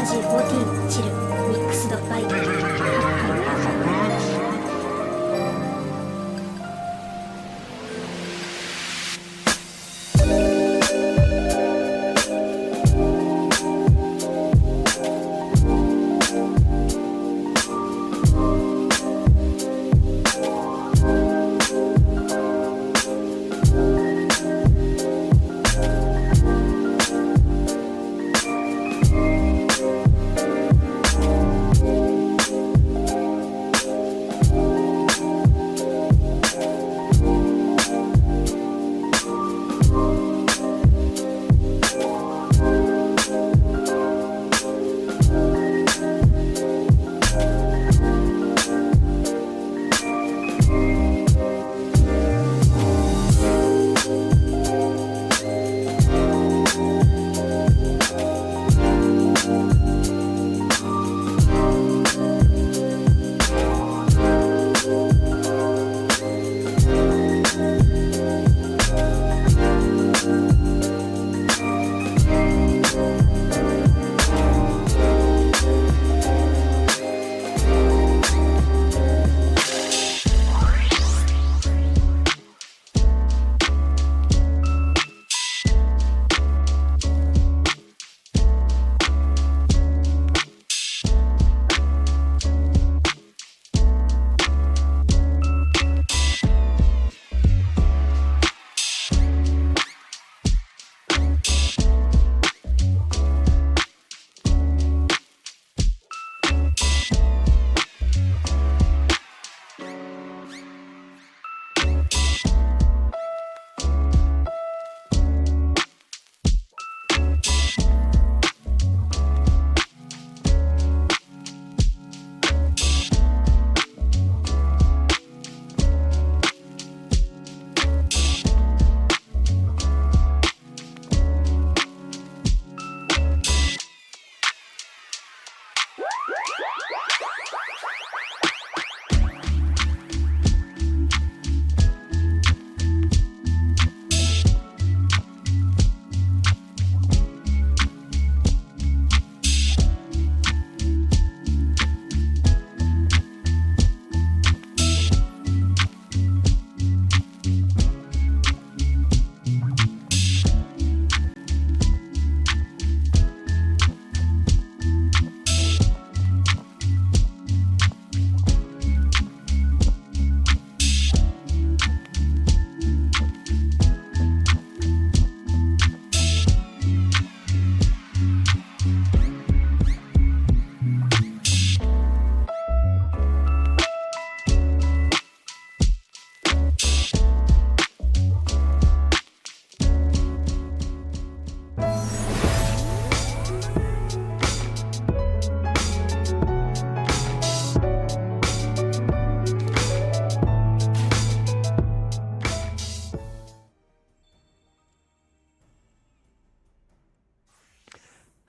Fantasy XIV チルミックスドバイ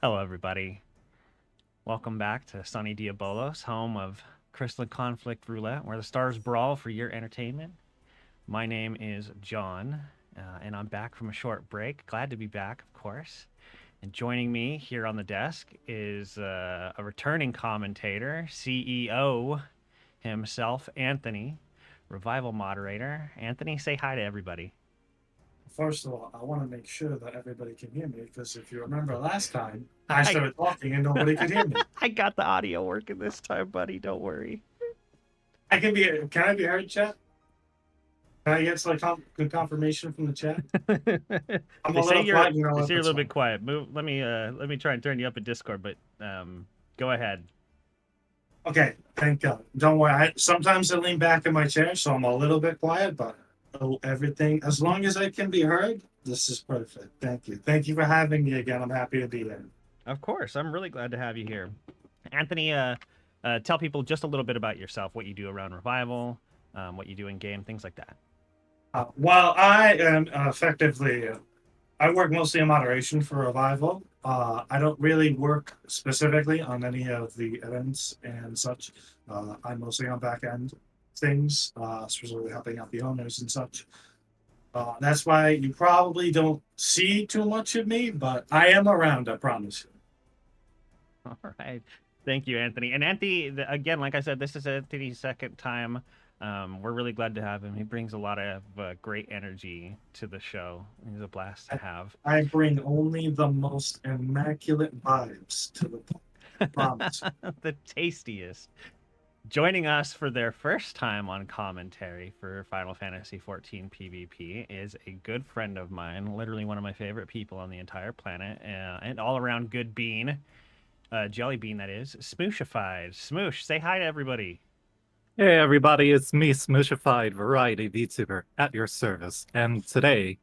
Hello, everybody. Welcome back to Sunny Diabolos, home of Crystalline Conflict Roulette, where the stars brawl for your entertainment. My name is John, and I'm back from a short break. Glad to be back, of course. And joining me here on the desk is a returning commentator, CEO himself, Anthony, Revival moderator. Anthony, say hi to everybody. First of all, I want to make sure that everybody can hear me, because if you remember last time, I started talking and nobody could hear me. I got the audio working this time, buddy. Don't worry. Can I be heard, chat? Can I get some good confirmation from the chat? I'm They a say little you're, quiet, they say you're a little bit quiet. Let me try and turn you up in Discord, but go ahead. Okay, thank God. Don't worry. Sometimes I lean back in my chair, so I'm a little bit quiet, but everything, as long as I can be heard, this is perfect. Thank you. Thank you for having me again. I'm happy to be here. Of course. I'm really glad to have you here. Anthony, tell people just a little bit about yourself, what you do around Revival, what you do in game, things like that. Well, I am effectively, I work mostly in moderation for Revival. I don't really work specifically on any of the events and such. I'm mostly on back end things, especially helping out the owners and such. That's why you probably don't see too much of me, but I am around, I promise you. All right. Thank you, Anthony. And Anthony, again, like I said, this is Anthony's second time. We're really glad to have him. He brings a lot of great energy to the show. He's a blast to have. I bring only the most immaculate vibes to the promise. The tastiest. Joining us for their first time on commentary for Final Fantasy XIV PvP is a good friend of mine, literally one of my favorite people on the entire planet, and all around good bean. Jelly bean, that is. Smooshified. Smoosh, say hi to everybody. Hey everybody, it's me, Smooshified Variety VTuber at your service. And today,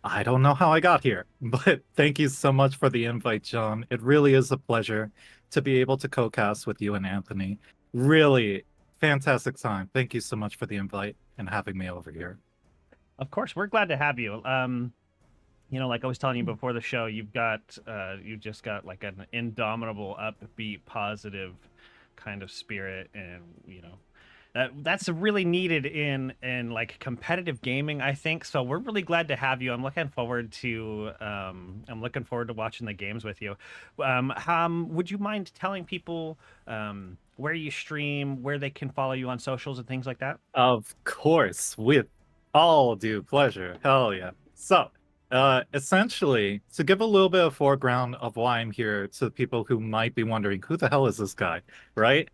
I don't know how I got here, but thank you so much for the invite, John. It really is a pleasure to be able to co-cast with you and Anthony. Really fantastic time. Thank you so much for the invite and having me over here. Of course, we're glad to have you. Like I was telling you before the show, you just got like an indomitable, upbeat, positive kind of spirit, and that's really needed in like competitive gaming, I think. So we're really glad to have you. I'm looking forward to watching the games with you. Would you mind telling people where you stream, where they can follow you on socials and things like that? Of course, with all due pleasure. Hell yeah. So, essentially, to give a little bit of foreground of why I'm here to people who might be wondering, who the hell is this guy, right?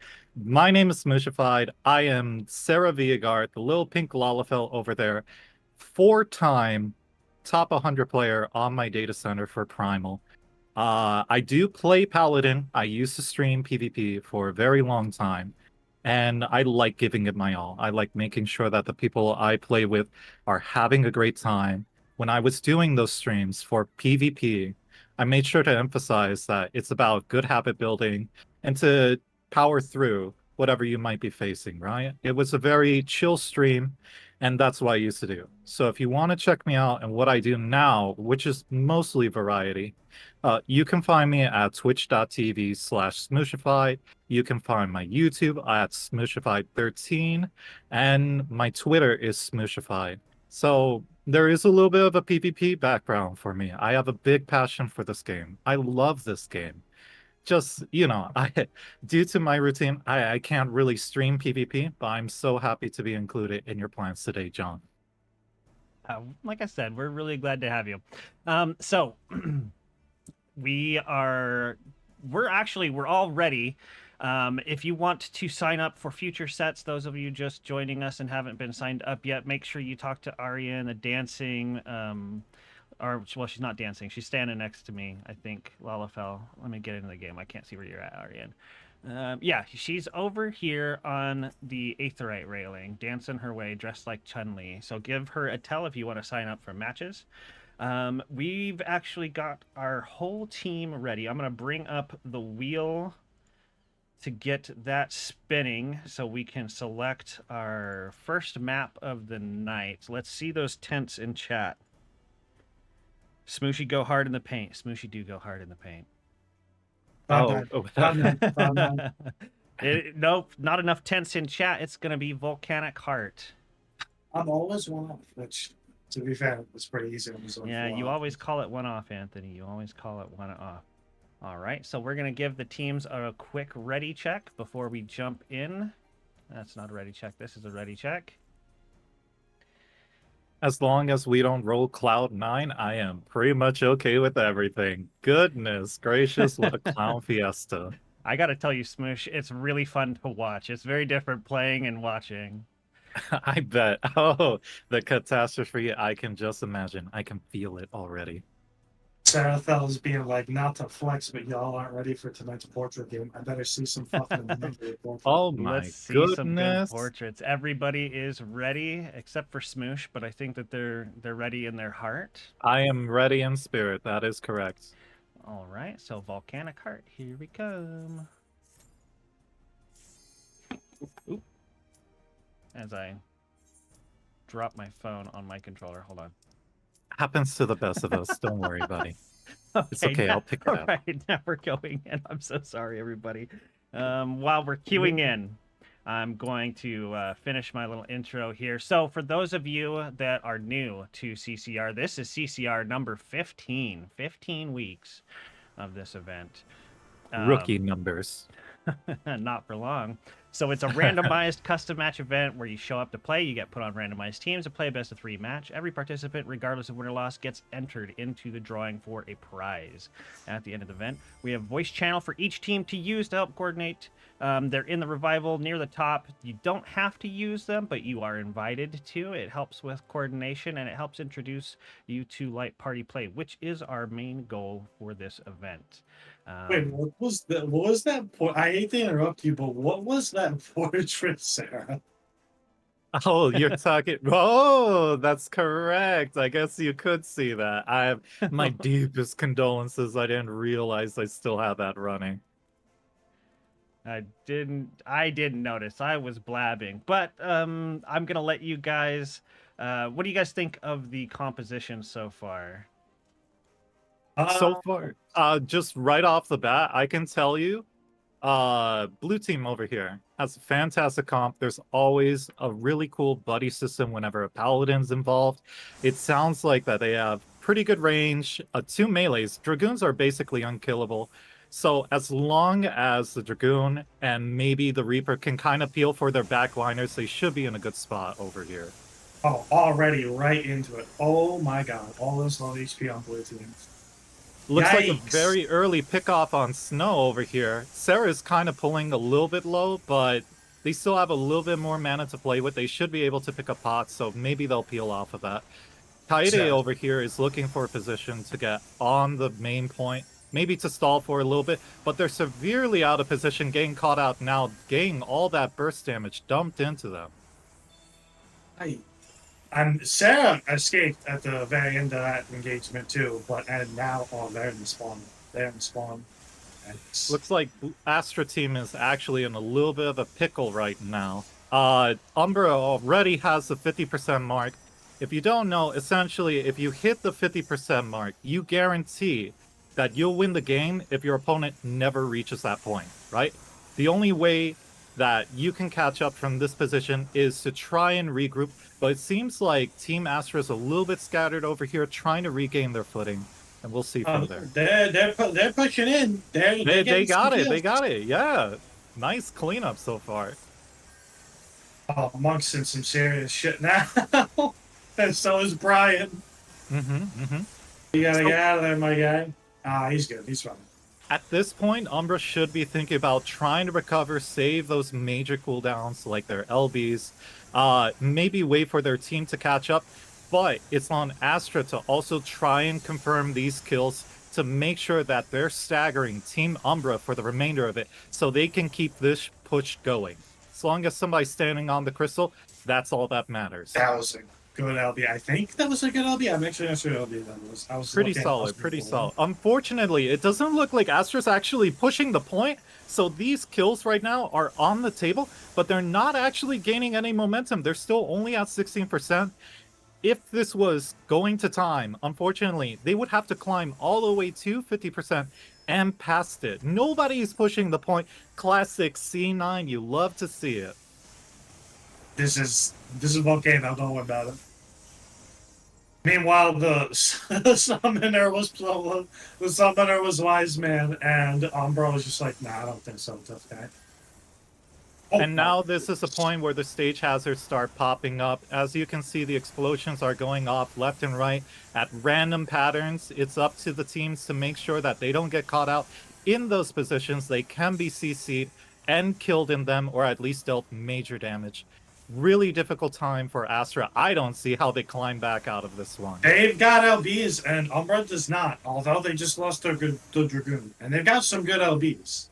My name is Smooshified. I am Sarah Viagard, the little pink Lalafell over there, 4-time top 100 player on my data center for Primal. I do play Paladin. I used to stream PvP for a very long time, and I like giving it my all. I like making sure that the people I play with are having a great time. When I was doing those streams for PvP, I made sure to emphasize that it's about good habit building and to power through whatever you might be facing, right? It was a very chill stream, and that's what I used to do. So if you want to check me out and what I do now, which is mostly variety, you can find me at twitch.tv/Smooshified. You can find my YouTube at Smooshified13, and my Twitter is Smooshified. So there is a little bit of a PvP background for me. I have a big passion for this game. I love this game. Just, due to my routine, I can't really stream PvP, but I'm so happy to be included in your plans today, John. Like I said, we're really glad to have you. So we're all ready. If you want to sign up for future sets, those of you just joining us and haven't been signed up yet, make sure you talk to Ariane, the dancing, well, she's not dancing. She's standing next to me, I think, Lalafell. Let me get into the game. I can't see where you're at, Ariane. Yeah, she's over here on the Aetherite railing, dancing her way, dressed like Chun-Li. So give her a tell if you want to sign up for matches. We've actually got our whole team ready. I'm going to bring up the wheel to get that spinning so we can select our first map of the night. Let's see those tents in chat. Smooshy, go hard in the paint. Smooshy, do go hard in the paint. Nope, not enough tents in chat. It's going to be Volcanic Heart. I'm always one off, which, to be fair, it's pretty easy. Yeah, you always call it one off, Anthony. You always call it one off. All right, so we're going to give the teams a quick ready check before we jump in. That's not a ready check. This is a ready check. As long as we don't roll Cloud9, I am pretty much okay with everything. Goodness gracious, what a clown fiesta. I got to tell you, Smoosh, it's really fun to watch. It's very different playing and watching. I bet. Oh, the catastrophe, I can just imagine. I can feel it already. Sarathel is being like, not to flex, but y'all aren't ready for tonight's portrait game. I better see some fucking Oh my Let's see goodness. some good portraits. Everybody is ready except for Smoosh, but I think that they're ready in their heart. I am ready in spirit. That is correct. All right, so Volcanic Heart, here we come. Oop. As I drop my phone on my controller, hold on. Happens to the best of us. Don't worry, buddy. It's okay. I'll pick it up. All right, now we're going in. I'm so sorry, everybody. While we're queuing in, I'm going to finish my little intro here. So for those of you that are new to CCR, this is CCR number 15. 15 weeks of this event. Rookie numbers. Not for long. So it's a randomized custom match event where you show up to play, you get put on randomized teams to play a best of 3 match. Every participant, regardless of win or loss, gets entered into the drawing for a prize. At the end of the event, we have voice channel for each team to use to help coordinate. They're in the revival near the top. You don't have to use them, but you are invited to. It helps with coordination and it helps introduce you to light party play, which is our main goal for this event. Wait, what was that? What was that? I hate to interrupt you, but what was that portrait, Sarah? Oh, you're talking. Oh, that's correct. I guess you could see that. I have my deepest condolences. I didn't realize I still have that running. I didn't notice. I was blabbing. But I'm gonna let you guys what do you guys think of the composition so far? So far, just right off the bat, I can tell you, blue team over here has a fantastic comp. There's always a really cool buddy system whenever a paladin's involved. It sounds like that they have pretty good range. 2 melees. Dragoons are basically unkillable. So as long as the Dragoon and maybe the Reaper can kind of peel for their backliners, they should be in a good spot over here. Oh, already right into it. Oh my god, all this low HP on blue teams. Looks like a Yikes. very early pickoff on Snow over here. Sarah's kind of pulling a little bit low, but they still have a little bit more mana to play with. They should be able to pick up pots, so maybe they'll peel off of that. Kaede over here is looking for a position to get on the main point, maybe to stall for a little bit, but they're severely out of position, getting caught out now, getting all that burst damage dumped into them. And Sarah escaped at the very end of that engagement too, and now they're in the spawn. They're in the spawn. Looks like Astra team is actually in a little bit of a pickle right now. Umbra already has the 50% mark. If you don't know, essentially, if you hit the 50% mark, you guarantee that you'll win the game if your opponent never reaches that point, right? The only way that you can catch up from this position is to try and regroup, but it seems like Team Astra is a little bit scattered over here, trying to regain their footing, and we'll see from there. They're pushing in. They got it. They got it. Yeah, nice cleanup so far. Oh, Monk's in some serious shit now, and so is Brian. You gotta get out of there, my guy. He's good. He's fine. At this point, Umbra should be thinking about trying to recover, save those major cooldowns like their LBs, maybe wait for their team to catch up, but it's on Astra to also try and confirm these kills to make sure that they're staggering Team Umbra for the remainder of it so they can keep this push going. As long as somebody's standing on the crystal, that's all that matters. That was a good LB. I think that was a good LB. I'm actually not sure LB that was. I was pretty solid, pretty solid. Unfortunately, it doesn't look like Astra's actually pushing the point, so these kills right now are on the table, but they're not actually gaining any momentum. They're still only at 16%. If this was going to time, unfortunately, they would have to climb all the way to 50% and past it. Nobody's pushing the point. Classic C9, you love to see it. This is one game I don't know about it. Meanwhile, the summoner was wise man, and Umbra was just like, nah, I don't think so, tough guy. Oh, and now this is the point where the stage hazards start popping up. As you can see, the explosions are going off left and right at random patterns. It's up to the teams to make sure that they don't get caught out in those positions. They can be CC'd and killed in them, or at least dealt major damage. Really difficult time for Astra. I don't see how they climb back out of this one. They've got LBs, and Umbra does not, although they just lost their Dragoon. And they've got some good LBs.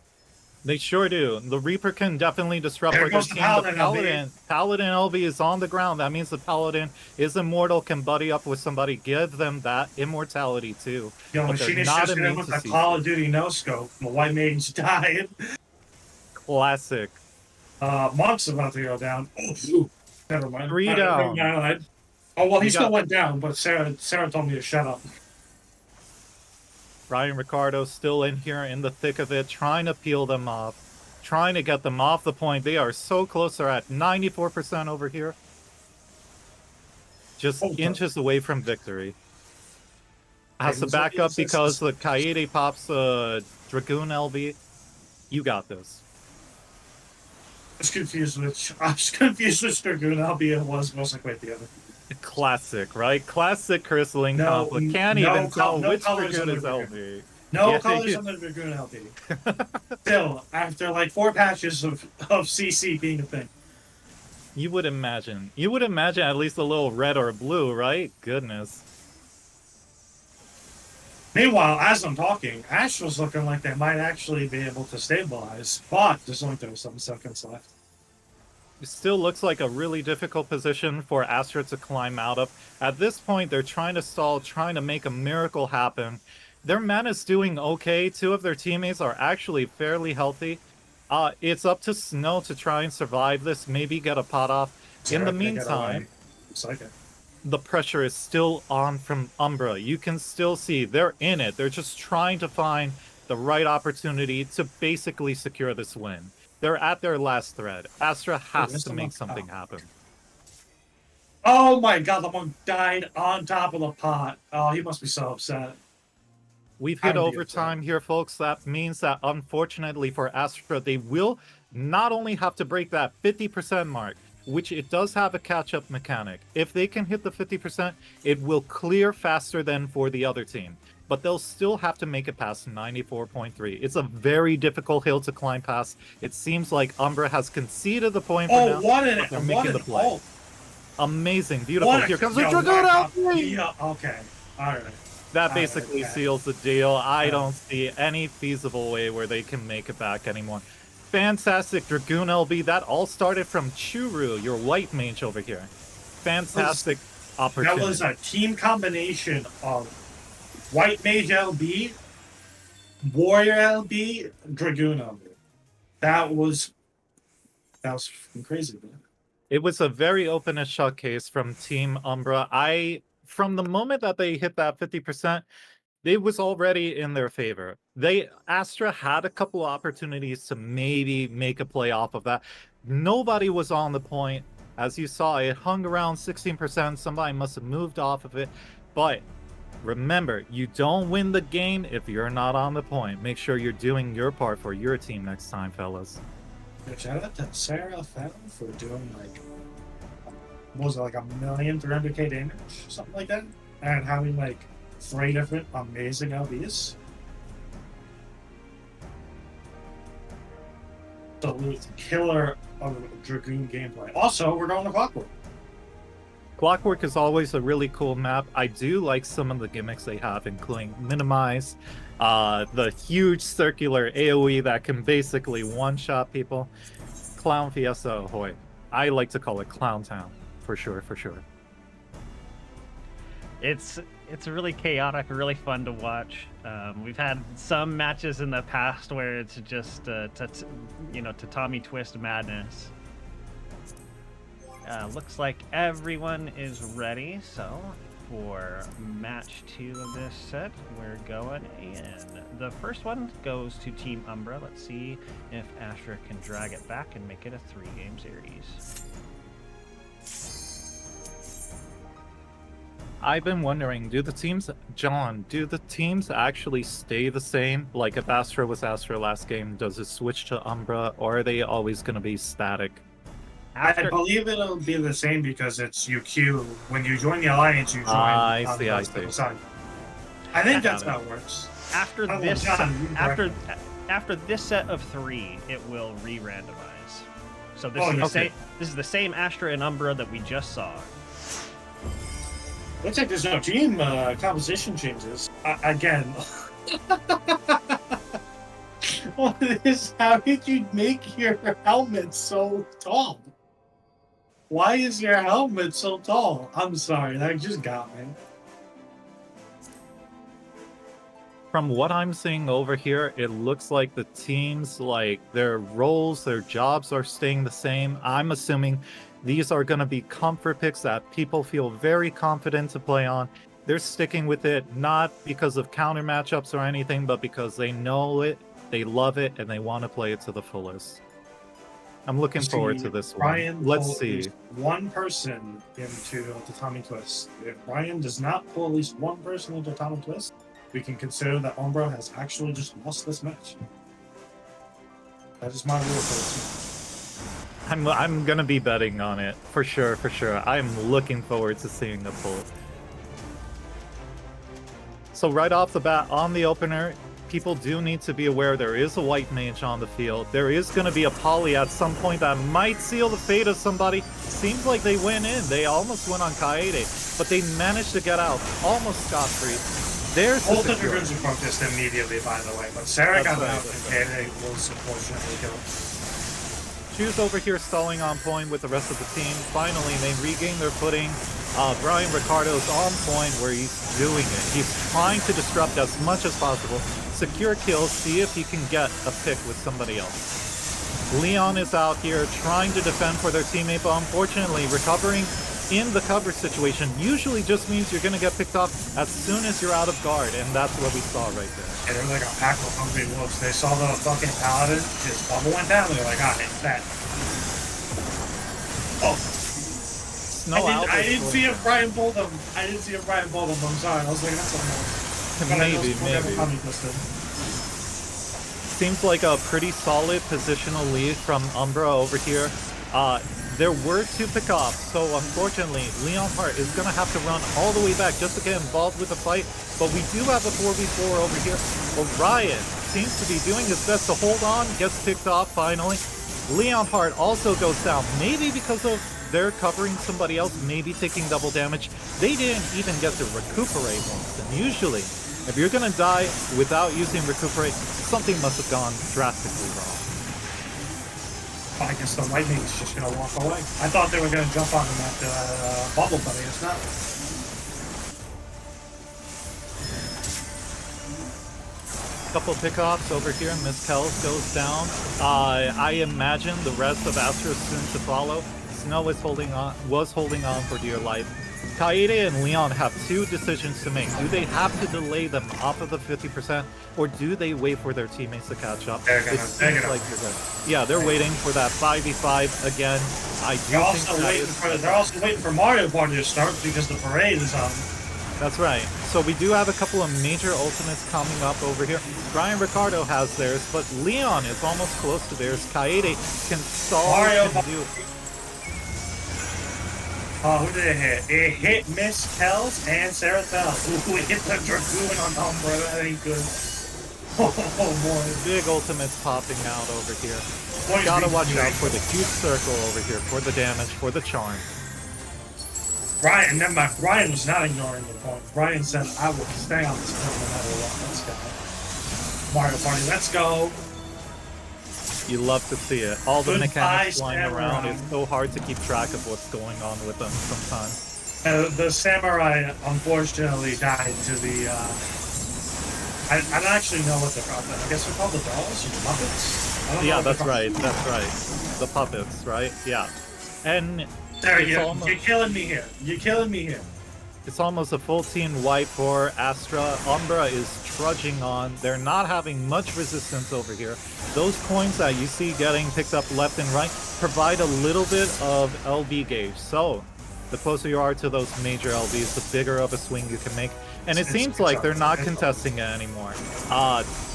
They sure do. The Reaper can definitely disrupt There our goes team. the Paladin Paladin LB is on the ground. That means the Paladin is immortal, can buddy up with somebody, give them that immortality too. Yo, But they're Machine is not just immune with to the CC. Call of Duty no-scope. The White Mage died. Classic. Monk's about to go down. Oh, never mind. 3 down. Never mind. Oh, well, he still went down, but Sarah told me to shut up. Ryan Ricardo still in here in the thick of it, trying to peel them off, trying to get them off the point. They are so close. They're at 94% over here. Just inches away from victory. Has to back up because the Kaede pops a Dragoon LB. You got this. I was confused which Dragoon Albia was. I was like, wait, the other. Classic, right? Classic Crystalline No, Conflict. Can't no even tell no which colors Dragoon on is the LB. No Yeah, colors you- on the Dragoon LB. Still, after like 4 patches of CC being a thing. You would imagine. You would imagine at least a little red or blue, right? Goodness. Meanwhile, as I'm talking, Astra's looking like they might actually be able to stabilize, but there's only 37 seconds left. It still looks like a really difficult position for Astra to climb out of. At this point, they're trying to stall, trying to make a miracle happen. Their mana's doing okay. 2 of their teammates are actually fairly healthy. It's up to Snow to try and survive this, maybe get a pot off. In the meantime, Looks like it. the pressure is still on from Umbra. You can still see they're in it. They're just trying to find the right opportunity to basically secure this win. They're at their last thread. Astra has to make something happen. Oh my god, the monk died on top of the pot. Oh, he must be so upset. We've hit I'm overtime here, folks. That means that, unfortunately for Astra, they will not only have to break that 50% mark, which it does have a catch-up mechanic. If they can hit the 50%, it will clear faster than for the other team. But they'll still have to make it past 94.3. It's a very difficult hill to climb past. It seems like Umbra has conceded the point for now. What they're making the play. ult. Amazing, beautiful. What a- Here comes the yo, Dragoon wow. out! Yeah, okay. Alright. That basically okay. seals the deal. I Yeah. don't see any feasible way where they can make it back anymore. Fantastic Dragoon LB. That all started from Churu, your white mage over here. Fantastic opportunity. That was a team combination of White Mage LB, Warrior LB, Dragoon LB. That was fucking crazy, man. It was a very open and shut case from Team Umbra. From the moment that they hit that 50%, it was already in their favor. Astra had a couple opportunities to maybe make a play off of that. Nobody was on the point. As you saw, it hung around 16%. Somebody must have moved off of it. But remember, you don't win the game if you're not on the point. Make sure you're doing your part for your team next time, fellas. Shout out to Sarah Fenn for doing like, what was it, like 1,300,000 damage, something like that, and having like 3 different amazing LBs. Absolute killer of Dragoon gameplay. Also, we're going to Clockwork. Clockwork is always a really cool map. I do like some of the gimmicks they have, including Minimize, the huge circular AoE that can basically one-shot people. Clown Fiesta ahoy. I like to call it Clown Town, for sure, for sure. It's really chaotic, really fun to watch. We've had some matches in the past where it's just Tommy Twist madness. Looks like everyone is ready, so for match 2 of this set, we're going in. The first one goes to Team Umbra. Let's see if Astra can drag it back and make it a 3-game series. I've been wondering, do the teams actually stay the same? Like if Astra was Astra last game, does it switch to Umbra, or are they always going to be static? I believe it'll be the same because it's UQ. When you join the Alliance, you join I on see, the I other see. side. I think Got that's it. how it works. After Oh, this, John, you can correct me. after this set of 3, it will re-randomize. So this Oh, is the okay. same. This is the same Astra and Umbra that we just saw. Looks like there's no team composition changes. Again. What is? How did you make your helmet so tall? Why is your helmet so tall? I'm sorry, that just got me. From what I'm seeing over here, it looks like the teams, like their roles, their jobs are staying the same. I'm assuming these are going to be comfort picks that people feel very confident to play on. They're sticking with it, not because of counter matchups or anything, but because they know it, they love it, and they want to play it to the fullest. I'm looking forward to this one. Brian Let's pulled at see. least one person into the Tommy Twist. If Brian does not pull at least one person into Tommy Twist, we can consider that Umbra has actually just lost this match. That is my rule for I'm gonna be betting on it for sure, for sure. I'm looking forward to seeing the pull. So right off the bat, on the opener, people do need to be aware there is a white mage on the field. There is going to be a poly at some point that might seal the fate of somebody. Seems like they went in. They almost went on Kaede, but they managed to get out almost scot-free. There's both of the Dragoons are focused immediately, by the way, but Sarah got out and it was unfortunately killed. Choose over here stalling on point with the rest of the team. Finally, they regain their footing. Brian Ricardo's on point where he's doing it. He's trying to disrupt as much as possible. Secure kills, see if he can get a pick with somebody else. Leon is out here trying to defend for their teammate, but unfortunately recovering in the cover situation usually just means you're going to get picked off as soon as you're out of guard, and that's what we saw right there. And they were like a pack of hungry wolves. They saw the fucking paladin, his bubble went down, they're like, ah, it's that. Oh. I didn't see if Brian pulled him. I'm sorry. I was like, that's what Maybe. Seems like a pretty solid positional lead from Umbra over here. There were two pickoffs, so unfortunately, Leon Hart is going to have to run all the way back just to get involved with the fight. But we do have a 4v4 over here. Orion seems to be doing his best to hold on, gets picked off finally. Leon Hart also goes down, maybe because of they're covering somebody else, maybe taking double damage. They didn't even get to recuperate once, and usually, if you're going to die without using recuperate, something must have gone drastically wrong. I guess the lightning's just gonna walk away. I thought they were gonna jump on him at the bubble, but I guess not. Couple pickoffs over here. Miss Kells goes down. I imagine the rest of Astra soon to follow. Snow was holding on for dear life. Kaede and Leon have two decisions to make. Do they have to delay them off of the 50%, or do they wait for their teammates to catch up? They're gonna. Yeah, they're waiting for that 5v5 again. They're also waiting for Mario Party to start because the parade is on. That's right. So we do have a couple of major ultimates coming up over here. Brian Ricardo has theirs, but Leon is almost close to theirs. Kaede can stall and do. Who did it hit? It hit Miss Kells and Sarah Tell. Ooh, it hit the Dragoon on Umbra. That ain't good. Oh boy. Big ultimates popping out over here. Gotta watch out for the huge circle over here, for the damage, for the charm. Brian, never mind. Brian was not ignoring the point. Brian said, I will stay on this point no matter what. Let's go. Mario Party, let's go. You love to see it. All the mechanics flying around. It's so hard to keep track of what's going on with them sometimes. The samurai, unfortunately, died to the... I don't actually know what they're called. I guess they're called the dolls or the puppets? Yeah, that's right. That's right. The puppets, right? Yeah. And... There you go. You're killing me here. You're killing me here. It's almost a full team wipe for Astra. Umbra is trudging on. They're not having much resistance over here. Those coins that you see getting picked up left and right provide a little bit of LB gauge. So the closer you are to those major LBs, the bigger of a swing you can make. And it seems like they're not contesting it anymore.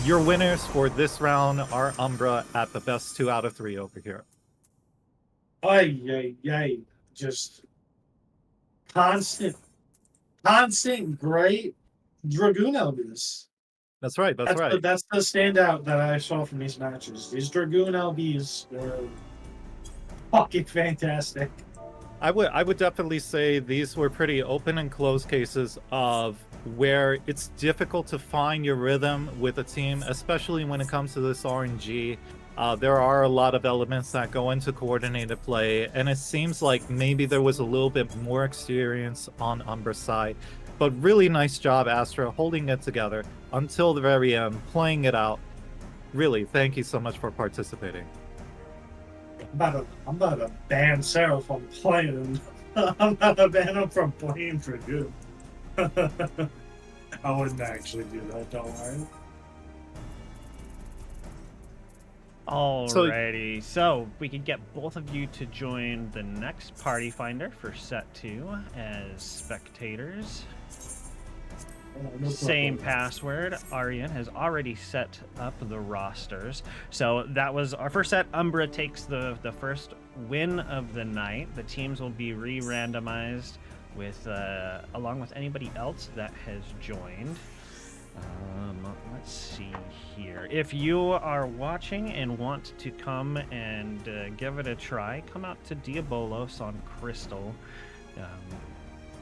Your winners for this round are Umbra at the best 2 out of 3 over here. Ay. Just constant great Dragoon LBs. That's right. That's right. That's the standout that I saw from these matches. These Dragoon LBs were fucking fantastic. I would definitely say these were pretty open and closed cases of where it's difficult to find your rhythm with a team, especially when it comes to this RNG. There are a lot of elements that go into coordinated play, and it seems like maybe there was a little bit more experience on Umbra's side. But really nice job, Astra, holding it together until the very end, playing it out. Really, thank you so much for participating. I'm about to ban Sarah from playing. I'm about to ban him from playing for good. I wouldn't actually do that, don't worry. Alrighty, so we could get both of you to join the next Party Finder for set 2 as spectators. No same problem. password. Aryan has already set up the rosters. So that was our first set. Umbra takes the first win of the night. The teams will be re-randomized with along with anybody else that has joined. Let's see here. If you are watching and want to come and give it a try, come out to Diabolos on Crystal.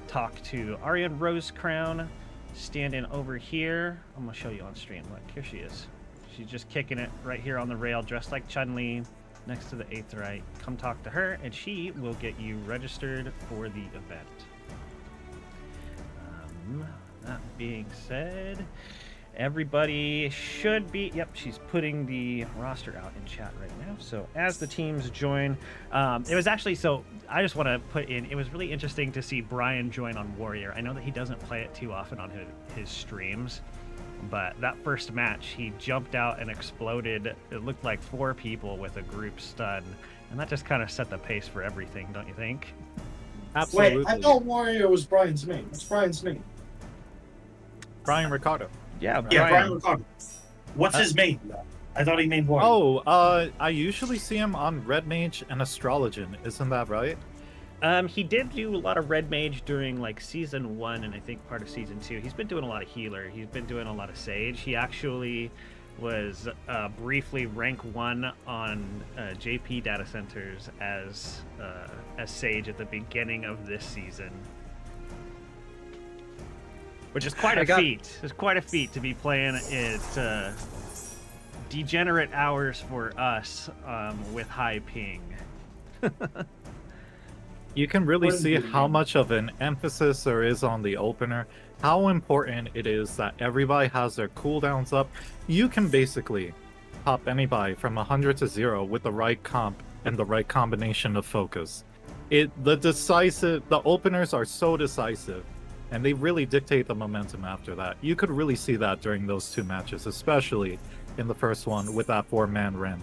Talk to Aryan Rosecrown. Stand in over here. I'm gonna show you on stream. Look, here she is. She's just kicking it right here on the rail, dressed like Chun-Li, next to the Aetheryte. Come talk to her, and she will get you registered for the event. That being said, everybody should be... Yep, she's putting the roster out in chat right now. So as the teams join, it was actually... So I just want to put in, it was really interesting to see Brian join on Warrior. I know that he doesn't play it too often on his streams, but that first match, he jumped out and exploded. It looked like 4 people with a group stun, and that just kind of set the pace for everything, don't you think? Absolutely. Wait, I thought Warrior was Brian's name. What's Brian's name? Brian Ricardo. Yeah, Brian. Yeah, Brian Ricardo. What's his main, though? I thought he made Warrior. I usually see him on Red Mage and Astrologian. Isn't that right? He did do a lot of Red Mage during like season 1 and I think part of season 2. He's been doing a lot of healer. He's been doing a lot of Sage. He actually was briefly rank 1 on JP data centers as Sage at the beginning of this season. Which is quite a feat. It's quite a feat to be playing it degenerate hours for us with high ping. You can really see how much of an emphasis there is on the opener, how important it is that everybody has their cooldowns up. You can basically pop anybody from 100 to 0 with the right comp and the right combination of focus. The openers are so decisive, and they really dictate the momentum after that. You could really see that during those 2 matches, especially in the first one with that 4-man Ren.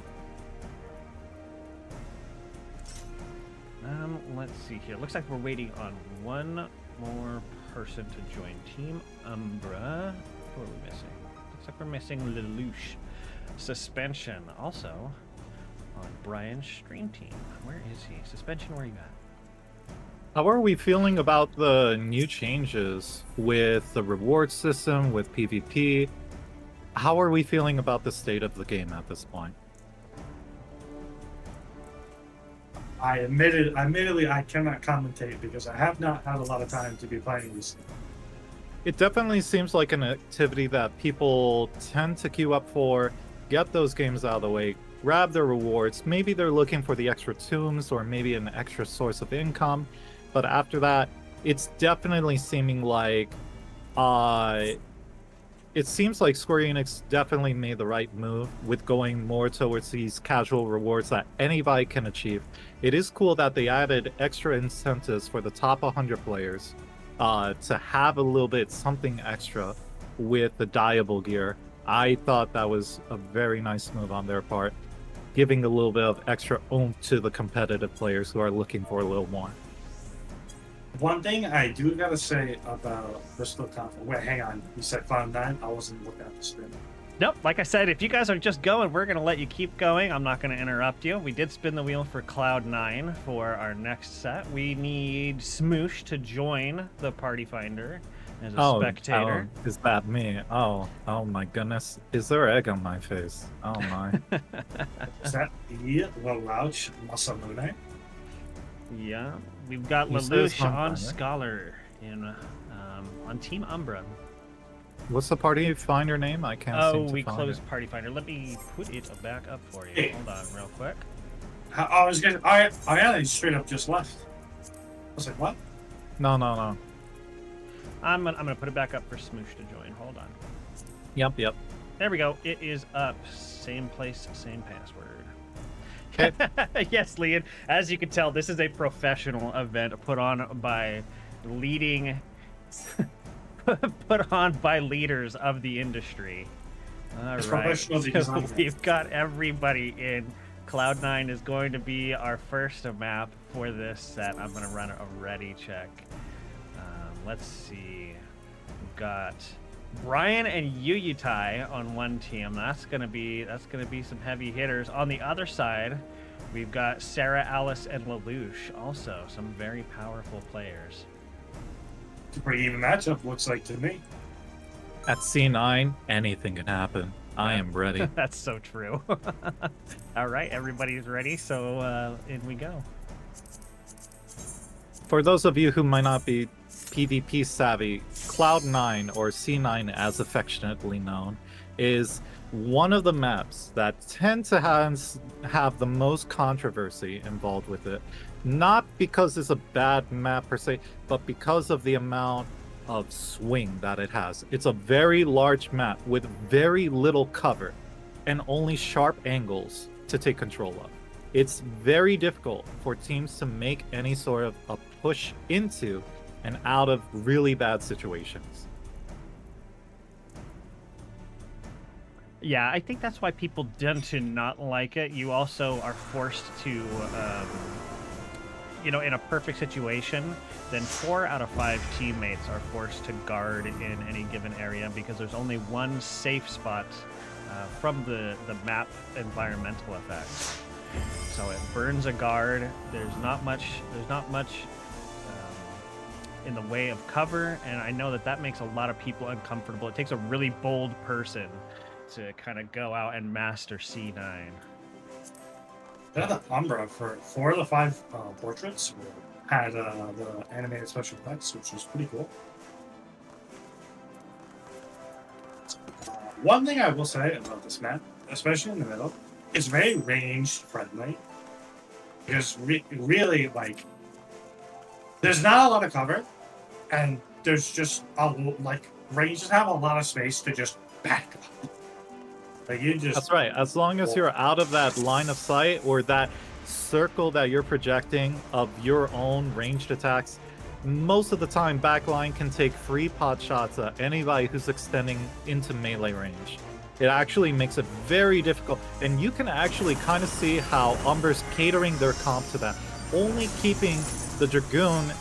Let's see here. Looks like we're waiting on one more person to join Team Umbra. Who are we missing? Looks like we're missing Lelouch. Suspension also on Brian's stream team. Where is he? Suspension, where are you at? How are we feeling about the new changes with the reward system, with PvP? How are we feeling about the state of the game at this point? Admittedly, I cannot commentate because I have not had a lot of time to be playing these. It definitely seems like an activity that people tend to queue up for, get those games out of the way, grab their rewards. Maybe they're looking for the extra tombs or maybe an extra source of income. But after that, it's definitely seeming like it seems like Square Enix definitely made the right move with going more towards these casual rewards that anybody can achieve. It is cool that they added extra incentives for the top 100 players to have a little bit something extra with the dyeable gear. I thought that was a very nice move on their part, giving a little bit of extra oomph to the competitive players who are looking for a little more. One thing I do gotta say about Crystal Conflict. Wait, hang on. You said Cloud9? I wasn't looking at the screen. Nope, like I said, if you guys are just going, we're going to let you keep going. I'm not going to interrupt you. We did spin the wheel for Cloud9 for our next set. We need Smoosh to join the Party Finder as a spectator. Oh, is that me? Oh my goodness. Is there egg on my face? Oh my. Is that the Lelouch Masamune? Yeah, we've got He says Lelouch something, on right? Scholar on Team Umbra. What's the Party Finder name? I can't seem to We find closed it. Party Finder. Let me put it back up for you. Hey. Hold on real quick. I was gonna. I straight up just left. I was like, what? No. I'm gonna put it back up for Smoosh to join. Hold on. Yep. There we go. It is up. Same place, same password. Okay. Yes, Leon. As you can tell, this is a professional event put on by leaders of the industry. All It's right. professional because So I'm there. we've got everybody in. Cloud9 is going to be our first map for this set. I'm going to run a ready check. Let's see. We've got Brian and Yuyutai on one team. That's gonna be some heavy hitters. On the other side, we've got Sarah, Alice, and Lelouch. Also, some very powerful players. It's a pretty even matchup, looks like to me. At C9, anything can happen. I am ready. That's so true. All right, everybody's ready, so in we go. For those of you who might not be PvP savvy, Cloud9, or C9 as affectionately known, is one of the maps that tend to have the most controversy involved with it. Not because it's a bad map per se, but because of the amount of swing that it has. It's a very large map with very little cover and only sharp angles to take control of. It's very difficult for teams to make any sort of a push into and out of really bad situations. Yeah, I think that's why people tend to not like it. You also are forced to, in a perfect situation, then 4 out of 5 teammates are forced to guard in any given area because there's only one safe spot from the map environmental effects. So it burns a guard. There's not much in the way of cover, and I know that makes a lot of people uncomfortable. It takes a really bold person to kind of go out and master C9. Yeah, the Umbra for 4 of the 5 portraits had the animated special effects, which was pretty cool. One thing I will say about this map, especially in the middle, it's very range friendly. Because really, like, there's not a lot of cover, and there's just ranges have a lot of space to just back up. Like That's right. As long as you're out of that line of sight or that circle that you're projecting of your own ranged attacks, most of the time backline can take free pot shots at anybody who's extending into melee range. It actually makes it very difficult, and you can actually kind of see how Umber's catering their comp to that, only keeping the Dragoon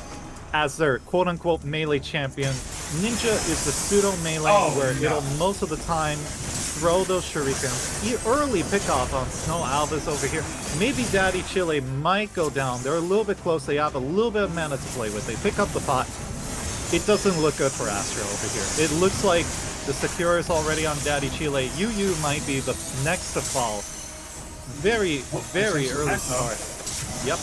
as their quote-unquote melee champion. Ninja is the pseudo melee where it'll most of the time throw those shurikens. You early pick off on Snow Alvis over here. Maybe Daddy Chile might go down. They're a little bit close. They have a little bit of mana to play with. They pick up the pot. It doesn't look good for Astro over here. It looks like the Secure is already on Daddy Chile. Yu might be the next to fall. Very, very early start. Yep.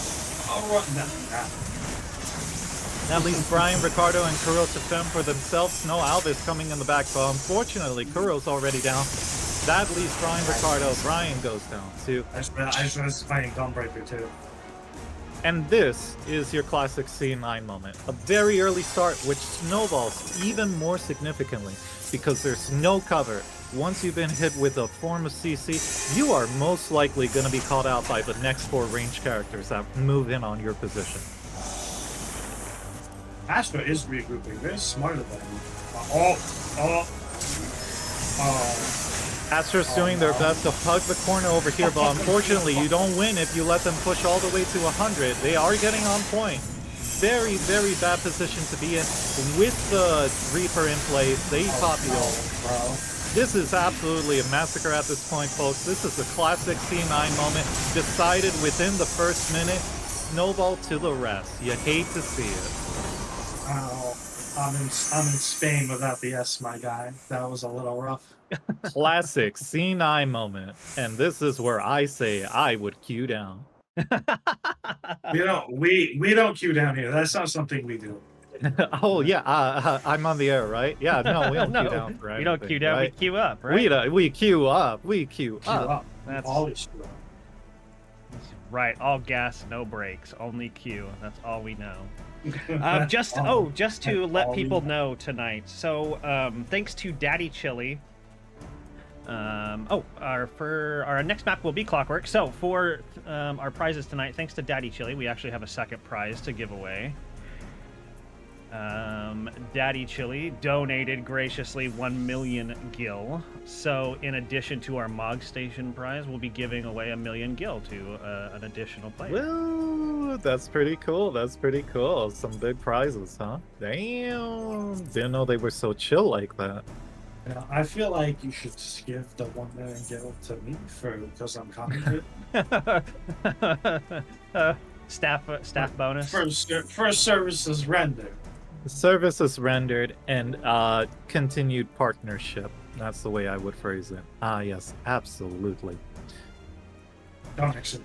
At least Brian, Ricardo, and Kuro to fend for themselves. Snow Alvis coming in the back, but unfortunately, Kuro's already down. That leaves Brian, Ricardo. Brian goes down too. I was fighting Gunbreaker too. And this is your classic C9 moment. A very early start, which snowballs even more significantly because there's no cover. Once you've been hit with a form of CC, you are most likely going to be caught out by the next 4 range characters that move in on your position. Astro is regrouping. Very smarter than Astro's doing their best to hug the corner over here, but unfortunately you don't win if you let them push all the way to 100. They are getting on point. Very, very bad position to be in. With the Reaper in place, they pop the ult. This is absolutely a massacre at this point, folks. This is a classic C9 moment, decided within the first minute. Snowball to the rest. You hate to see it. I'm in Spain without the S, my guy. That was a little rough. Classic C9 moment, and this is where I say I would queue down. We don't queue down here. That's not something we do. Oh yeah, I'm on the air, right? Yeah, no, we don't queue down for anything. We don't queue down, right? we queue up, right? We queue up. We queue up. That's always queue up. Right. All gas, no brakes, only queue. That's all we know. Just to let people know tonight. So, thanks to Daddy Chili. Our next map will be Clockwork. So for our prizes tonight, thanks to Daddy Chili, we actually have a second prize to give away. Daddy Chili donated graciously 1 million gil. So in addition to our Mog Station prize, we'll be giving away 1 million gil to an additional player. Well, Dude, that's pretty cool. That's pretty cool. Some big prizes, huh? Damn. Didn't know they were so chill like that. Yeah, I feel like you should just give the 1 million guild to me because I'm commenting. Staff bonus. For services rendered. Service is rendered and continued partnership. That's the way I would phrase it. Ah, yes, absolutely. Don't actually.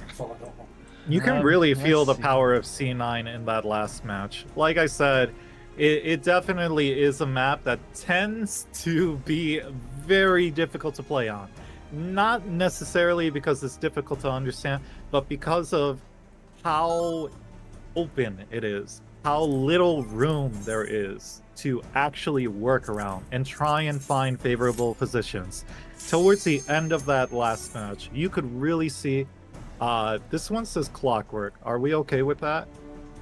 Before I go home. You can really let's feel the see. power of C9 in that last match. Like I said, it definitely is a map that tends to be very difficult to play on. Not necessarily because it's difficult to understand, but because of how open it is, how little room there is to actually work around and try and find favorable positions. Towards the end of that last match, you could really see. This one says Clockwork. Are we okay with that?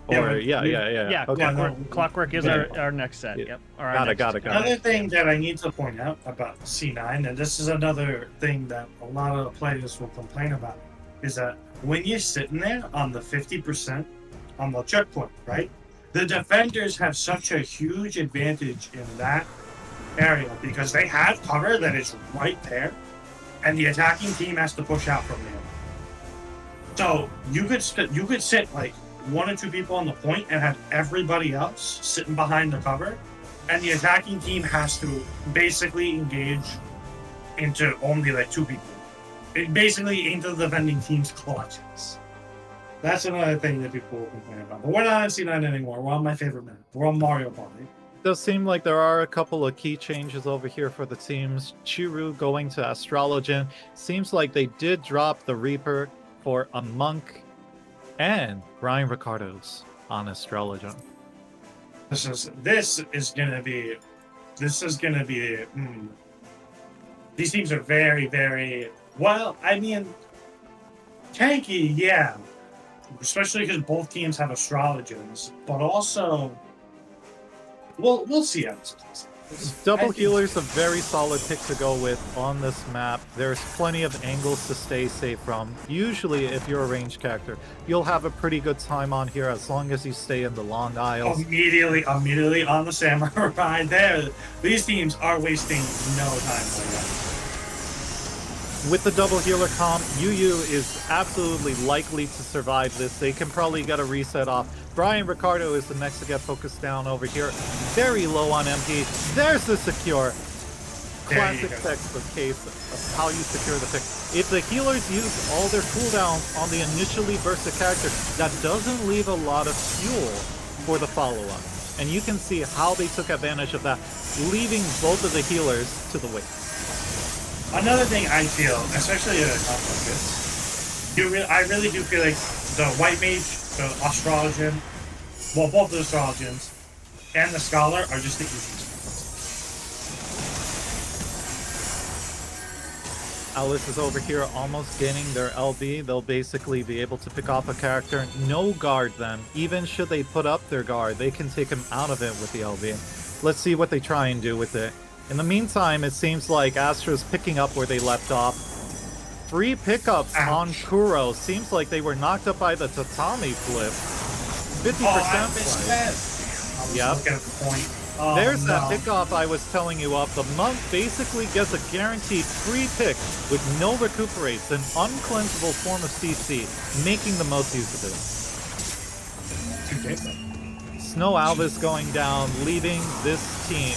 Or Yeah, Yeah, Okay. Clockwork is Yeah. our next set. Yeah. Yep. Or our Got it. Another thing that I need to point out about C9, and this is another thing that a lot of players will complain about, is that when you're sitting there on the 50% on the checkpoint, right? The defenders have such a huge advantage in that area because they have cover that is right there, and the attacking team has to push out from there. So you could sit like 1 or 2 people on the point and have everybody else sitting behind the cover, and the attacking team has to basically engage into only like 2 people. Basically into the defending team's clutches. That's another thing that people will complain about. But we're not on C9 anymore. We're on my favorite map. We're on Mario Party. Does seem like there are a couple of key changes over here for the teams. Chiru going to Astrologen. Seems like they did drop the Reaper for a Monk and Brian Ricardo's on Astrologen. This is gonna be. These teams are very, very well. I mean, tanky, yeah. Especially because both teams have Astrologers, but also, we'll see how this goes. Double healer's a very solid pick to go with on this map. There's plenty of angles to stay safe from. Usually, if you're a ranged character, you'll have a pretty good time on here as long as you stay in the long aisles. Immediately on the samurai there. These teams are wasting no time like that. With the double healer comp, Yu is absolutely likely to survive this. They can probably get a reset off. Brian Ricardo is the next to get focused down over here. Very low on MP. There's the secure. Classic textbook case of how you secure the pick. If the healers use all their cooldowns on the initially bursted character, that doesn't leave a lot of fuel for the follow-up. And you can see how they took advantage of that, leaving both of the healers to the waste. Another thing I feel, especially in a comp like this, I really do feel like the White Mage, the Astrologian, well, both the Astrologians, and the Scholar are just the easiest ones. Alice is over here almost gaining their LB. They'll basically be able to pick off a character. No guard then. Even should they put up their guard, they can take him out of it with the LB. Let's see what they try and do with it. In the meantime, it seems like Astra's picking up where they left off. 3 pickups on Kuro. Seems like they were knocked up by the tatami flip. 50% play. Yep. Looking at the point. There's that pickoff I was telling you of. The Monk basically gets a guaranteed free pick with no recuperates, an uncleansable form of CC, making the most use of it. Snow Alvis going down, leaving this team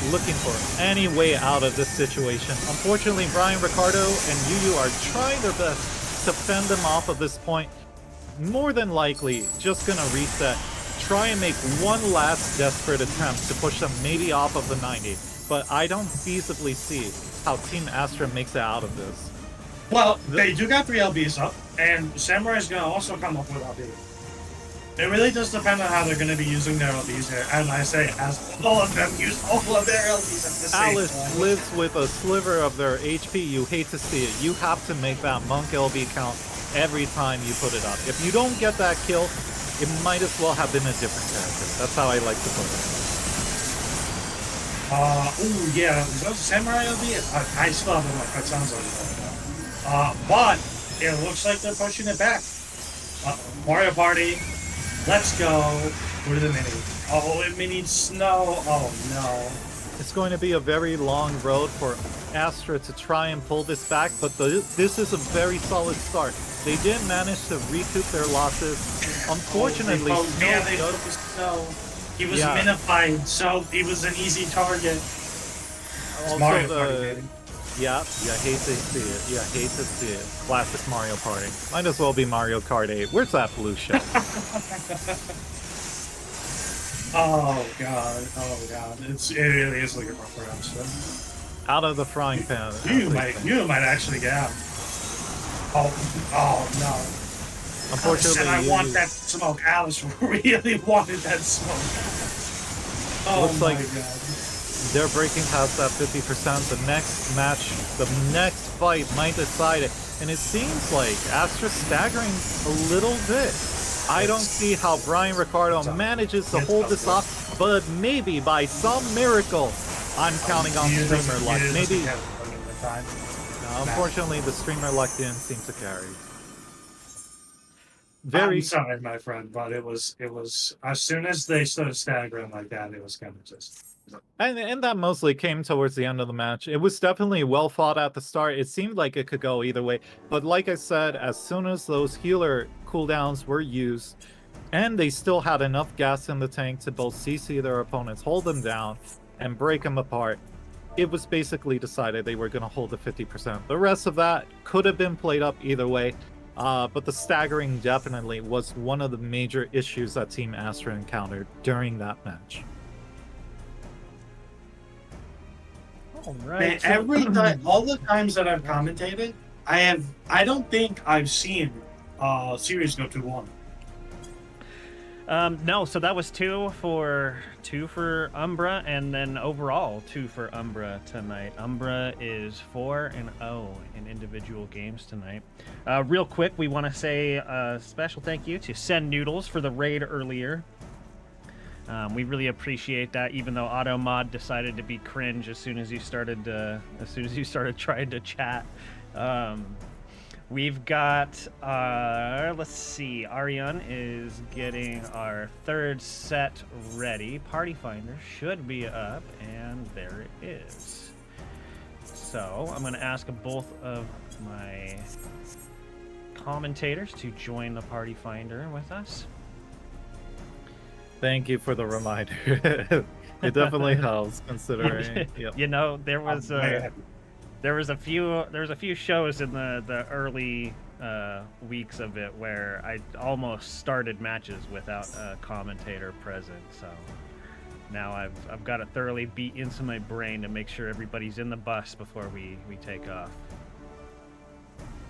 looking for any way out of this situation. Unfortunately, Brian Ricardo and Yu are trying their best to fend them off of this point. More than likely, just gonna reset, try and make one last desperate attempt to push them maybe off of the 90. But I don't feasibly see how Team Astra makes it out of this. Well, they do got 3 LBs up, and Samurai's gonna also come up with LB. It really does depend on how they're going to be using their LBs here. And I say, as all of them use all of their LBs at the same time. Alice lives with a sliver of their HP. You hate to see it. You have to make that Monk LB count every time you put it up. If you don't get that kill, it might as well have been a different character. That's how I like to put it. Ooh, yeah. Is that a Samurai LB? I still haven't looked. That sounds like it. But it looks like they're pushing it back. Mario Party. Let's go. What are the mini? Oh, it mini snow. Oh no. It's going to be a very long road for Astra to try and pull this back, but this is a very solid start. They did manage to recoup their losses. Unfortunately, they focused Snow. He was minified, so he was an easy target. It's Mario Party, baby. Yeah, you hate to see it. You hate to see it. Classic Mario Party. Might as well be Mario Kart 8. Where's that blue shell? Oh god, it really is looking rough for us. Out of the frying pan. You might actually get out. Oh no. Unfortunately, I want that smoke. Alice really wanted that smoke. Oh looks my like god. they're breaking past that 50%. The next match, the next fight might decide it. And it seems like Astra's staggering a little bit. I don't see how Brian Ricardo manages to hold this off, but maybe by some miracle, I'm counting on streamer luck. Maybe. Unfortunately, the streamer luck didn't seem to carry. I'm sorry, my friend, but it was as soon as they started staggering like that, it was kind of just. And that mostly came towards the end of the match. It was definitely well fought at the start. It seemed like it could go either way. But like I said, as soon as those healer cooldowns were used, and they still had enough gas in the tank to both CC their opponents, hold them down, and break them apart, it was basically decided they were going to hold the 50%. The rest of that could have been played up either way. But the staggering definitely was one of the major issues that Team Astra encountered during that match. All right. Man, all the times that I've commentated, I don't think I've seen series go 2-1. No, so that was two for Umbra, and then overall 2 for Umbra tonight. Umbra is 4-0 in individual games tonight. Real quick, we want to say a special thank you to Send Noodles for the raid earlier. We really appreciate that, even though AutoMod decided to be cringe as soon as you started trying to chat. We've got let's see, Ariane is getting our 3rd set ready. Party Finder should be up, and there it is. So I'm going to ask both of my commentators to join the Party Finder with us. Thank you for the reminder. It definitely helps, considering. Yep. You know, there was a few shows in the early weeks of it where I almost started matches without a commentator present. So now I've got it thoroughly beat into my brain to make sure everybody's in the bus before we take off.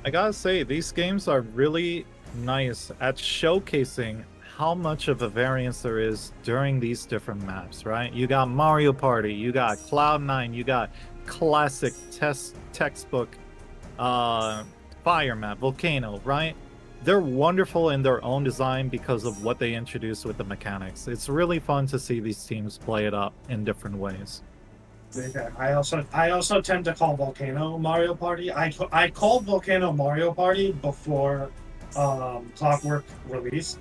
I gotta say, these games are really nice at showcasing how much of a variance there is during these different maps, right? You got Mario Party, you got Cloud9, you got classic textbook fire map, Volcano, right? They're wonderful in their own design because of what they introduced with the mechanics. It's really fun to see these teams play it up in different ways. I also tend to call Volcano Mario Party. I called Volcano Mario Party before Clockwork released.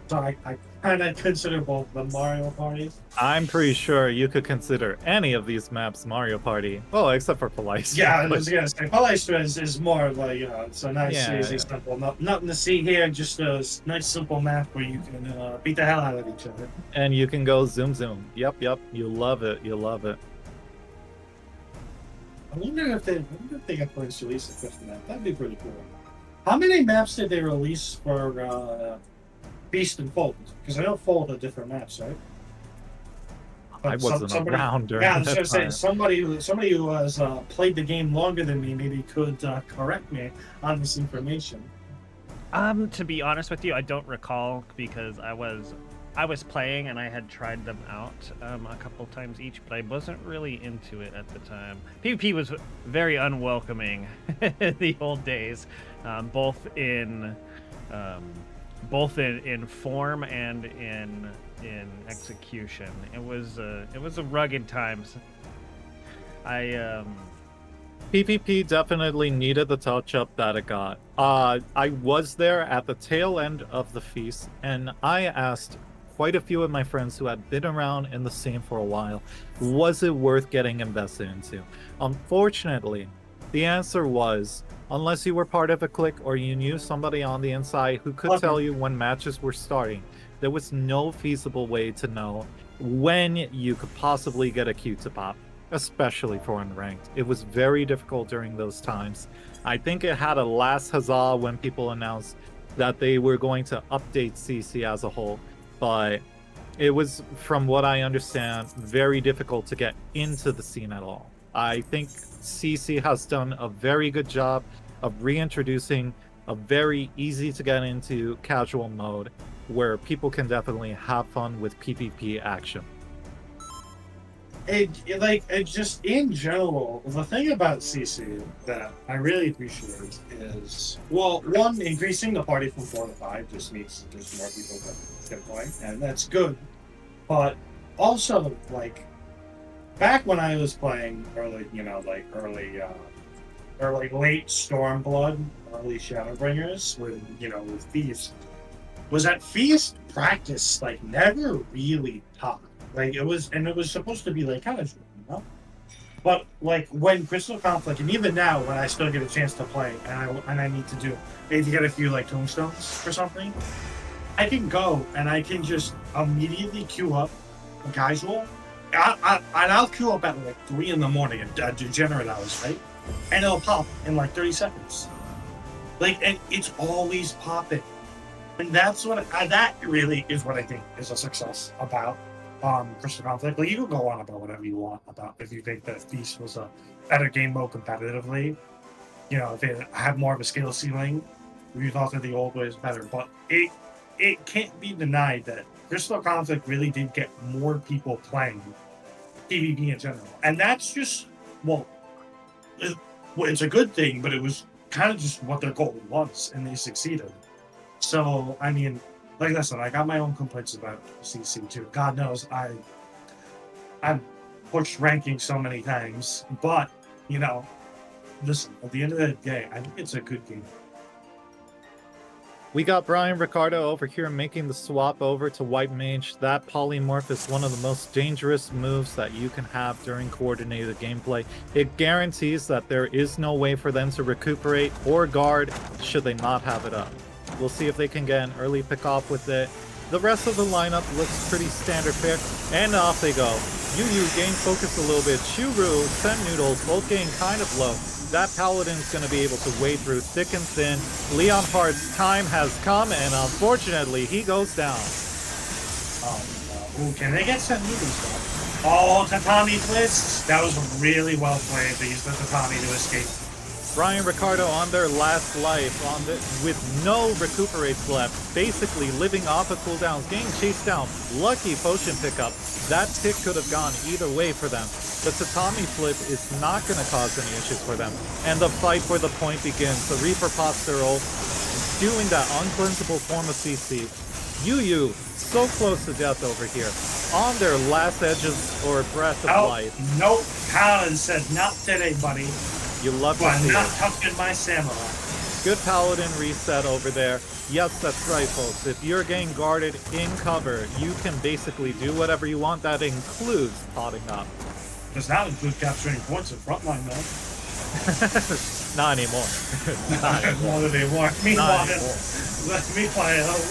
So I kind of consider both the Mario parties. I'm pretty sure you could consider any of these maps Mario Party. Well, except for Palistra. Yeah, I was gonna say Palistra is more like it's a nice, easy, simple. Nothing to see here. Just a nice, simple map where you can beat the hell out of each other. And you can go zoom zoom. Yep. You love it. You love it. I wonder if they got plans to release a 5th map. That'd be pretty cool. How many maps did they release for Beast and Fold? Because I know Fold are different maps, right? But I wasn't around during I was that gonna say time. somebody who has played the game longer than me maybe could correct me on this information. To be honest with you, I don't recall because I was playing and I had tried them out a couple times each, but I wasn't really into it at the time. PvP was very unwelcoming in the old days, both in form and in execution. It was a rugged times. PvP definitely needed the touch-up that it got. I was there at the tail end of the feast, and I asked quite a few of my friends who had been around in the scene for a while, was it worth getting invested into? Unfortunately, the answer was, unless you were part of a clique or you knew somebody on the inside who could tell you when matches were starting, there was no feasible way to know when you could possibly get a queue to pop, especially for unranked. It was very difficult during those times. I think it had a last huzzah when people announced that they were going to update CC as a whole, but it was, from what I understand, very difficult to get into the scene at all. I think CC has done a very good job of reintroducing a very easy to get into casual mode where people can definitely have fun with PvP action. It just in general, the thing about CC that I really appreciate is, well, one, increasing the party from 4 to 5 just means there's more people that get playing, and that's good. But also, like, back when I was playing early, late Stormblood, early Shadowbringers with Feast, was that Feast practice like never really taught. Like it was supposed to be like casual, But like when Crystal Conflict, and even now when I still get a chance to play, and I need to get a few like tombstones or something, I can go and I can just immediately queue up casual. I'll queue up at like 3 in the morning at degenerate hours, right? And it'll pop in like 30 seconds. Like, and it's always popping. And that's what that really is what I think is a success about Crystal Conflict. Like, you can go on about whatever you want about if you think that Feast was a better game mode competitively. If it had more of a skill ceiling, you thought that the old way was better. But it can't be denied that Crystal Conflict really did get more people playing PvP in general. And that's just, it's a good thing, but it was kind of just what their goal was, and they succeeded. So, I mean, like I said, I got my own complaints about CC too. God knows I've pushed ranking so many times, but, listen, at the end of the day, I think it's a good game. We got Brian Ricardo over here making the swap over to White Mage. That polymorph is one of the most dangerous moves that you can have during coordinated gameplay. It guarantees that there is no way for them to recuperate or guard should they not have it up. We'll see if they can get an early pick off with it. The rest of the lineup looks pretty standard pick, and off they go. Yu gain focus a little bit. Churu, Send Noodles, both getting kind of low. That Paladin's going to be able to wade through thick and thin. Leon Hart's time has come, and unfortunately, he goes down. Can they get Send Noodles though? Oh, Tatami twists! That was really well played. They used the Tatami to escape. Brian Ricardo on their last life, with no recuperates left, basically living off of cooldowns, getting chased down. Lucky potion pickup. That pick could have gone either way for them. The Tatami flip is not going to cause any issues for them. And the fight for the point begins. The Reaper pops their ult, doing that uncleansable form of CC. Yu, so close to death over here. On their last edges or breath of life. Nope, Paladin said, not today, buddy. You love to see not it. touching my samurai. Good Paladin reset over there. Yes, that's right, folks. If you're getting guarded in cover, you can basically do whatever you want. That includes potting up. Does not include capturing points in frontline, though. Not anymore. Not anymore. Not Meanwhile, it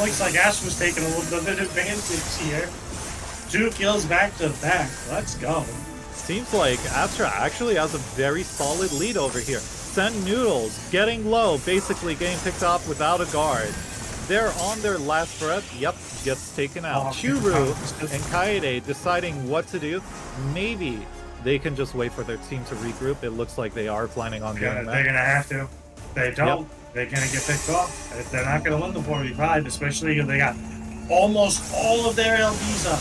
looks like Ash was taking a little bit of advantage here. 2 kills back to back. Let's go. Seems like Astra actually has a very solid lead over here. Send Noodles getting low, basically getting picked off without a guard. They're on their last breath. Yep, gets taken out. Churu and Kaede deciding what to do. Maybe they can just wait for their team to regroup. It looks like they are planning on doing that. They're going to have to. If they don't, they're going to get picked off. If they're not going to win the 45, especially if they got almost all of their LBs up.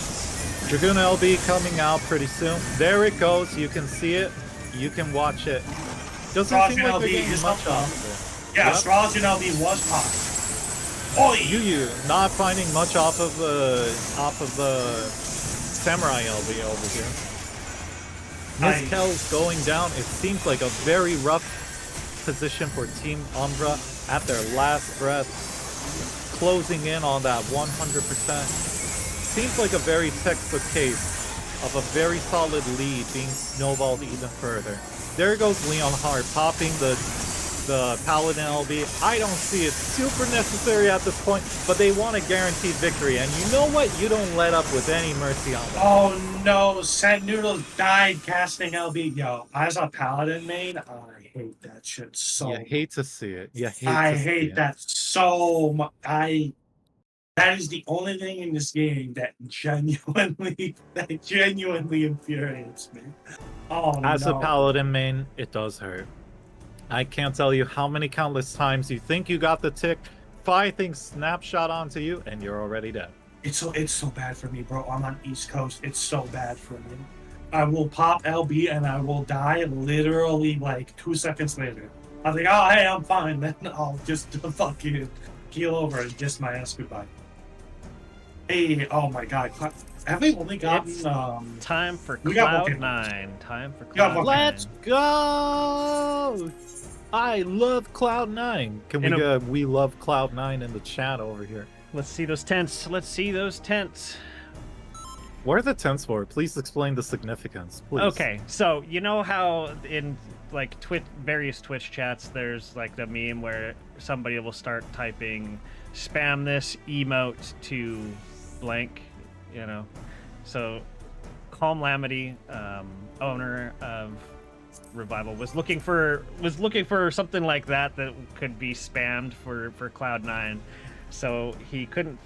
Dragoon LB coming out pretty soon. There it goes. You can see it. You can watch it. Doesn't seem like they're getting much off of it. Yeah, Astrology LB was popped. Oh, Yu not finding much off of the Samurai LB over here. Miss Kel's going down. It seems like a very rough position for Team Umbra at their last breath, closing in on that 100%. Seems like a very textbook case of a very solid lead being snowballed even further. There goes Leon Hart popping the Paladin LB. I don't see it super necessary at this point, but they want a guaranteed victory. And you know what? You don't let up with any mercy on them. Oh no, Sand Noodles died casting LB. Yo, as a Paladin main, I hate that shit so You hate to see it. I hate that so much. That is the only thing in this game that genuinely infuriates me. Oh As no. a Paladin main, it does hurt. I can't tell you how many countless times you think you got the tick, 5 things snapshot onto you, and you're already dead. It's so bad for me, bro. I'm on East Coast. It's so bad for me. I will pop LB and I will die literally like 2 seconds later. I'll think, oh hey, I'm fine. Then I'll just fucking keel over and kiss my ass goodbye. Hey, oh my god. Have we only gotten time for we got Cloud9. Time for got Cloud9. Let's go! I love Cloud9. Can we get we love Cloud9 in the chat over here? Let's see those tents. Let's see those tents. What are the tents for? Please explain the significance, please. Okay, so you know how in like various Twitch chats, there's like the meme where somebody will start typing spam this emote to blank, you know. So Calm Lamity, owner of Revival, was looking for something like that could be spammed for Cloud9. So he couldn't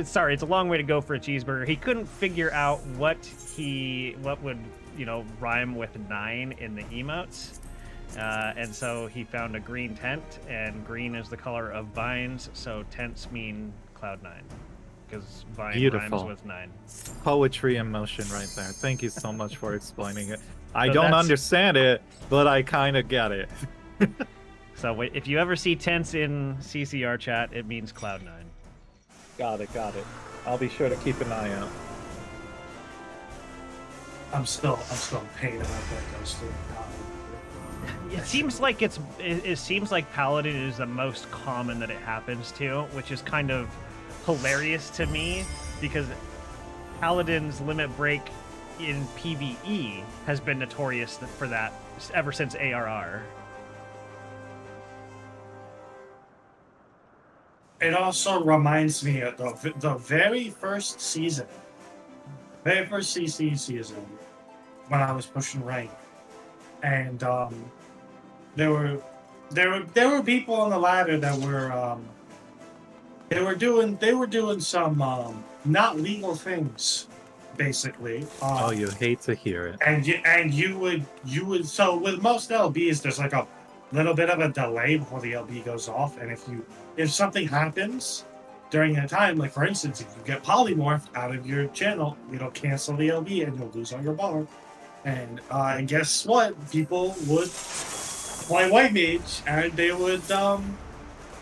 sorry, it's a long way to go for a cheeseburger. He couldn't figure out what would, you know, rhyme with 9 in the emotes. And so he found a green tent, and green is the color of vines, so tents mean Cloud9, because vine rhymes with 9. Poetry in motion right there. Thank you so much for explaining it. I don't understand it, but I kind of get it. So if you ever see tents in CCR chat, it means Cloud9. Got it. I'll be sure to keep an eye out. I'm still in pain about that ghost. It seems like it seems like Paladin is the most common that it happens to, which is kind of hilarious to me, because Paladin's limit break in PvE has been notorious for that ever since ARR. It also reminds me of the very first season, very first CC season, when I was pushing rank, and there were people on the ladder that were they were doing some not legal things, basically. Oh, you hate to hear it. And you would so with most LBs, there's like a little bit of a delay before the LB goes off, and if something happens during that time, like for instance, if you get polymorphed out of your channel, it'll cancel the LB and you'll lose all your bar. And guess what? People would play white mage, and they would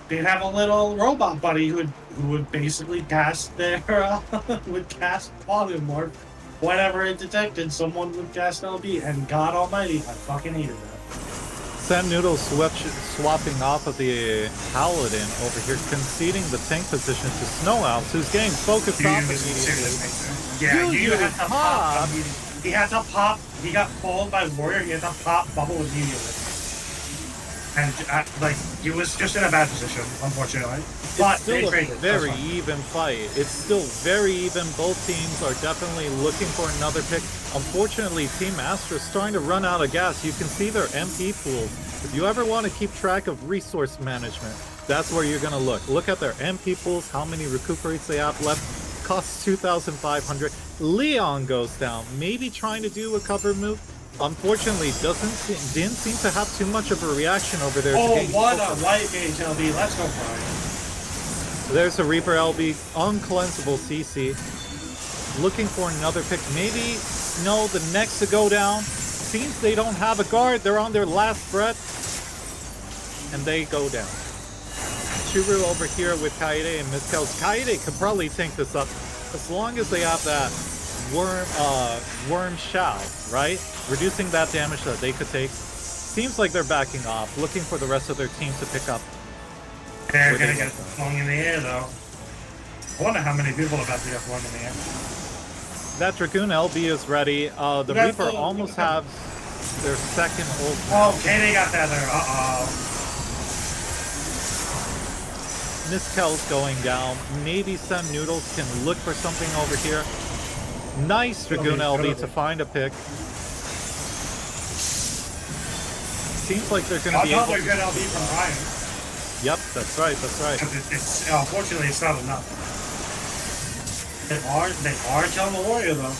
they'd have a little robot buddy who would basically cast their would cast polymorph whenever it detected someone would cast LB. And God Almighty, I fucking hated that. Sam Noodle swapping off of the Paladin over here, conceding the tank position to Snow Owls, who's getting focused off immediately. Yeah, you have to pop. He had to pop. He got pulled by Warrior. He had to pop bubble immediately. And like, he was just in a bad position, unfortunately. But it's still a very even fight. It's still very even. Both teams are definitely looking for another pick. Unfortunately, Team Astra is starting to run out of gas. You can see their MP pools. If you ever want to keep track of resource management, that's where you're going to look. Look at their MP pools, how many recuperates they have left. Costs 2,500. Leon goes down, maybe trying to do a cover move. Unfortunately, didn't seem to have too much of a reaction over there. Oh, what a white mage LB. Let's go, Brian. There's a Reaper LB, uncleansable CC. Looking for another pick. Maybe Snow, the next to go down. Seems they don't have a guard. They're on their last breath. And they go down. Churu over here with Kaede and Miss Kells. Kaede could probably tank this up as long as they have that worm shell, right? Reducing that damage that they could take. Seems like they're backing off, looking for the rest of their team to pick up. They're gonna get flung in the air though. I wonder how many people are about to get flung in the air. That Dragoon LB is ready. The Reaper almost have their second ult. Oh, okay, they got that there. Miss Kel's going down. Maybe Sem Noodles can look for something over here. Nice Dragoon LB to find a pick. Seems like they're going to be able to... good LB from Ryan. Yep, that's right, that's right. It's unfortunately, it's not enough. They are killing the warrior, though.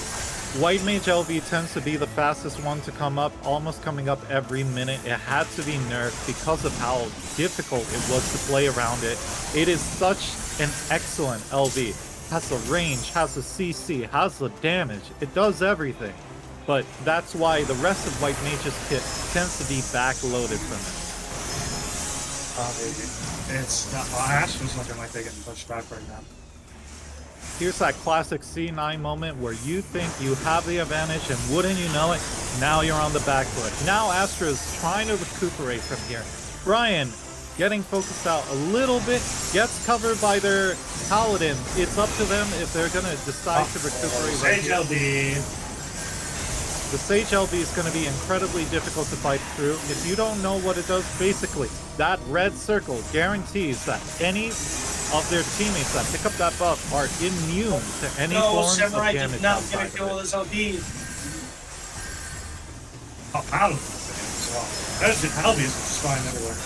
White Mage LB tends to be the fastest one to come up, almost coming up every minute. It had to be nerfed because of how difficult it was to play around it. It is such an excellent LB. Has the range, has the CC, has the damage. It does everything. But that's why the rest of White Mage's kit tends to be backloaded from it. It's not... Astro's looking like they're getting pushed back right now. Here's that classic C9 moment where you think you have the advantage, and wouldn't you know it, now you're on the back foot. Now Astra's trying to recuperate from here. Brian getting focused out a little bit, gets covered by their Paladin. It's up to them if they're going to decide to recuperate right Sage here. LB. The Sage LB is going to be incredibly difficult to fight through. If you don't know what it does, basically, that red circle guarantees that any of their teammates that pick up that buff are immune to any forms of Samurai damage. did not outside get a of kill it. with his LB. Oh, Paladin as well. There's LB is just flying everywhere.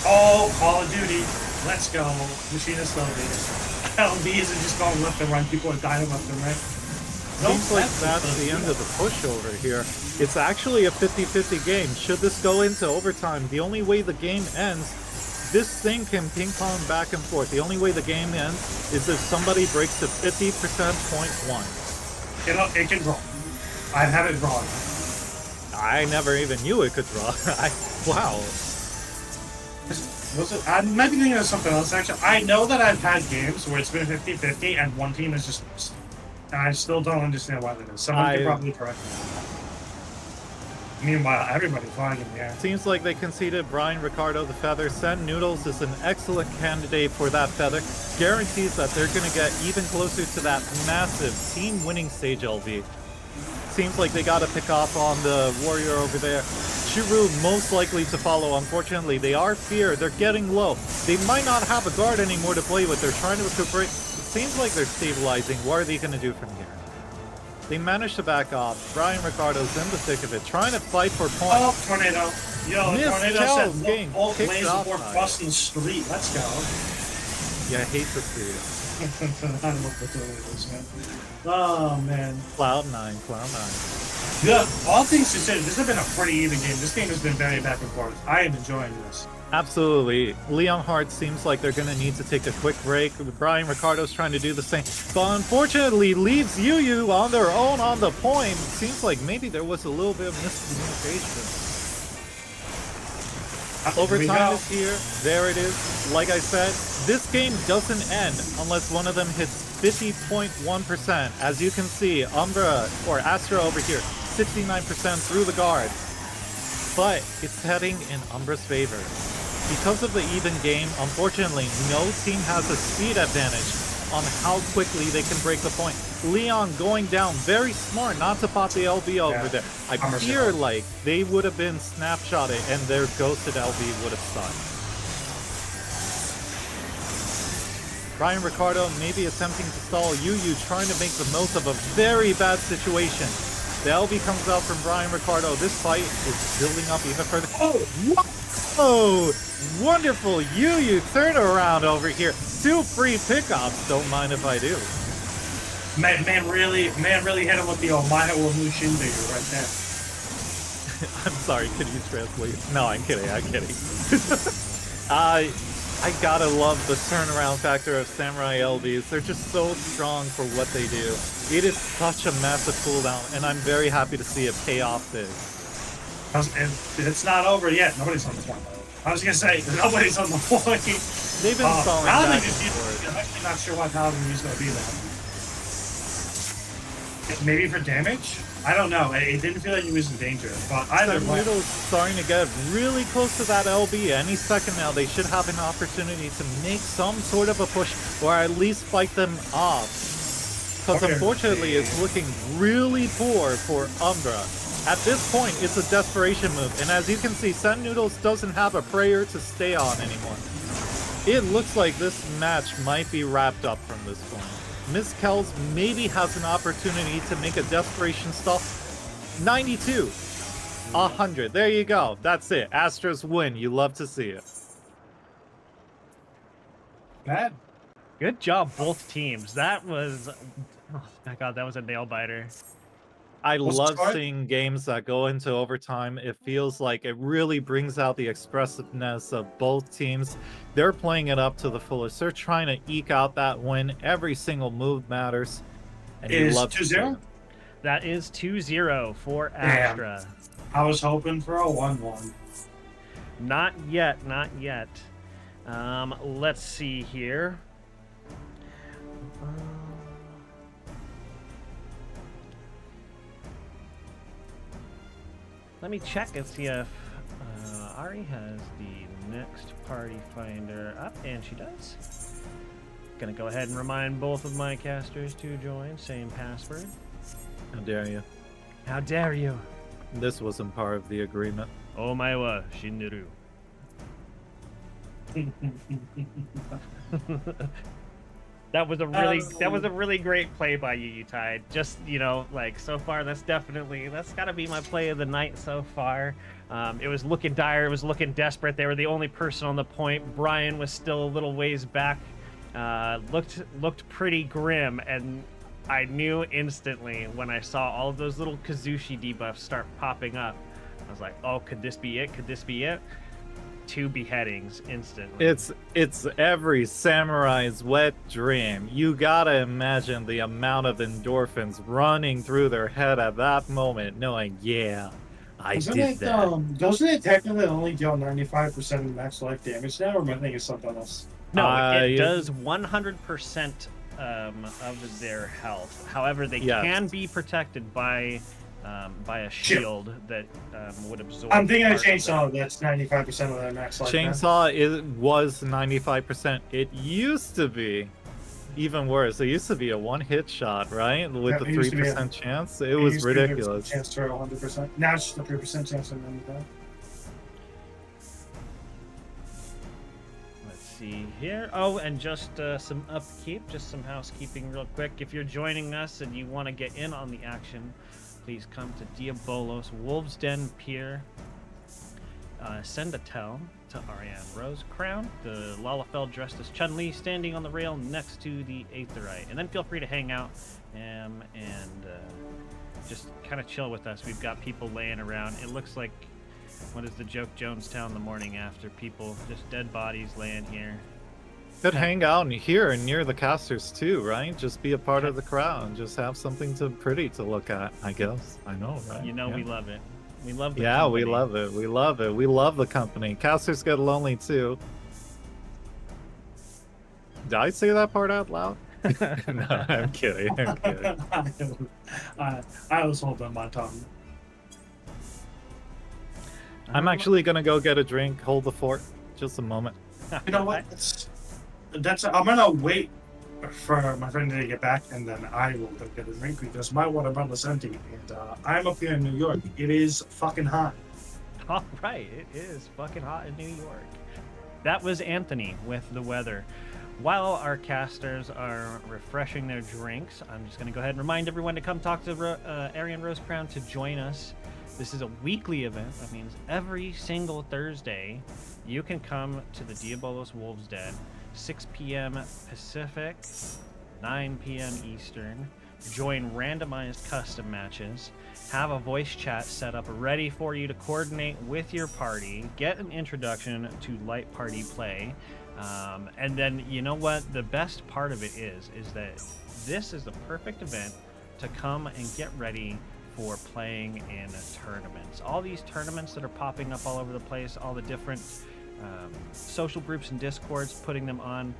Oh, Call of Duty. Let's go. Machinist LB. LB isn't just going left and right. People are dying left and right. Seems like that's the end of the push over here. It's actually a 50-50 game. Should this go into overtime, the only way the game ends, this thing can ping pong back and forth. The only way the game ends is if somebody breaks the 50% point one. It can draw. I have it drawn. I never even knew it could draw. Wow. I might be thinking of something else, actually. I know that I've had games where it's been 50-50 and one team is just... I still don't understand why that is. Someone could probably correct me. Meanwhile, everybody flying in the air. Seems like they conceded Brian Ricardo the feather. Sen Noodles is an excellent candidate for that feather. Guarantees that they're going to get even closer to that massive team-winning stage LV. Seems like they got to pick off on the warrior over there. Shiru most likely to follow. Unfortunately, they are feared. They're getting low. They might not have a guard anymore to play with. They're trying to recuperate. It seems like they're stabilizing. What are they going to do from here? They managed to back off. Brian Ricardo's in the thick of it, trying to fight for points. Oh, Tornado. Yo, Miss Tornado Kel's said, getting "Old kicked laser off board by crossing the street. Let's go." Yeah, I hate to see it. I love the Tornadoes, man. Oh, man. Cloud9. Yeah, all things considered, this has been a pretty even game. This game has been very back and forth. I am enjoying this. Absolutely. Leon Hart seems like they're going to need to take a quick break. Brian Ricardo's trying to do the same. But unfortunately, leaves Yu on their own on the point. Seems like maybe there was a little bit of miscommunication. Overtime is here. There it is. Like I said, this game doesn't end unless one of them hits 50.1%. As you can see, Umbra or Astra over here, 69% through the guard. But it's heading in Umbra's favor. Because of the even game, unfortunately, no team has a speed advantage on how quickly they can break the point. Leon going down, very smart not to pop the LB over there. I fear like they would have been snapshotted and their ghosted LB would have sucked. Brian Ricardo maybe attempting to stall Yu, trying to make the most of a very bad situation. The LB comes out from Brian Ricardo. This fight is building up even further. Oh, wonderful Yu turn around over here. 2 free pickups. Don't mind if I do. Man really hit him with the Omaha wa Mushinderu right there. I'm sorry, can you translate? No, I'm kidding. I gotta love the turnaround factor of Samurai LBs. They're just so strong for what they do. It is such a massive cooldown, and I'm very happy to see it pay off big. It's not over yet. Nobody's on the point. I was gonna say, nobody's on the point. They've been stalling back and forth. I'm actually not sure why Paladin is gonna be there. Maybe for damage? I don't know. It didn't feel like he was in danger. But either way, Noodle's starting to get really close to that LB. Any second now, they should have an opportunity to make some sort of a push, or at least fight them off. Because Okay. unfortunately, it's looking really poor for Umbra. At this point, it's a desperation move, and as you can see, Sen Noodles doesn't have a prayer to stay on anymore. It looks like this match might be wrapped up from this point. Miss Kells maybe has an opportunity to make a desperation stop. 92. 100. There you go. That's it. Astros win. You love to see it. bad. Good job, both teams. That was, oh my god, that was a nail biter. I What's the love score? seeing games that go into overtime. It feels like it really brings out the expressiveness of both teams. They're playing it up to the fullest. They're trying to eke out that win. Every single move matters. And you Is love to see 2-0? it. That is 2-0 for Damn. Astra. I was hoping for a 1-1. Not yet, not yet. Let's see here. Let me check and see if Ari has the next party finder up, and she does. Gonna go ahead and remind both of my casters to join. Same password. How dare you? How dare you? This wasn't part of the agreement. Omae wa shinderu. That was a really great play by you, Tide. Just, you know, like, so far that's gotta be my play of the night so far. It was looking dire, it was looking desperate. They were the only person on the point. Brian was still a little ways back. Looked pretty grim, and I knew instantly when I saw all of those little Kazushi debuffs start popping up. I was like, oh, could this be it? Could this be it? 2 beheadings instantly. It's every samurai's wet dream. You gotta imagine the amount of endorphins running through their head at that moment, knowing, yeah, I did that. Doesn't it technically only deal 95% of max life damage now, or am I thinking something else? No, it yeah. does 100% of their health. However, they Yes. can be protected by a shield that would absorb. I'm thinking of part that. Chainsaw, that's 95% of their max life. Chainsaw was 95%. It used to be even worse. It used to be a one-hit shot, right? With Yeah, the it used to be 3% chance. It was used to be a ridiculous. Chance to 100%. Now it's just a 3% chance of 95. Let's see here. Oh, and just some upkeep, just some housekeeping real quick. If you're joining us and you want to get in on the action, please come to Diabolos Wolves Den Pier. Send a tell to Ariane Rosecrown, the Lalafell dressed as Chun-Li, standing on the rail next to the Aetherite. And then feel free to hang out and just kind of chill with us. We've got people laying around. It looks like, what is the joke, Jonestown the morning after? People, just dead bodies laying here. Could hang out here and near the casters too, right? Just be a part of the crowd and just have something pretty to look at, I guess. I know, right? You know, Yeah. we love it. We love the Yeah, company. we love it. We love it. We love the company. Casters get lonely too. Did I say that part out loud? No, I'm kidding. I'm kidding. I was holding my tongue. I'm actually gonna go get a drink. Hold the fort. Just a moment. You know what? I'm gonna wait for my friend to get back, and then I will go get a drink because my water bottle is empty, and I'm up here in New York. It is fucking hot. All right, it is fucking hot in New York. That was Anthony with the weather. While our casters are refreshing their drinks, I'm just going to go ahead and remind everyone to come talk to Arian Rosecrown to join us. This is a weekly event. That means every single Thursday, you can come to the Diabolos Wolves Den, 6 p.m. Pacific, 9 p.m. Eastern. Join randomized custom matches. Have a voice chat set up ready for you to coordinate with your party. Get an introduction to light party play. And then, you know what? The best part of it is that this is the perfect event to come and get ready for playing in tournaments. All these tournaments that are popping up all over the place, all the different social groups and discords putting them on.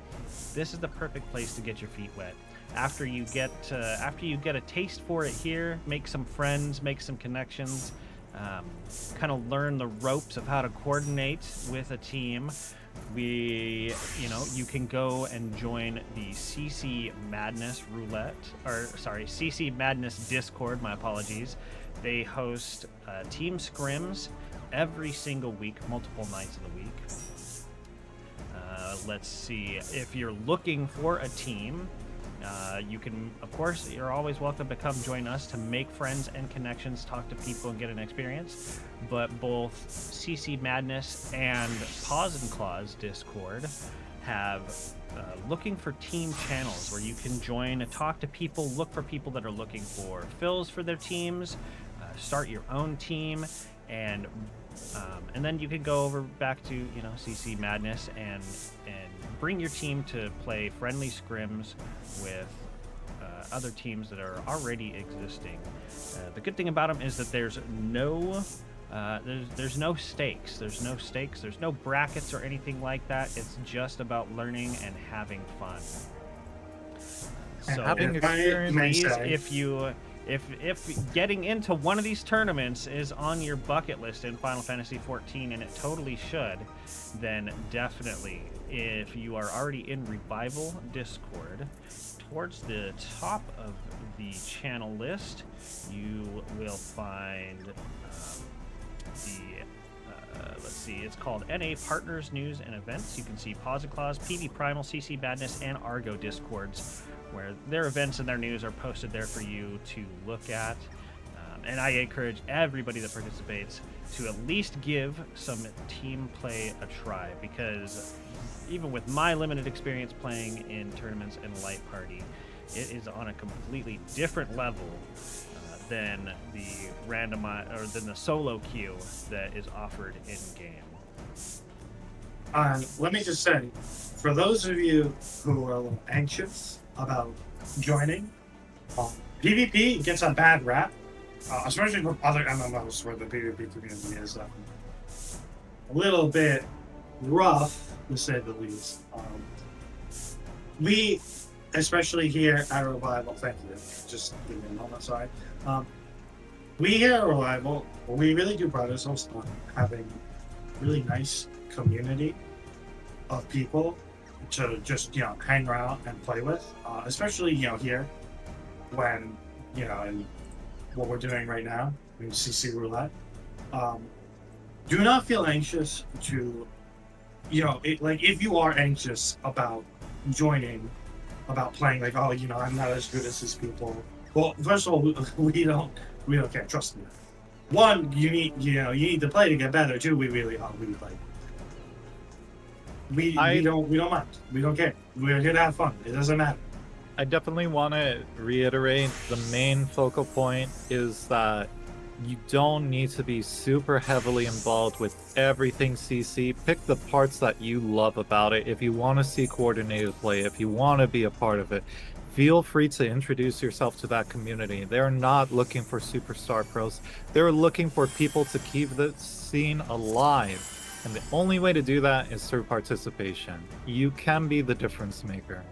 This is the perfect place to get your feet wet. after you get a taste for it here, make some friends, make some connections, kind of learn the ropes of how to coordinate with a team. You can go and join the CC Madness CC Madness Discord. My apologies. They host team scrims every single week, multiple nights of the week. Let's see. If you're looking for a team, you can, of course, you're always welcome to come join us to make friends and connections, talk to people, and get an experience. But both CC Madness and Paws and Claws Discord have looking for team channels where you can join and talk to people, look for people that are looking for fills for their teams, start your own team, and then you can go over back to CC Madness and bring your team to play friendly scrims with other teams that are already existing. The good thing about them is that there's no stakes. There's no brackets or anything like that. It's just about learning and having fun. So having experience, if getting into one of these tournaments is on your bucket list in Final Fantasy XIV, and it totally should, then definitely, if you are already in Revival Discord, towards the top of the channel list, you will find let's see, it's called NA Partners News and Events. You can see Paws and Claws, PV Primal, CC Madness, and Argo Discords, where their events and their news are posted there for you to look at. And I encourage everybody that participates to at least give some team play a try, because even with my limited experience playing in tournaments and Light Party, it is on a completely different level than the solo queue that is offered in game. Let me just say, for those of you who are a little anxious about joining, PvP gets a bad rap, especially from other MMOs where the PvP community is a little bit rough, to say the least. We, especially here at Revival, thank you, just give me a moment, sorry. We here at Revival, we really do pride ourselves on having really nice community of people to just hang around and play with, especially here when in what we're doing right now in CC Roulette. Do not feel anxious to if you are anxious about joining, about playing, like, oh, I'm not as good as these people. Well, first of all, we don't care. Trust me. One, you need to play to get better. Two, we really play. We don't mind. We don't care. We're here to have fun. It doesn't matter. I definitely want to reiterate the main focal point is that you don't need to be super heavily involved with everything CC. Pick the parts that you love about it. If you want to see coordinated play, if you want to be a part of it, feel free to introduce yourself to that community. They're not looking for superstar pros. They're looking for people to keep the scene alive. And the only way to do that is through participation. You can be the difference maker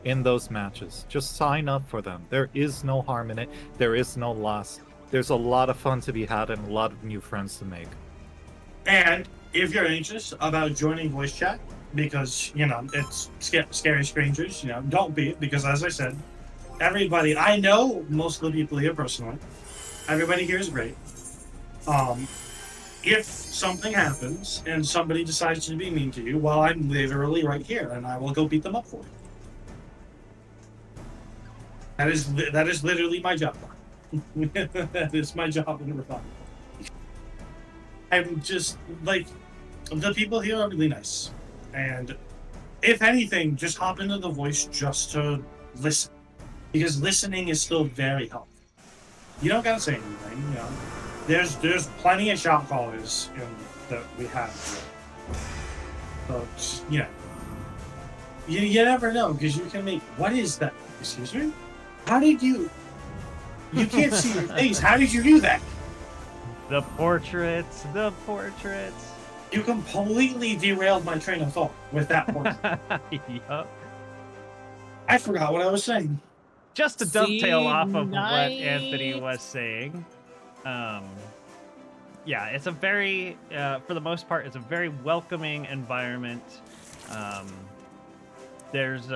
in those matches. Just sign up for them. There is no harm in it. There is no loss. There's a lot of fun to be had and a lot of new friends to make. And if you're anxious about joining voice chat, because, it's scary strangers, don't be, because as I said, everybody, I know most of the people here personally. Everybody here is great. If something happens and somebody decides to be mean to you, well, I'm literally right here and I will go beat them up for you. That is literally my job. That is my job in the Revival. I'm just, the people here are really nice. And if anything, just hop into the voice just to listen. Because listening is still very helpful. You don't gotta say anything, There's plenty of shop callers that we have here. So, you never know, because you can make, what is that? Excuse me? How did you can't see your face. How did you do that? The portraits. You completely derailed my train of thought with that portrait. Yup. I forgot what I was saying. just to dovetail off of what nice. Anthony was saying, yeah, it's a very, for the most part, it's a very welcoming environment. There's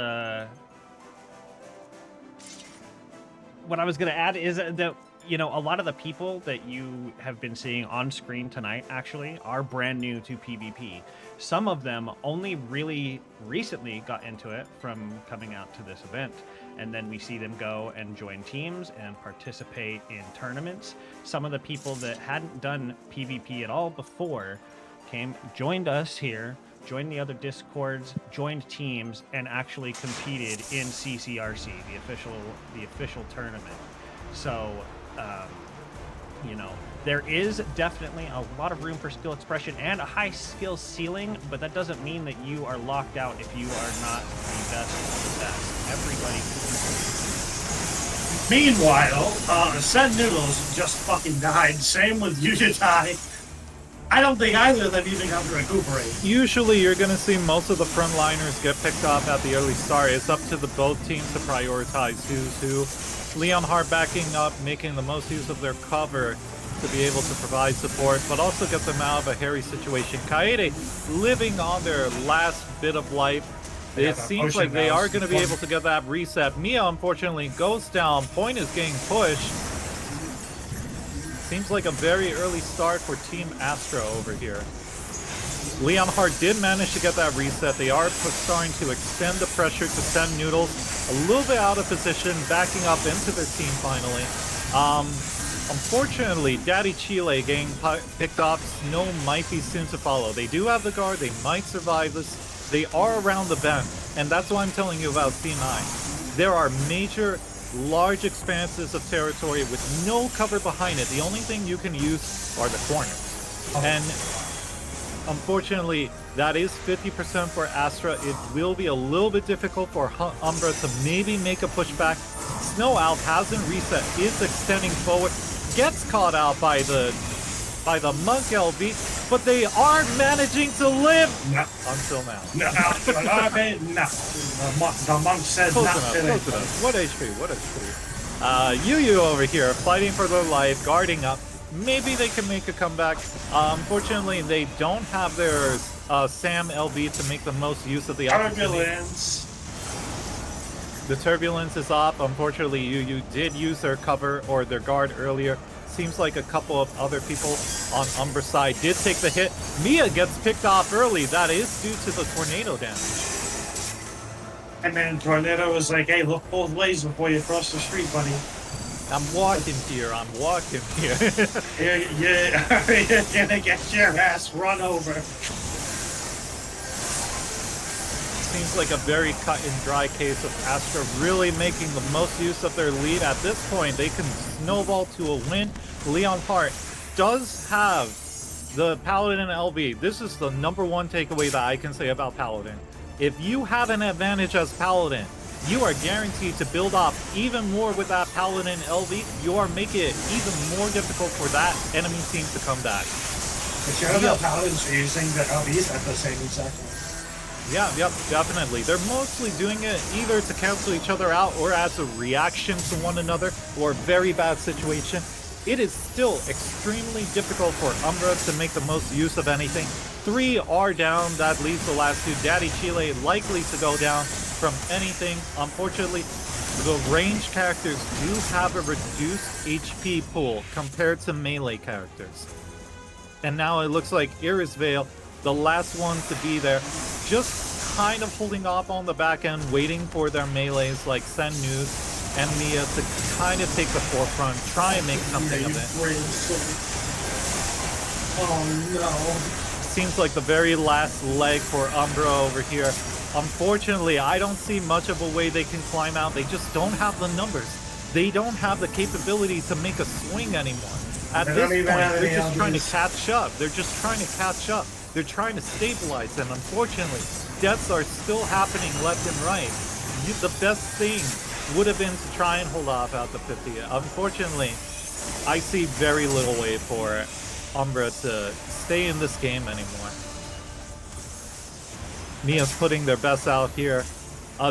what I was going to add is that, you know, a lot of the people that you have been seeing on screen tonight actually are brand new to PvP. Some of them only really recently got into it from coming out to this event. And then we see them go and join teams and participate in tournaments. Some of the people that hadn't done PvP at all before joined us here, joined the other Discords, joined teams, and actually competed in CCRC, the official tournament. So, you know, there is definitely a lot of room for skill expression and a high skill ceiling, but that doesn't mean that you are locked out if you are not the best of the best. Everybody can. Meanwhile, Sen Noodles just fucking died. Same with Yujitai. I don't think either of them even got to recuperate. Usually you're going to see most of the frontliners get picked up at the early start. It's up to the both teams to prioritize who's who. Leonhardt backing up, making the most use of their cover to be able to provide support, but also get them out of a hairy situation. Kaede living on their last bit of life. It seems like they are going to be able to get that reset. Mia, unfortunately, goes down. Point is getting pushed. Seems like a very early start for Team Astra over here. Leonhardt did manage to get that reset. They are starting to extend the pressure to send Noodles a little bit out of position, backing up into their team finally. Unfortunately, Daddy Chile getting picked off. Snow might be soon to follow. They do have the guard. They might survive this. They are around the bend, and that's why I'm telling you about C9. There are major, large expanses of territory with no cover behind it. The only thing you can use are the corners. And unfortunately, that is 50% for Astra. It will be a little bit difficult for Umbra to maybe make a pushback. Snow Elf hasn't reset, is extending forward, gets caught out by the Monk LV, but they are managing to live until now. No. The monk says Close not enough, today. close enough. What HP, what HP. Yu over here, fighting for their life, guarding up. Maybe they can make a comeback. Unfortunately, they don't have their Sam LV to make the most use of the opportunity. Turbulence. The turbulence is off. Unfortunately, Yu did use their cover or their guard earlier. Seems like a couple of other people on Umbra's side did take the hit. Mia gets picked off early. That is due to the tornado damage. And then Tornado was like, hey, look both ways before you cross the street, buddy. I'm walking here. I'm walking here. You're gonna get your ass run over. Seems like a very cut and dry case of Astra really making the most use of their lead. At this point, they can snowball to a win. Leonhardt does have the Paladin LV. This is the #1 takeaway that I can say about Paladin. If you have an advantage as Paladin, you are guaranteed to build up even more with that Paladin LV. You are making it even more difficult for that enemy team to come back. But you know the Paladins are using the LVs at the same exact time. Yeah, yep, definitely. They're mostly doing it either to cancel each other out or as a reaction to one another or a very bad situation. It is still extremely difficult for Umbra to make the most use of anything. 3 are down. That leaves the last 2. Daddy Chile likely to go down from anything. Unfortunately, the ranged characters do have a reduced HP pool compared to melee characters. And now it looks like Iris Vale, the last one to be there, just kind of holding off on the back end, waiting for their melees like Sen News and Mia to kind of take the forefront, try and make something of it. Oh no. Seems like the very last leg for Umbra over here. Unfortunately, I don't see much of a way they can climb out. They just don't have the numbers. They don't have the capability to make a swing anymore. At this point, they're just trying to catch up. They're just trying to catch up. They're trying to stabilize, and unfortunately, deaths are still happening left and right. The best thing would have been to try and hold off out the 50. Unfortunately, I see very little way for Umbra to stay in this game anymore. Mia's putting their best out here.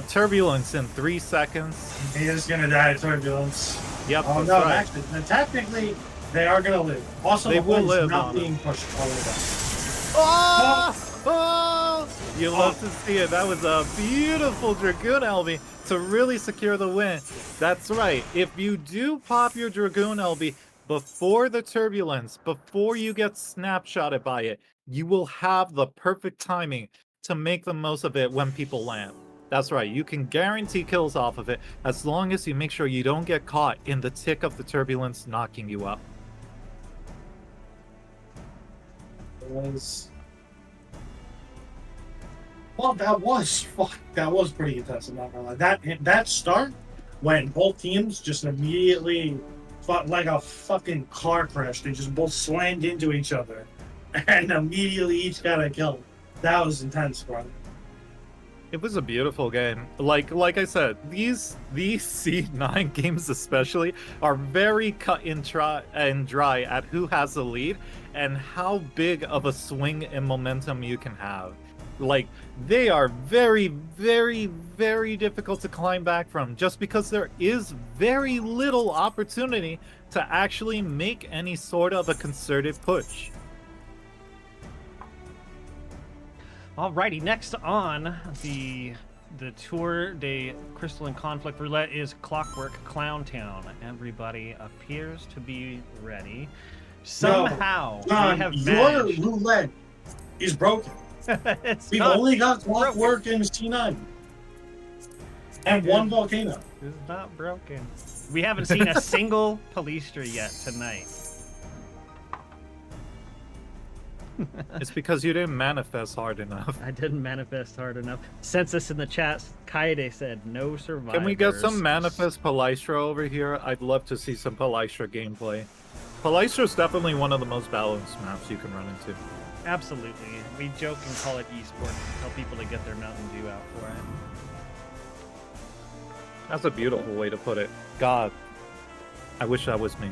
Turbulence in 3 seconds. He is gonna die of turbulence. Yep, Oh that's no, right. actually, technically, they are gonna live. Also, They the will wind's live not on being pushed all the way down. Oh! Oh! You love to see it. That was a beautiful Dragoon LB to really secure the win. That's right. If you do pop your Dragoon LB before the turbulence, before you get snapshotted by it, you will have the perfect timing to make the most of it when people land. That's right. You can guarantee kills off of it as long as you make sure you don't get caught in the tick of the turbulence knocking you up. Well, that was pretty intense. I'm not gonna lie. That start when both teams just immediately fought like a fucking car crash. They just both slammed into each other and immediately each got a kill. That was intense, bro. It was a beautiful game. Like I said, these C9 games especially are very cut and dry at who has the lead and how big of a swing in momentum you can have. Like, they are very, very, very difficult to climb back from just because there is very little opportunity to actually make any sort of a concerted push. Alrighty, next on the Tour de Crystalline Conflict Roulette is Clockwork Clown Town. Everybody appears to be ready. Somehow, John, we have your managed. roulette is broken. It's We've not only got broken. Clockwork in C9. And one volcano. It's not broken. We haven't seen a single Polistra yet tonight. It's because you didn't manifest hard enough. I didn't manifest hard enough. Census in the chat, Kaede said no survivors. Can we get some manifest Palystra over here? I'd love to see some Palystra gameplay. Palystra is definitely one of the most balanced maps you can run into. Absolutely. We joke and call it esports. Tell people to get their Mountain Dew out for it. That's a beautiful way to put it. God, I wish that was me.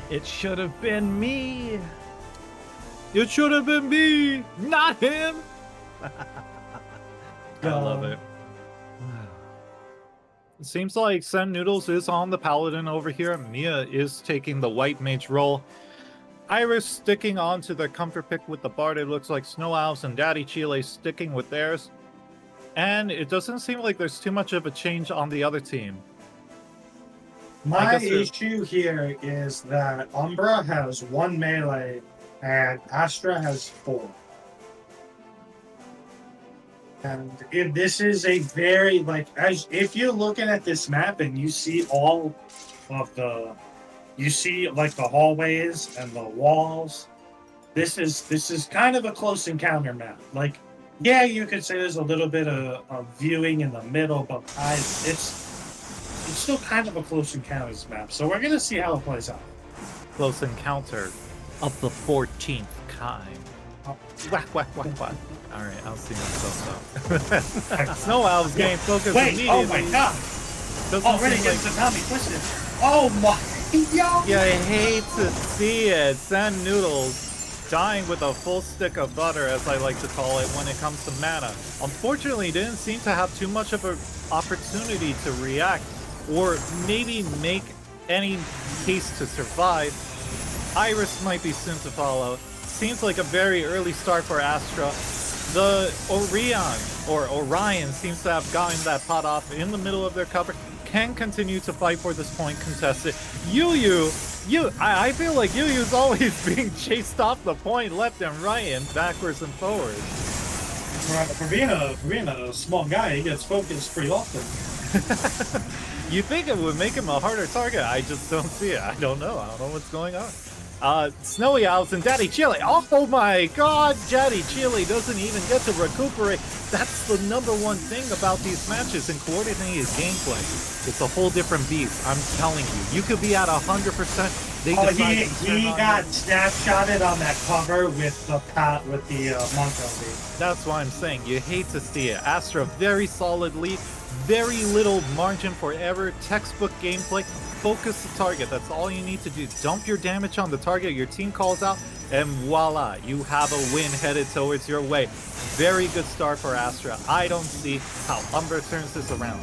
It should have been me. It should have been me, not him. I love it. It seems like Sen Noodles is on the Paladin over here. Mia is taking the White Mage role. Iris sticking on to the comfort pick with the Bard. It looks like Snow Owls and Daddy Chile sticking with theirs. And it doesn't seem like there's too much of a change on the other team. My issue here is that Umbra has 1 melee and Astra has 4. And if this is a very, if you're looking at this map and you see all of you see like the hallways and the walls, this is kind of a close encounter map. Like, yeah, you could say there's a little bit of viewing in the middle, but it's still kind of a close encounters map. So we're gonna see how it plays out. Close encounter of the 14th kind. Whack, whack, whack, whack. Alright, I'll see myself out. Snow Owl's game focus immediately. Oh my god! Already gets the Tommy twisted. Oh my, yo! You hate to see it. Sen Noodles dying with a full stick of butter, as I like to call it, when it comes to mana. Unfortunately, didn't seem to have too much of an opportunity to react, or maybe make any case to survive. Iris might be soon to follow. Seems like a very early start for Astra. The Orion seems to have gotten that pot off in the middle of their cover. Can continue to fight for this point contested. I feel like Yu's always being chased off the point left and right and backwards and forwards. For being a small guy, he gets focused pretty often. You think it would make him a harder target? I just don't see it. I don't know what's going on. Snowy Owls and Daddy Chile. Oh my god, Daddy Chile doesn't even get to recuperate. That's the number one thing about these matches in coordinated gameplay. It's a whole different beast, I'm telling you. You could be at 100%. He got snapshotted on that cover with the monk LB. That's why I'm saying you hate to see it. Astra, very solid lead. Very little margin for error. Textbook gameplay. Focus the target. That's all you need to do. Dump your damage on the target your team calls out. And voila, you have a win headed towards your way. Very good start for Astra. I don't see how Umbra turns this around.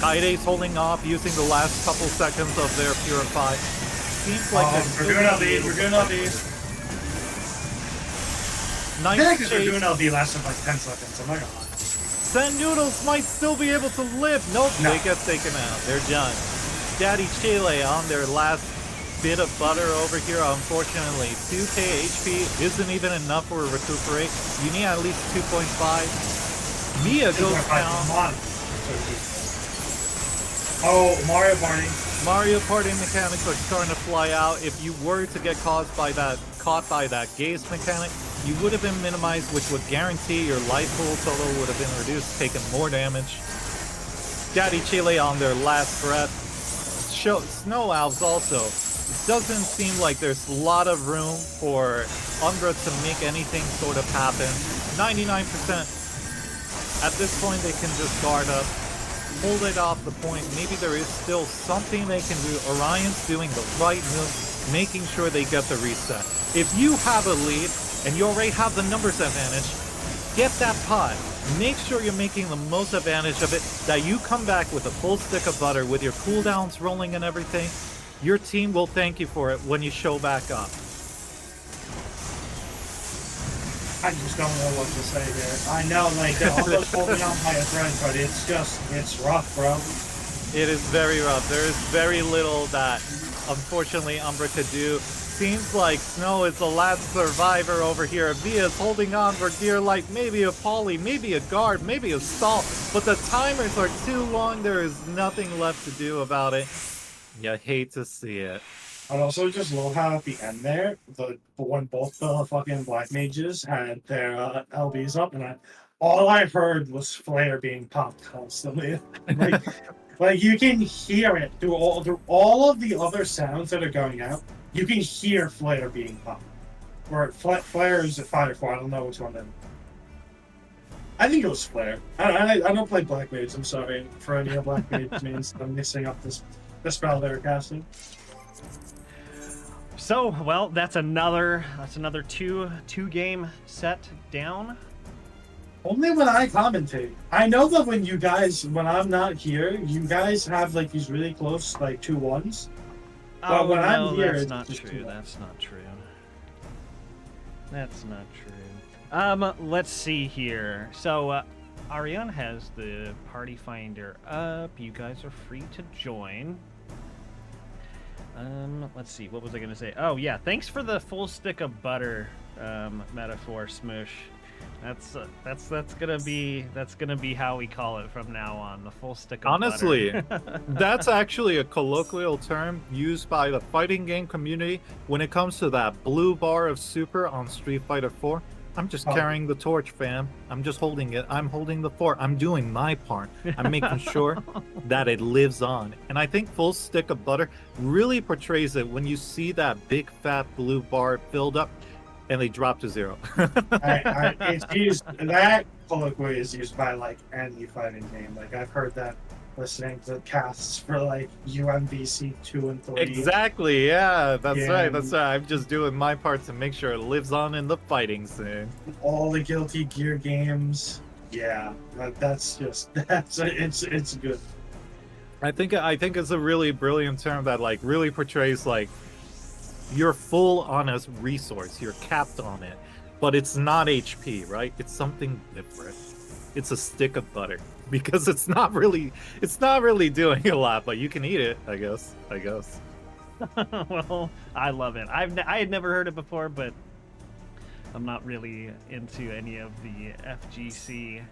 Kaide's holding off, using the last couple seconds of their Purify. Seems like we're doing LB, we're doing LB. Nice I feel like this chase. we're doing LB lasted like 10 seconds, I'm not gonna lie. Sand Noodles might still be able to live. Nope, No. they get taken out. They're done. Daddy Chile on their last bit of butter over here. Unfortunately, 2k HP isn't even enough for a recuperate. You need at least 2.5. Mia goes down. Come on. Oh, Mario Party. Mario Party mechanics are starting to fly out. If you were to get caught by that gaze mechanic, you would have been minimized, which would guarantee your life pool total would have been reduced, taking more damage. Daddy Chile on their last breath. Snow Elves also. It doesn't seem like there's a lot of room for Umbra to make anything sort of happen. 99%. At this point, they can just guard up, hold it off the point. Maybe there is still something they can do. Orion's doing the right move, making sure they get the reset. If you have a lead, and you already have the numbers advantage, get that pot. Make sure you're making the most advantage of it, that you come back with a full stick of butter with your cooldowns rolling and everything. Your team will thank you for it when you show back up. I just don't know what to say here. I know, like, they're almost holding on by a thread, but it's rough, bro. It is very rough. There is very little that, unfortunately, Umbra could do. Seems like Snow is the last survivor over here. Via is holding on for dear life. Maybe a poly, maybe a guard, maybe a stall. But the timers are too long. There is nothing left to do about it. You hate to see it. I also just love how at the end there, when both the fucking Black Mages had their LBs up, and all I heard was Flare being popped constantly. like you can hear it through all of the other sounds that are going out. You can hear Flare being popped. Or Flare is a Fire 4, I don't know which one then. I think it was Flare. I don't play Black Mage, I'm sorry for any of Black Mage means I'm mixing up the spell they're casting. So, well, that's another two game set down. Only when I commentate. I know that when I'm not here, you guys have like these really close like 2-1s. But when I'm here, that's it's not just true. too That's not true. That's not true. Let's see here. So, Ariane has the party finder up. You guys are free to join. Let's see. What was I gonna say? Oh yeah, thanks for the full stick of butter metaphor, Smoosh. That's gonna be how we call it from now on. The full stick of Honestly, butter. that's actually a colloquial term used by the fighting game community when it comes to that blue bar of super on Street Fighter 4. I'm just carrying the torch, fam. I'm just holding it. I'm holding the fort. I'm doing my part. I'm making sure that it lives on. And I think full stick of butter really portrays it when you see that big fat blue bar filled up and they drop to 0. It's used, that colloquy is used by like any fighting game. Like I've heard that listening to casts for like UMVC 2 and 3. Exactly, yeah, that's right. I'm just doing my part to make sure it lives on in the fighting scene. All the Guilty Gear games. Yeah, it's good. I think it's a really brilliant term that like really portrays like you're full on a resource, you're capped on it, but it's not HP, right? It's something different. It's a stick of butter because it's not really doing a lot, but you can eat it, I guess. Well, I love it. I had never heard it before, but I'm not really into any of the FGC.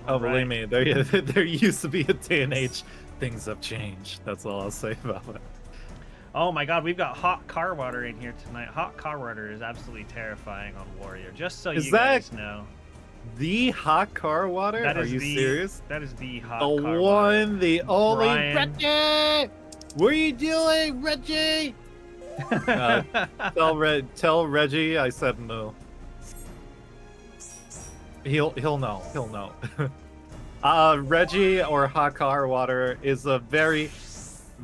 Oh, believe me, there used to be a day and age. Things have changed. That's all I'll say about it. Oh my god, we've got hot car water in here tonight. Hot car water is absolutely terrifying on Warrior, just so you guys know. The hot car water? Are you serious? That is the hot the car one, water. the only Brian. Reggie! What are you doing, Reggie? Tell Reggie I said no. He'll know. Reggie or hot car water is a very,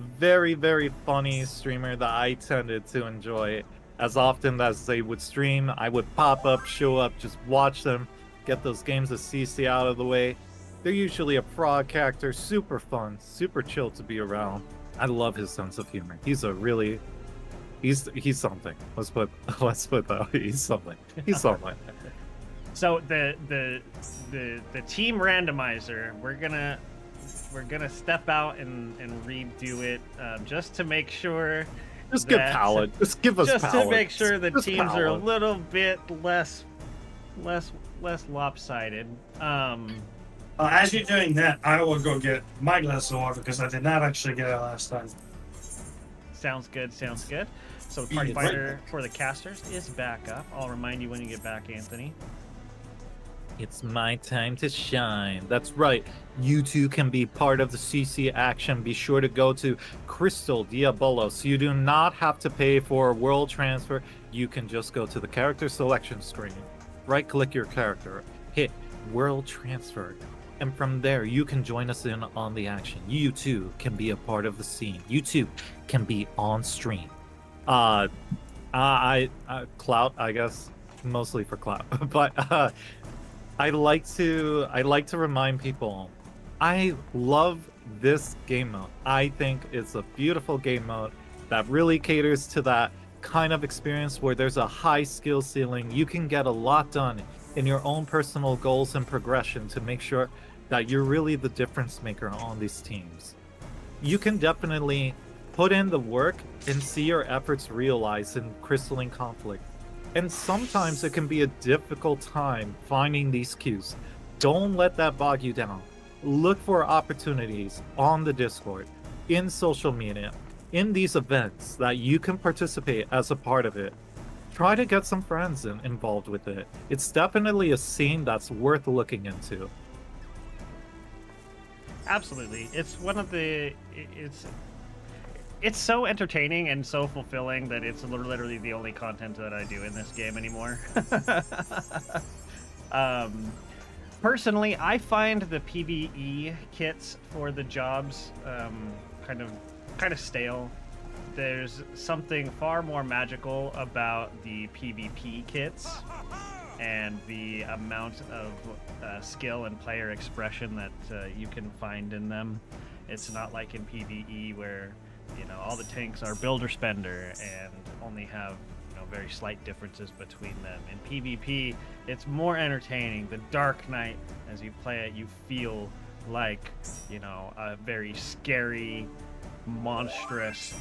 very, very funny streamer that I tended to enjoy. As often as they would stream, I would pop up, show up, just watch them, get those games of CC out of the way. They're usually a frog character, super fun, super chill to be around. I love his sense of humor. He's a really, he's something. Let's put that. He's something. He's something. So the team randomizer, we're gonna step out and redo it just to make sure. Just give Paladin. Just give us just Paladin. to make sure the Just teams are a Paladin. little bit less lopsided. As you're doing that, I will go get my glass of water because I did not actually get it last time. Sounds good. Sounds good. So Party Fighter for the casters is back up. I'll remind you when you get back, Anthony. It's my time to shine. That's right. You too can be part of the CC action. Be sure to go to Crystal Diabolo so you do not have to pay for a world transfer. You can just go to the character selection screen, right click your character, hit world transfer, and from there you can join us in on the action. You too can be a part of the scene. You too can be on stream. Clout, I guess, mostly for clout, but I like to remind people, I love this game mode. I think it's a beautiful game mode that really caters to that kind of experience where there's a high skill ceiling. You can get a lot done in your own personal goals and progression to make sure that you're really the difference maker on these teams. You can definitely put in the work and see your efforts realized in Crystalline Conflict. And sometimes it can be a difficult time finding these cues. Don't let that bog you down. Look for opportunities on the Discord, in social media, in these events that you can participate as a part of it. Try to get some friends involved with it. It's definitely a scene that's worth looking into. Absolutely. It's one of the it's so entertaining and so fulfilling that it's literally the only content that I do in this game anymore. Personally, I find the PvE kits for the jobs kind of stale. There's something far more magical about the PvP kits and the amount of skill and player expression that you can find in them. It's not like in PvE where all the tanks are builder spender and only have very slight differences between them. In PvP, it's more entertaining. The Dark Knight, as you play it, you feel like a very scary, monstrous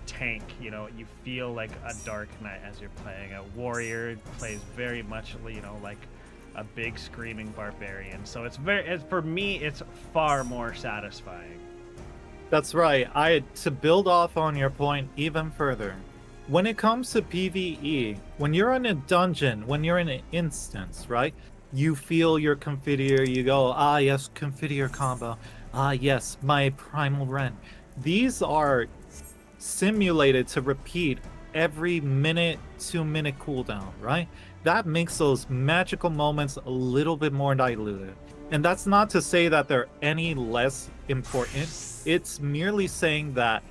tank. You feel like a Dark Knight as you're playing. A warrior plays very much like a big screaming barbarian. So for me, it's far more satisfying. That's right. To build off on your point even further, when it comes to PvE, when you're in a dungeon, when you're in an instance, right? You feel your Confiteor, you go, yes, Confiteor combo. Yes, my Primal Rend. These are simulated to repeat every minute, 2-minute cooldown, right? That makes those magical moments a little bit more diluted. And that's not to say that they're any less important. It's merely saying that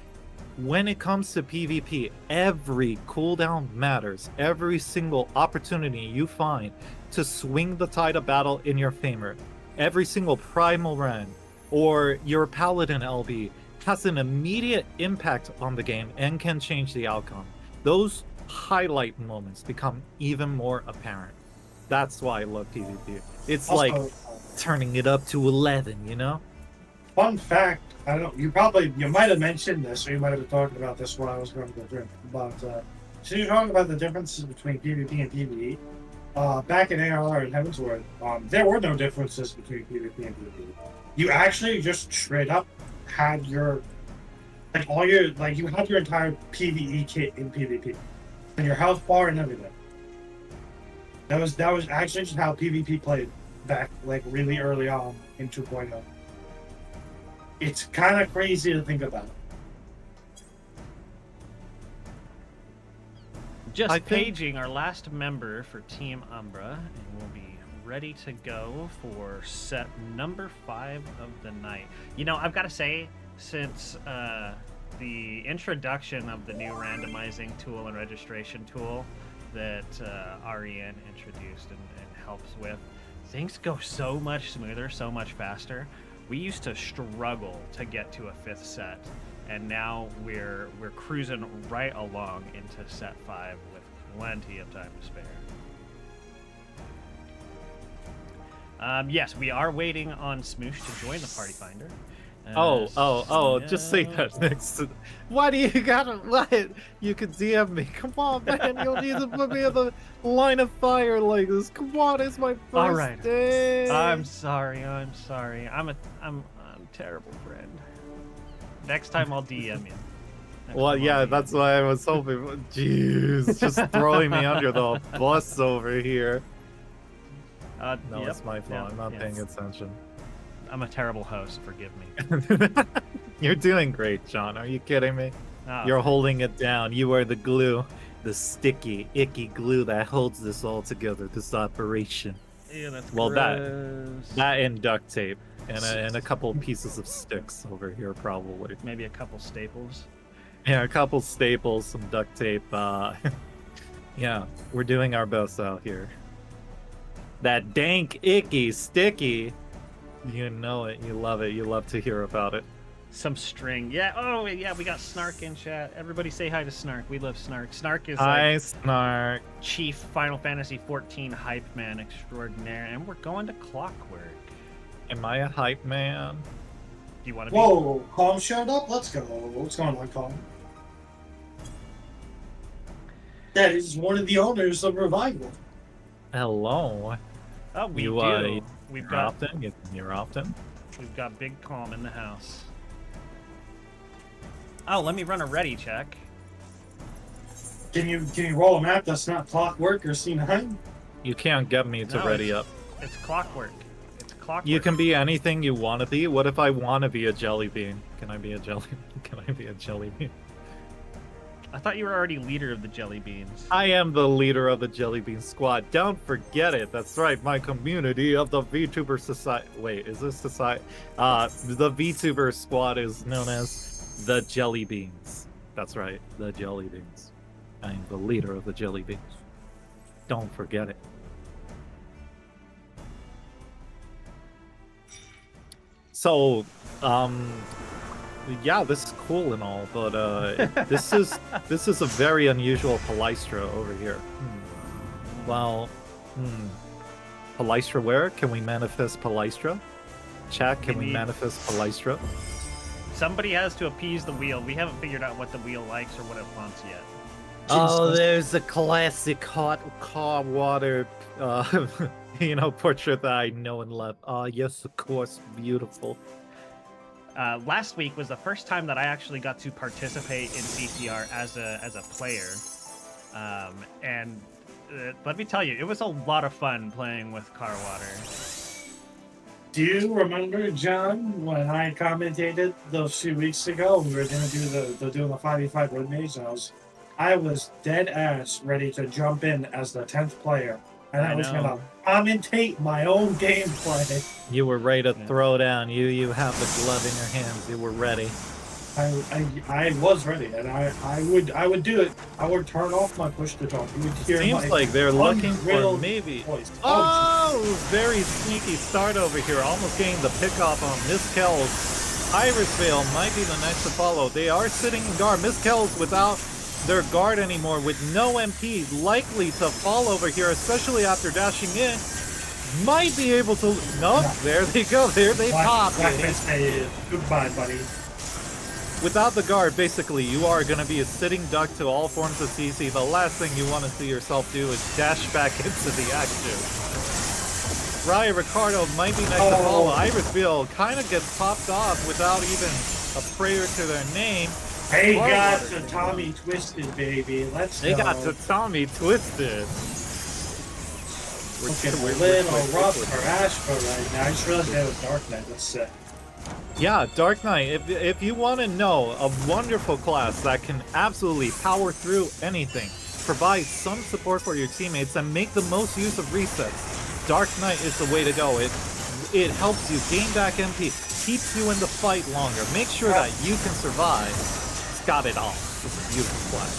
when it comes to PvP, every cooldown matters. Every single opportunity you find to swing the tide of battle in your favor, every single Primal Rend or your Paladin LB has an immediate impact on the game and can change the outcome. Those highlight moments become even more apparent. That's why I love PvP. It's Also, like turning it up to 11, Fun fact, I don't know, you might have mentioned this, or you might have talked about this while I was going to the drink, but so you're talking about the differences between PvP and PvE. Back in ARR and Heavensward, there were no differences between PvP and PvE. You actually just straight up had you had your entire PvE kit in PvP. And your health bar and everything. That was actually just how PvP played back really early on in 2.0. It's kind of crazy to think about. Just paging our last member for Team Umbra, and we'll be ready to go for set number 5 of the night. I've got to say, since the introduction of the new randomizing tool and registration tool that REN introduced and helps with, things go so much smoother, so much faster. We used to struggle to get to a 5th set, and now we're cruising right along into set 5 with plenty of time to spare. Yes, we are waiting on Smoosh to join the Party Finder. Just say that next to... Why do you gotta... What? You can DM me. Come on, man. You don't need to put me in the line of fire like this. Come on, it's my first All right. day. I'm sorry. I'm a terrible friend. Next time I'll DM you. Well, yeah, that's why I was hoping. Jeez, just throwing me under the bus over here. No, yep, it's my fault. I'm not paying attention. I'm a terrible host. Forgive me. You're doing great, John. Are you kidding me? Oh, You're holding it down. You are the glue, the sticky, icky glue that holds this all together, this operation. Ew, that's Well, gross. that and duct tape and a couple pieces of sticks over here, probably. Maybe a couple staples. Yeah, a couple staples, some duct tape. Yeah, we're doing our best out here. That dank, icky, sticky. You know it. You love it. You love to hear about it. Some string. Yeah. Oh, yeah. We got Snark in chat. Everybody say hi to Snark. We love Snark. Snark is Hi, like Snark. Chief Final Fantasy XIV hype man extraordinaire, and we're going to Clockwork. Am I a hype man? Do you want to Whoa, Calm showed up? Let's go. What's going on, Calm? That is one of the owners of Revival. Hello. Oh, we You, do. We've You're got often? You're often? We've got Big Calm in the house. Oh, let me run a ready check. Can you roll a map that's not Clockwork or C9? You can't get me to No, ready up. It's Clockwork. It's Clockwork. You can be anything you want to be. What if I want to be a jelly bean? Can I be a jelly? Can I be a jelly bean? I thought you were already leader of the Jelly Beans. I am the leader of the Jelly Bean Squad. Don't forget it. That's right. My community of the VTuber Society. Wait, is this society? The VTuber Squad is known as the Jelly Beans. That's right. The Jelly Beans. I am the leader of the Jelly Beans. Don't forget it. So, yeah, this is cool and all, but this is a very unusual Palystra over here. Well, Palystra where? Can we manifest Palystra? Chat, can we manifest Palystra? Somebody has to appease the wheel. We haven't figured out what the wheel likes or what it wants yet. Oh, there's a classic hot car water, portrait that I know and love. Oh, yes, of course, beautiful. Last week was the first time that I actually got to participate in CTR as a player, and let me tell you, it was a lot of fun playing with Carwater. Do you remember, John, when I commentated those few weeks ago? We were gonna do doing the 5v5 road maze, and I was dead ass ready to jump in as the 10th player, and I was gonna commentate my own gameplay. You were ready to throw down. You have the glove in your hands. You were ready. I was ready, and I would do it. I would turn off my push to talk. You would hear Seems my like they're looking for unreal maybe. voice. Oh, very sneaky start over here. Almost getting the pick off on Miss Kells. Iris Veil might be the next to follow. They are sitting in guard. Miss Kells without their guard anymore, with no MP, likely to fall over here, especially after dashing in. Might be able to. Nope, there they go. There they pop. Goodbye, buddy. Without the guard, basically, you are going to be a sitting duck to all forms of CC. The last thing you want to see yourself do is dash back into the action. Raya Ricardo might be next to follow. Irisville kind of gets popped off without even a prayer to their name. They got the Tommy Twisted, baby. Let's They go. got the Tommy Twisted. Looking a little rough for Ashford right now. I just realized they have a Dark Knight. That's sick. Yeah, Dark Knight, if you want to know a wonderful class that can absolutely power through anything, provide some support for your teammates, and make the most use of resets, Dark Knight is the way to go. It helps you gain back MP, keeps you in the fight longer. Make sure that you can survive. It's got it all. It's a beautiful play.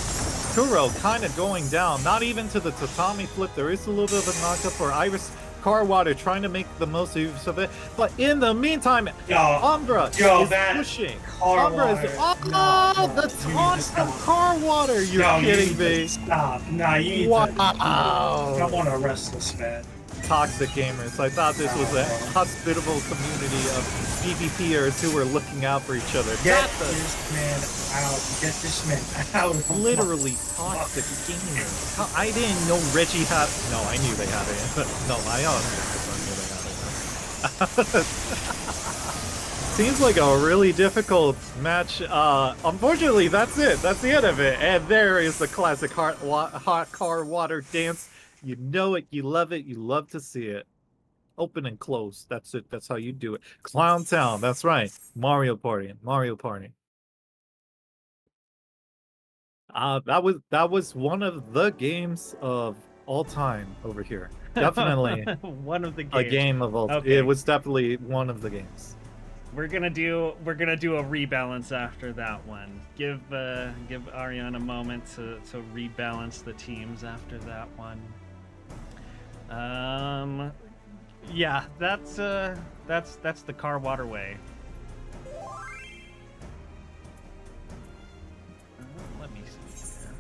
Kuro kind of going down, not even to the tatami flip. There is a little bit of a knockup for Iris Carwater trying to make the most use of it. But in the meantime, Umbra is pushing. Umbra is... the taunt from Carwater! You're kidding me. Stop. Nah, you need wow. to... I want to arrest this man. Toxic gamers. I thought this was a hospitable community of PvPers who were looking out for each other. Get this man out. Get this man out. Literally toxic gamers. I didn't know Reggie had... No, I knew they had it. No, I knew they had it. Seems like a really difficult match. Unfortunately, that's it. That's the end of it. And there is the classic hot car water dance. You know it, you love it, you love to see it. Open and close. That's it. That's how you do it. Clown Town. That's right. Mario Party. Mario Party. That was one of the games of all time over here. Definitely one of the games. A game of all. Okay. It was definitely one of the games. We're gonna do a rebalance after that one. Give Ariane a moment to rebalance the teams after that one. Yeah, that's the car waterway. Let me see here.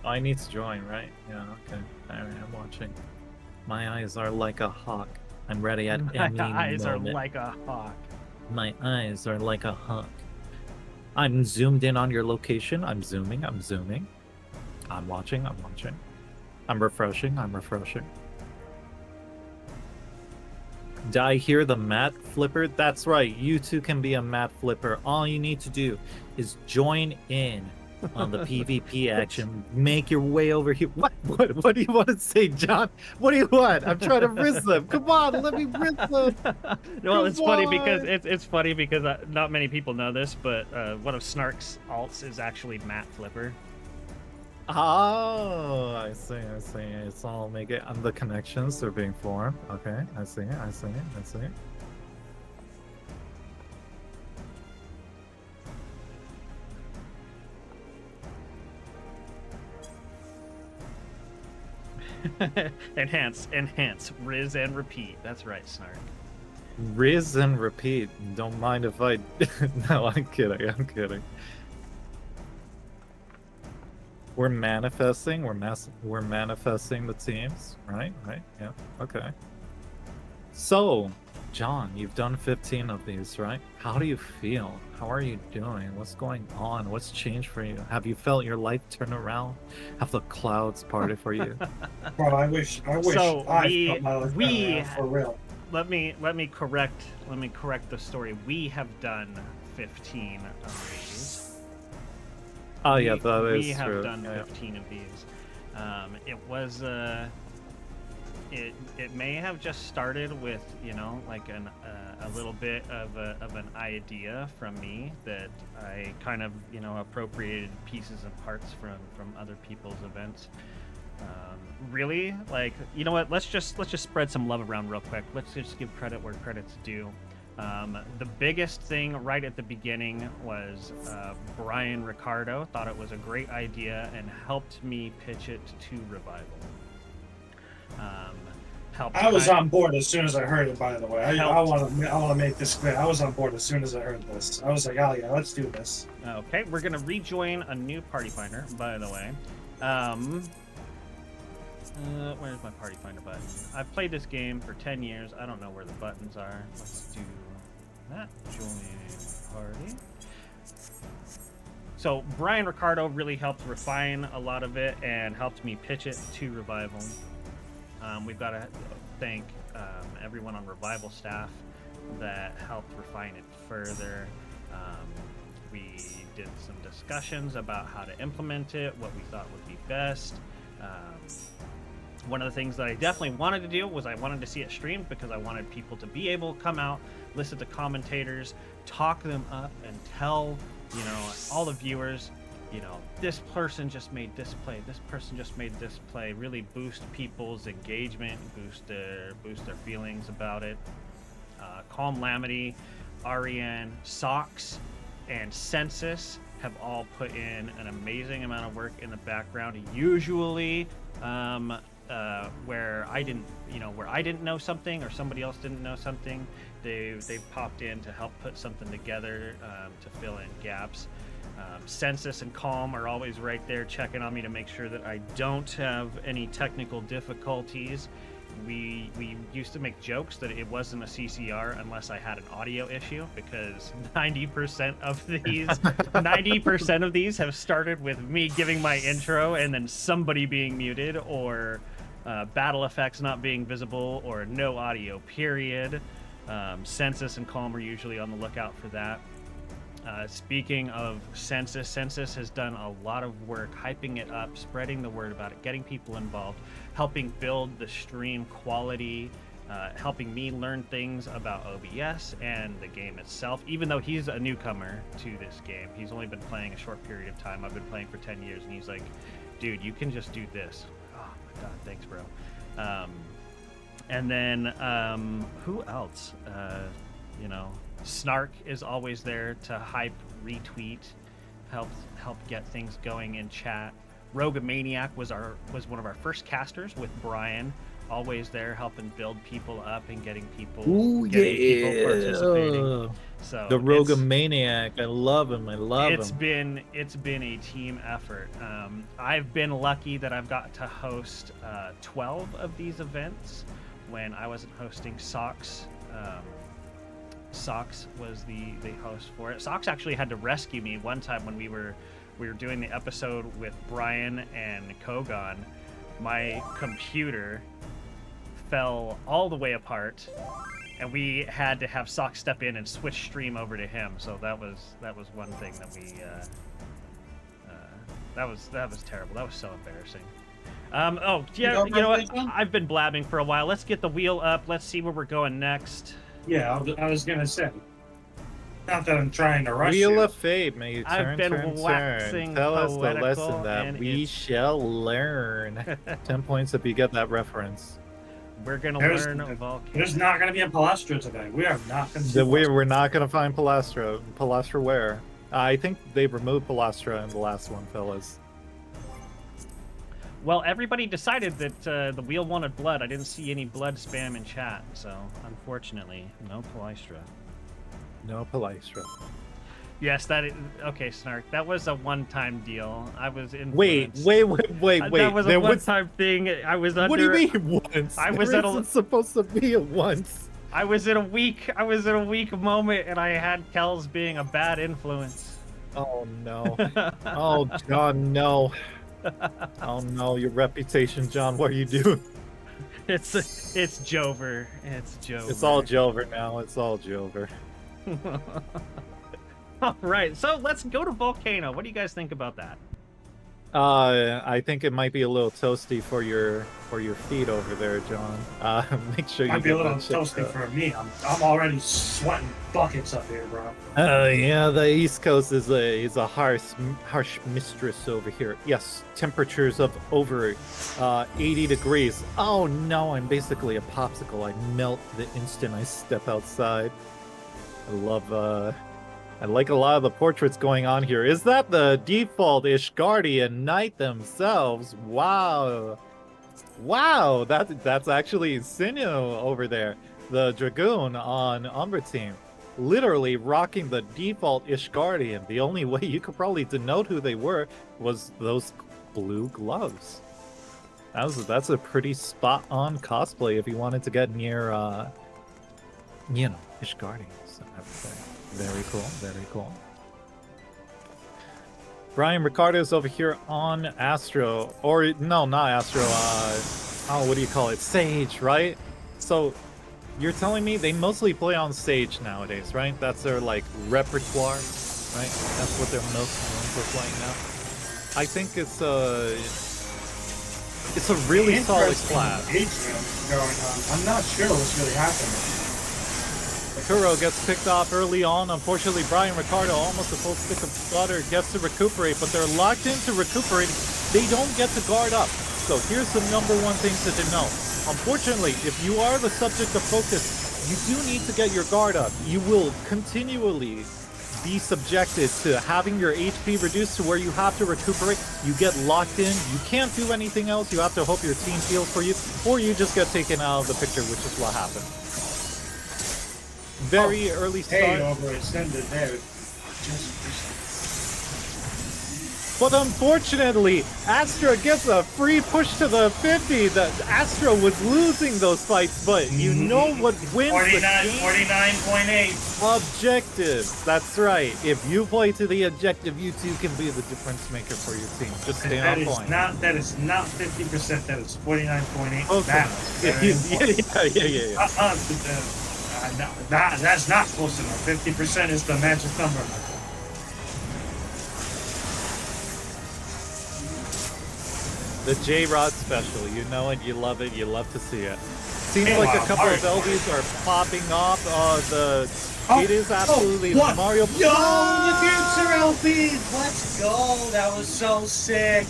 I need to join, right? Yeah, okay. I'm watching. My eyes are like a hawk. I'm ready at any moment. My eyes are like a hawk. My eyes are like a hawk. I'm zoomed in on your location. I'm zooming. I'm zooming. I'm watching. I'm watching. I'm refreshing. I'm refreshing. Did I hear the mat flipper? That's right. You too can be a mat flipper. All you need to do is join in on the PvP action. Make your way over here. What do you want to say, John? What do you want? I'm trying to riz them. Come on, let me riz them. Well, it's funny because it's funny because not many people know this, but one of Snark's alts is actually Matt Flipper. Oh, I see. It's all make it. The connections are being formed. Okay, I see. enhance, riz and repeat. That's right, Snark. Riz and repeat. Don't mind if I... No, I'm kidding. We're manifesting. We're manifesting the teams. Right. Yeah. Okay. So, John, you've done 15 of these, right? How do you feel? How are you doing? What's going on? What's changed for you? Have you felt your life turn around? Have the clouds parted for you? Bro, I wish So I felt my life turn around, for real. Let me correct the story. We have done 15 of these. Oh yeah, that is true. We have done 15 of these. It was it may have just started with, you know, like a little bit of an idea from me that I kind of, you know, appropriated pieces and parts from other people's events. Really, like, you know what? Let's just spread some love around real quick. Let's just give credit where credit's due. The biggest thing right at the beginning was Brian Ricardo thought it was a great idea and helped me pitch it to Revival. I was on board as soon as I heard it, by the way. I want to make this clear. I was on board as soon as I heard this. I was like, oh yeah, let's do this. Okay, we're going to rejoin a new party finder, by the way. Where's my party finder button? I've played this game for 10 years. I don't know where the buttons are. Let's do that. Join party. So Brian Ricardo really helped refine a lot of it and helped me pitch it to Revival. We've got to thank everyone on Revival staff that helped refine it further. We did some discussions about how to implement it, what we thought would be best. One of the things that I definitely wanted to do was I wanted to see it streamed because I wanted people to be able to come out, listen to commentators, talk them up, and tell, all the viewers, this person just made this play, this person just made this play, really boost people's engagement, boost their feelings about it. Calm Lamity, Ariane, Socks, and Census have all put in an amazing amount of work in the background. Usually, where I didn't know something or somebody else didn't know something, they've popped in to help put something together to fill in gaps. Census and Calm are always right there checking on me to make sure that I don't have any technical difficulties. We used to make jokes that it wasn't a CCR unless I had an audio issue, because 90% of these have started with me giving my intro and then somebody being muted, or battle effects not being visible, or no audio, period. Census and Calm are usually on the lookout for that. Speaking of Census has done a lot of work hyping it up, spreading the word about it, getting people involved, helping build the stream quality, helping me learn things about OBS and the game itself, even though he's a newcomer to this game. He's only been playing a short period of time. I've been playing for 10 years, and he's like, dude, you can just do this. Oh my god, thanks, bro. And then who else? Snark is always there to hype, retweet, help get things going in chat. Rogue Maniac was one of our first casters with Brian, always there helping build people up and getting people participating. So the Rogue Maniac, I love him. It's been a team effort. I've been lucky that I've got to host 12 of these events when I wasn't hosting. Socks was the host for it. Socks actually had to rescue me one time when we were doing the episode with Brian and Kogan. My computer fell all the way apart, and we had to have Socks step in and switch stream over to him. So that was one thing that we that was terrible. That was so embarrassing. You know what? I've been blabbing for a while. Let's get the wheel up. Let's see where we're going next. Yeah, I was gonna say. Not that I'm trying to rush Wheel you. of Fate, may you turn, I've been turn. waxing Tell us the poetical, lesson that and we shall learn. 10 points if you get that reference. We're gonna There's learn Volcano. There's not gonna be a Palastra today. We are not gonna see We're not gonna find Palastra. Palastra where? I think they removed Palastra in the last one, fellas. Well, everybody decided that the wheel wanted blood. I didn't see any blood spam in chat, so unfortunately, no Palastra. No Palastra. Yes, okay, Snark. That was a one-time deal. I was in. Wait. That was a one-time thing. I was under. What do you mean once? I was supposed to be a once. I was in a weak moment, and I had Kells being a bad influence. Oh no. Oh John, no. Oh no, your reputation, John. What are you doing? It's Jover. It's Jover. It's all Jover now. It's all Jover. All right, so let's go to Volcano. What do you guys think about that? I think it might be a little toasty for your feet over there, John. Make sure you Might be a get little that checked toasty out. for me. I'm already sweating buckets up here, bro. Yeah, the East Coast is a harsh mistress over here. Yes, temperatures of over 80 degrees. Oh no, I'm basically a popsicle. I melt the instant I step outside. I like a lot of the portraits going on here. Is that the default Ishgardian Knight themselves? Wow. Wow, that's actually Sinnoh over there. The Dragoon on Umbra team. Literally rocking the default Ishgardian. The only way you could probably denote who they were was those blue gloves. That's a pretty spot-on cosplay if you wanted to get near, Ishgardians and everything. Very cool, very cool. Brian Ricardo's over here on Astro, or no, not Astro, what do you call it? Sage, right? So, you're telling me they mostly play on Sage nowadays, right? That's their, like, repertoire? right? That's what they're most known for playing now. I think it's a really solid class. Engagement going on. I'm not sure what's really happening. Kuro gets picked off early on. Unfortunately, Brian Ricardo, almost a full stick of butter, gets to recuperate, but they're locked into recuperating. They don't get to guard up. So here's the number one thing to know. Unfortunately, if you are the subject of focus, you do need to get your guard up. You will continually be subjected to having your HP reduced to where you have to recuperate. You get locked in. You can't do anything else. You have to hope your team heals for you, or you just get taken out of the picture, which is what happened. Very early start. Hey, overextended there. But unfortunately, Astra gets a free push to the 50. Astra was losing those fights, but you know what wins 49, the game? 49.8. Objectives. That's right. If you play to the objective, you too can be the difference maker for your team. Just stay on point. That is not 50%. That is 49.8. Okay. Yeah. That's not close enough. 50% is the magic number. The J-Rod special. You know it, you love it, you love to see it. Seems like a couple of LBs are popping off. It is absolutely Mario. Yo, the dancer LB! Let's go! That was so sick!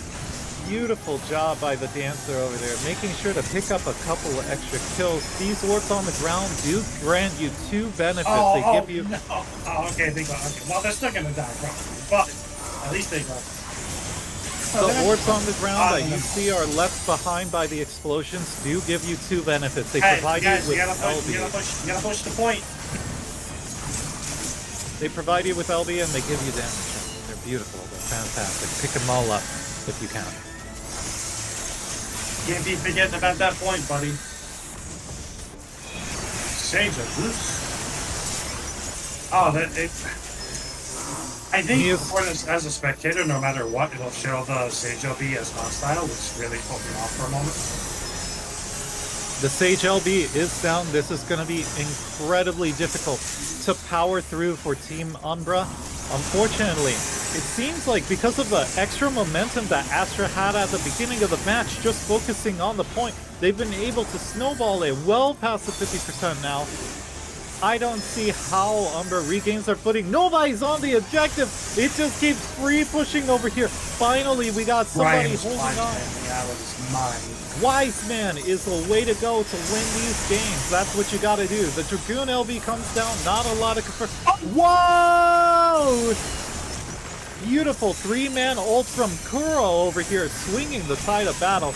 Beautiful job by the dancer over there, making sure to pick up a couple of extra kills. These orbs on the ground do grant you 2 benefits. They give you... No. Oh, okay, they got... Okay. Well, they're still gonna die, probably. But at least they got... The orbs on the ground that you see are left behind by the explosions do give you 2 benefits. They provide you with LB. You gotta push the point. They provide you with LB and they give you damage. They're beautiful. They're fantastic. Pick them all up if you can. Can't be forgetting about that point, buddy. Sage of loose. Oh, I think for this, as a spectator, no matter what, it'll show the Sage LB as hostile, which really put me off for a moment. The Sage LB is down. This is going to be incredibly difficult to power through for Team Umbra. Unfortunately, it seems like because of the extra momentum that Astra had at the beginning of the match, just focusing on the point, they've been able to snowball it well past the 50% now. I don't see how Umbra regains their footing. Nobody's on the objective. It just keeps free pushing over here. Finally, we got somebody holding on. That was mine. Wise Man is the way to go to win these games. That's what you gotta do. The Dragoon LB comes down. Not a lot of confirm. Whoa! Beautiful 3-man ult from Kuro over here, swinging the tide of battle,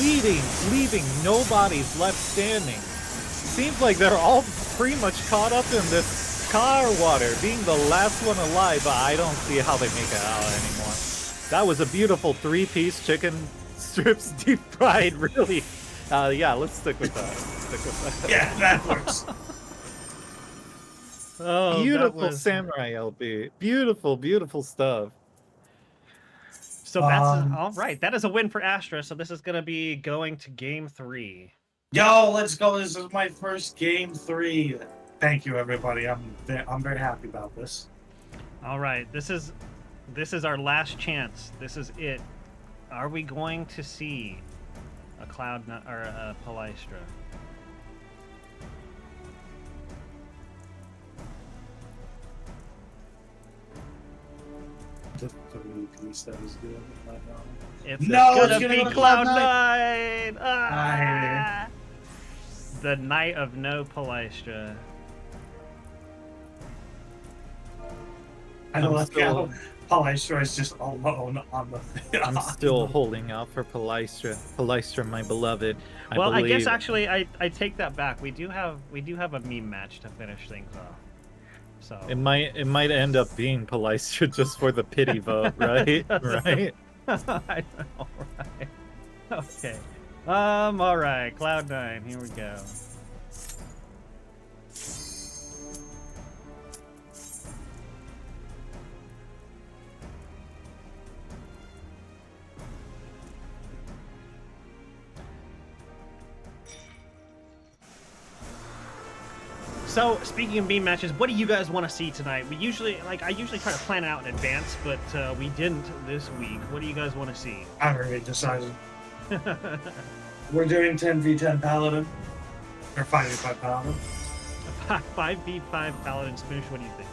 leaving nobody's left standing. Seems like they're all pretty much caught up in this car water, being the last one alive, but I don't see how they make it out anymore. That was a beautiful 3-piece chicken strips deep fried, really. Yeah, let's stick with that. Yeah, that works. Oh, beautiful Samurai LB. Beautiful, beautiful stuff. So that's all right. That is a win for Astra. So this is going to be going to game 3. Yo, let's go. This is my first game 3. Thank you, everybody. I'm very happy about this. All right. This is our last chance. This is it. Are we going to see a Cloud9 or a Palystra? The 3-piece that was good. It's gonna be go to Cloud9. Ah! The night of no Palystra. I like how Palystra is just alone on the thing. I'm still holding out for Palystra. Palystra, my beloved. I guess actually I take that back. We do have a meme match to finish things off. So it might end up being Palystra just for the pity vote, right? Right? I know, right? Okay. All right. Cloud9. Here we go. So, speaking of meme matches, what do you guys want to see tonight? I usually try to plan it out in advance, but we didn't this week. What do you guys want to see? I already decided. We're doing 10v10 Paladin. Or 5v5 Paladin. 5v5 Paladin Smoosh, what do you think?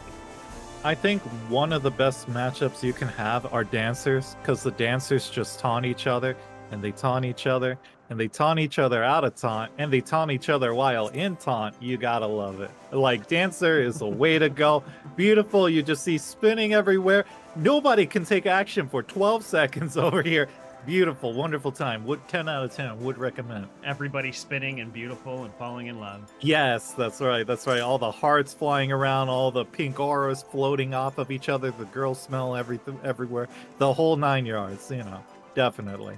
I think one of the best matchups you can have are dancers, because the dancers just taunt each other, and they taunt each other, and they taunt each other out of taunt, and they taunt each other while in taunt. You gotta love it. Like, dancer is the way to go. Beautiful, you just see spinning everywhere. Nobody can take action for 12 seconds over here. Beautiful, wonderful time. Would 10 out of 10 would recommend. Everybody spinning and beautiful and falling in love. Yes, that's right. That's right. All the hearts flying around, all the pink auras floating off of each other, the girl smell everything everywhere. The whole 9 yards, you know. Definitely.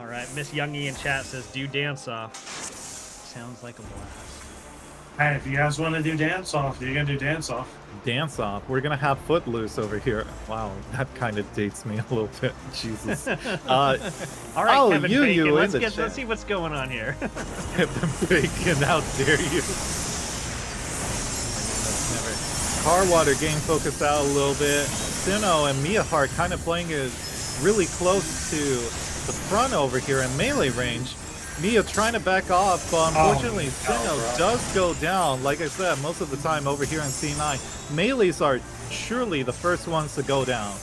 All right, Miss Youngie in chat says, do dance off. Sounds like a blast. Hey, if you guys want to do dance off, you're gonna do dance off. Dance off. We're gonna have Footloose over here. Wow, that kind of dates me a little bit. Jesus. All right, oh, Kevin you Bacon, in let's the chat. see what's going on here. Kevin Bacon, how dare you? Carwater game focused out a little bit. Sinnoh and Miyahart kind of playing it really close to the front over here in melee range. Mia trying to back off, but unfortunately Sinnoh does go down. Like I said, most of the time over here in C9, melees are surely the first ones to go down.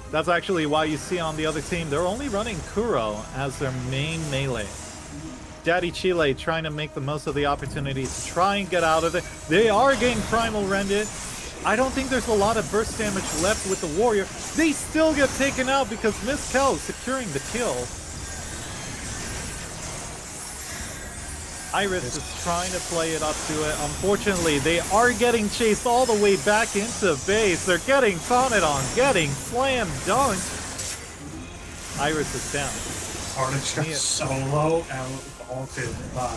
That's actually why you see on the other team, they're only running Kuro as their main melee. Daddy Chile trying to make the most of the opportunity to try and get out of it. They are getting primal rended. I don't think there's a lot of burst damage left with the warrior. They still get taken out because Miss Kel is securing the kill. Iris is trying to play it up to it. Unfortunately, they are getting chased all the way back into base. They're getting taunted on, getting slam dunked. Iris is down. Carnage got solo and ulted by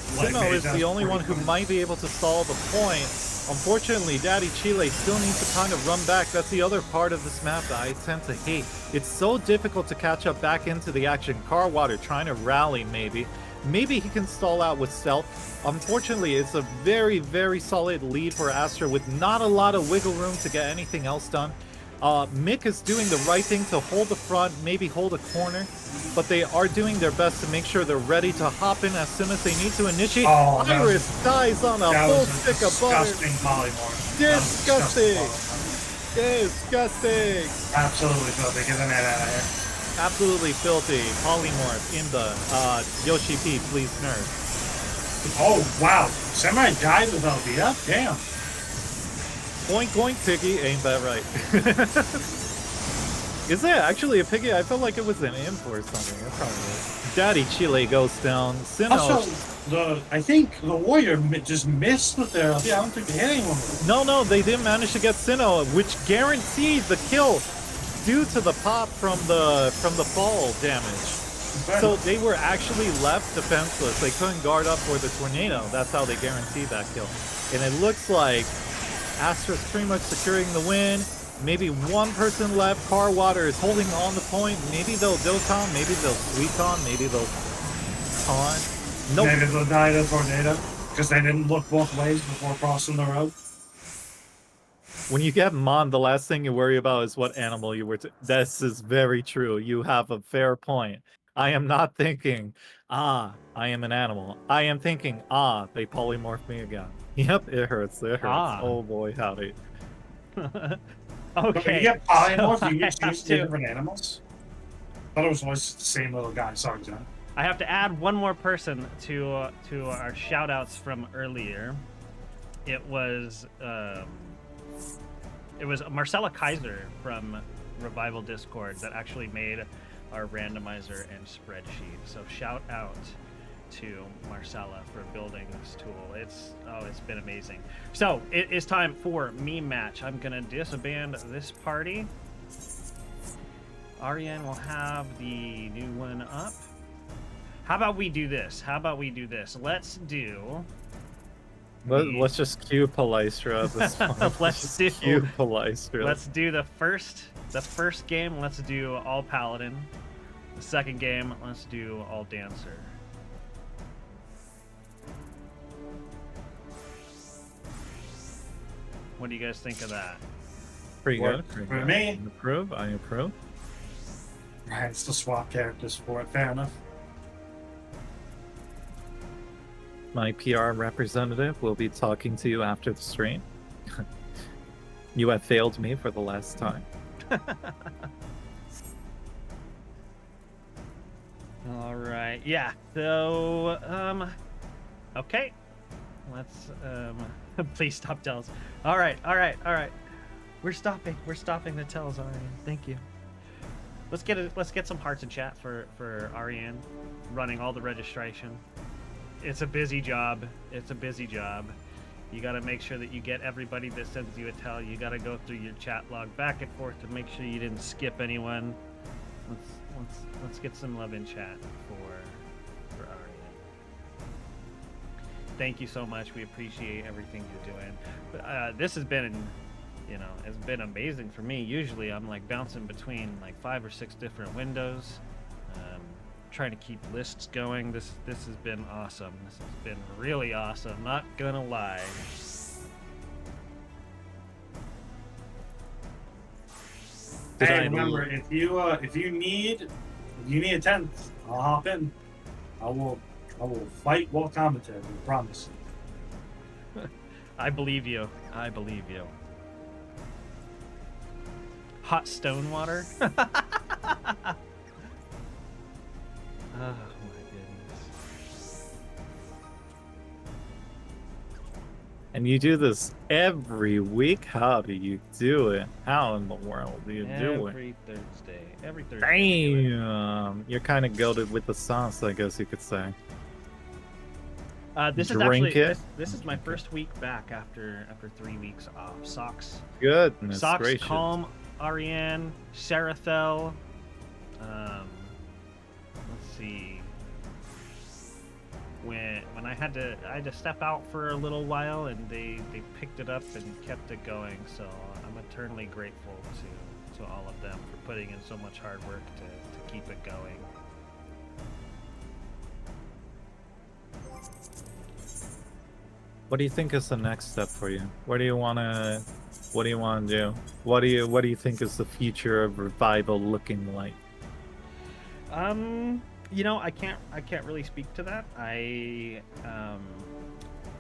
Sinnoh is the only one who might be able to stall the point. Unfortunately, Daddy Chile still needs to kind of run back. That's the other part of this map that I tend to hate. It's so difficult to catch up back into the action. Carwater trying to rally, maybe. Maybe he can stall out with stealth. Unfortunately, it's a very, very solid lead for Astra with not a lot of wiggle room to get anything else done. Mick is doing the right thing to hold the front, maybe hold a corner, but they are doing their best to make sure they're ready to hop in as soon as they need to initiate. Iris dies on a full stick of butter. Disgusting! Disgusting! Absolutely filthy. Get the net out of here. Absolutely filthy. Polymorph in the Yoshi P, please nerf. Oh, wow. Samurai died with Elvia? Damn. Oink oink piggy, ain't that right? Is it actually a piggy? I felt like it was an imp or something. It probably is. Daddy Chile goes down. Sinnoh. Also, I think the warrior just missed with their Elvia. I don't think they hit anyone. No, they didn't manage to get Sinnoh, which guaranteed the kill due to the pop from the fall damage. Okay. So they were actually left defenseless. They couldn't guard up for the tornado. That's how they guaranteed that kill. And it looks like Astra's pretty much securing the win. Maybe one person left. Carwater is holding on the point. Maybe they'll Dokkan, maybe they'll Suicon, maybe they'll Con. Nope. Maybe they'll die to tornado because they didn't look both ways before crossing the road. When you get Mon, the last thing you worry about is what animal you were. This is very true. You have a fair point. I am not thinking, I am an animal. I am thinking, they polymorphed me again. Yep, it hurts. It hurts. Oh boy, howdy. Okay. But when you get polymorphed, you get choose two different animals? I thought it was always the same little guy. Sorry, John. I have to add one more person to our shout outs from earlier. It was Marcella Kaiser from Revival Discord that actually made our randomizer and spreadsheet. So shout out to Marcella for building this tool. It's been amazing. So it is time for meme match. I'm gonna disband this party. Ariane will have the new one up. How about we do this? Let's do. Let's just cue Palystra this one. Let's do cue Palystra. Let's do the first game. Let's do all Paladin. The second game, let's do all Dancer. What do you guys think of that? Pretty Work good. Pretty for good. me. I approve. Right, it's to swap characters for it. Fair enough. My PR representative will be talking to you after the stream. You have failed me for the last time. All right. Yeah. So, okay. Let's, please stop tells. All right. We're stopping the tells, Ariane. Thank you. Let's get some hearts in chat for Ariane, running all the registration. It's a busy job. You got to make sure that you get everybody that sends you a tell. You got to go through your chat log back and forth to make sure you didn't skip anyone. Let's get some love in chat for Ariane. Thank you so much. We appreciate everything you're doing. This has been, it's been amazing for me. Usually I'm like bouncing between like 5 or 6 different windows, trying to keep lists going. This has been awesome. This has been really awesome. Not gonna lie. Hey, remember, if you need a tent, I'll hop in. I will fight while commentating. I promise. I believe you. Hot stone water. Oh my goodness. And you do this every week? How do you do it? How in the world do you do it? Every Thursday. Damn. You're kind of goated with the sauce, I guess you could say. This is Drink actually it? this is my first week back after 3 weeks off. Socks, Goodness gracious. Calm, Ariane, Serathel. Let's see. When I had to step out for a little while, and they picked it up and kept it going. So I'm eternally grateful to all of them for putting in so much hard work to keep it going. What do you think is the next step for you? What do you wanna do? What do you think is the future of Revival looking like? I can't really speak to that.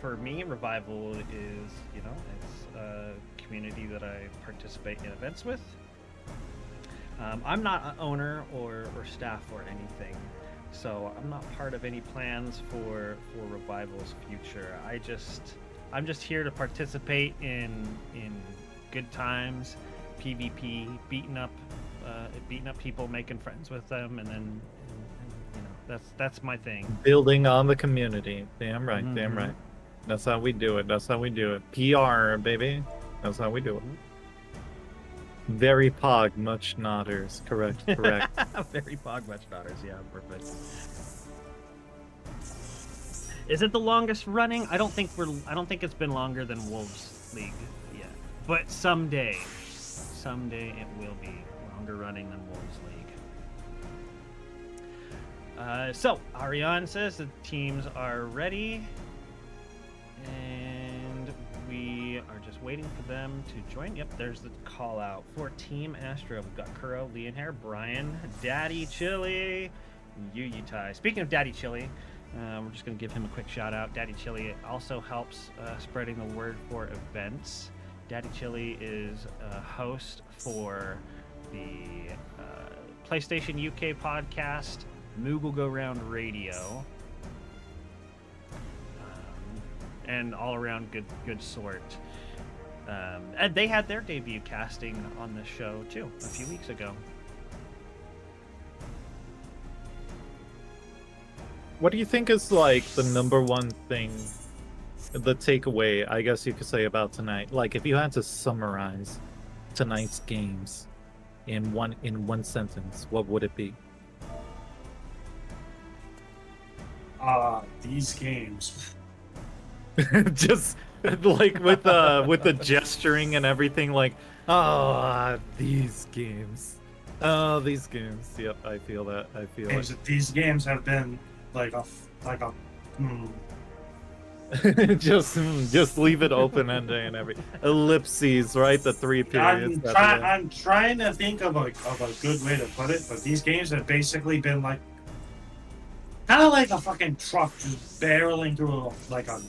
For me, Revival is, it's a community that I participate in events with. I'm not an owner or staff or anything, so I'm not part of any plans for Revival's future. I'm just here to participate in good times, PvP, beating up people, making friends with them, and then that's my thing. Building on the community. Damn right, Mm-hmm. damn right. That's how we do it. PR, baby. That's how we do it. Very pog, much nodders. Correct. Very pog much daughters. Yeah, perfect. Is it the longest running? I don't think it's been longer than Wolves League yet. But someday it will be longer running than Wolves League. So Ariane says the teams are ready, and we are just waiting for them to join. Yep, there's the call out for Team Astro. We've got Kuro, Leonhair, Brian, Daddy Chili, and Yuyitai. Speaking of Daddy Chili, we're just going to give him a quick shout out. Daddy Chili also helps spreading the word for events. Daddy Chili is a host for the PlayStation UK podcast, Moogle Go Round Radio, and all around good sort. And they had their debut casting on the show too a few weeks ago. What do you think is like the number one thing, the takeaway, I guess you could say, about tonight? Like, if you had to summarize tonight's games in one sentence, what would it be? These games. Just like with the gesturing and everything, like, these games. Oh, these games. Yep, I feel that. just leave it open ending and every ellipses, right? The 3 periods. I'm trying to think of a good way to put it, but these games have basically been like kind of like a fucking truck just barreling through like a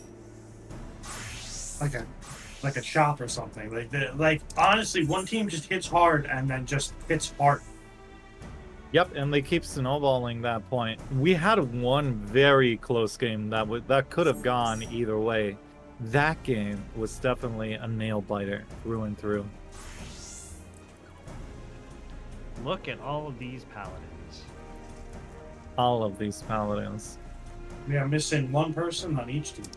shop or something. Like honestly, one team just hits hard and then just hits hard. Yep, and they keep snowballing that point. We had one very close game that could have gone either way. That game was definitely a nail biter through and through. Look at all of these paladins. All of these paladins. We are missing one person on each team.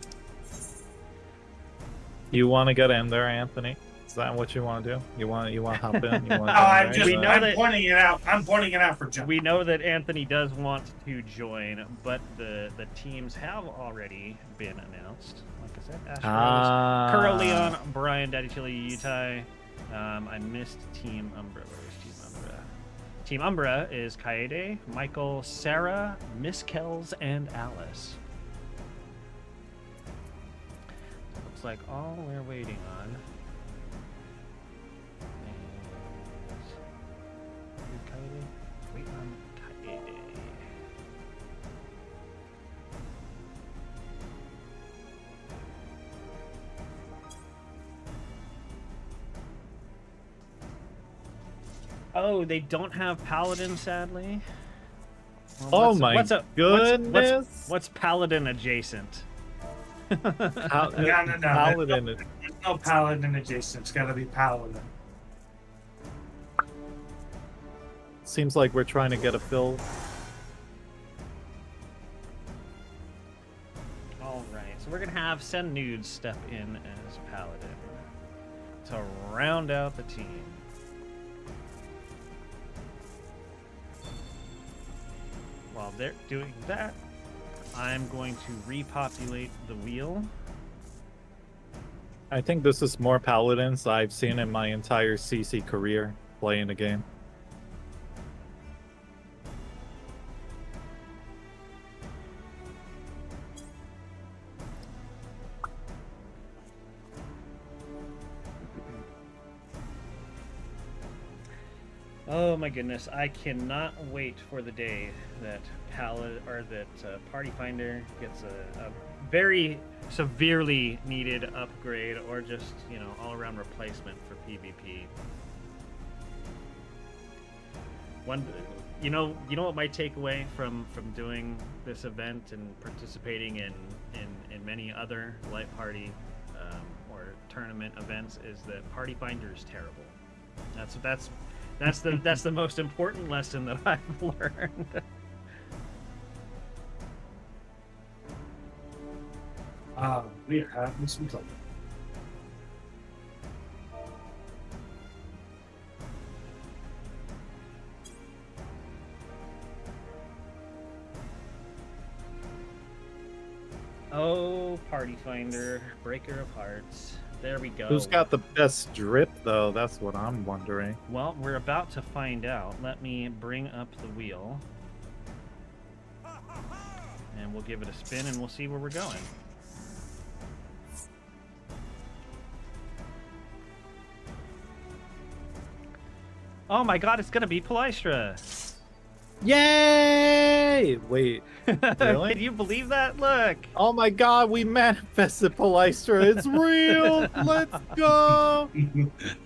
You want to get in there, Anthony? Is that what you want to do? You want to hop in? You want I'm pointing it out. I'm pointing it out for John. We know that Anthony does want to join, but the teams have already been announced. Like I said, Ash Kuro Leon, Brian, Daddy Chili, Yutai. I missed Team Umbra. Where's Team Umbra? Team Umbra is Kaede, Michael, Sarah, Miss Kells, and Alice. Looks like all we're waiting on is Kaede. Wait on Kaede. Oh, they don't have Paladin, sadly. Well, goodness! What's Paladin adjacent? No. Paladin. There's no Paladin adjacent. It's got to be Paladin. Seems like we're trying to get a fill. All right, so we're gonna have Send Nudes step in as Paladin to round out the team. While they're doing that, I'm going to repopulate the wheel. I think this is more paladins I've seen in my entire CC career playing the game. Oh my goodness, I cannot wait for the day that Party Finder gets a very severely needed upgrade, or just, you know, all-around replacement for PvP. You know what my takeaway from doing this event and participating in many other Light Party or tournament events is that Party Finder is terrible. That's the most important lesson that I've learned. We are having some trouble. Oh, Party Finder, Breaker of Hearts. There we go. Who's got the best drip, though? That's what I'm wondering. Well, we're about to find out. Let me bring up the wheel. And we'll give it a spin, and we'll see where we're going. Oh my god, it's gonna be Palystra! Yay! Wait, really? Can you believe that? Look! Oh my god, we manifested Palystra. It's real! Let's go!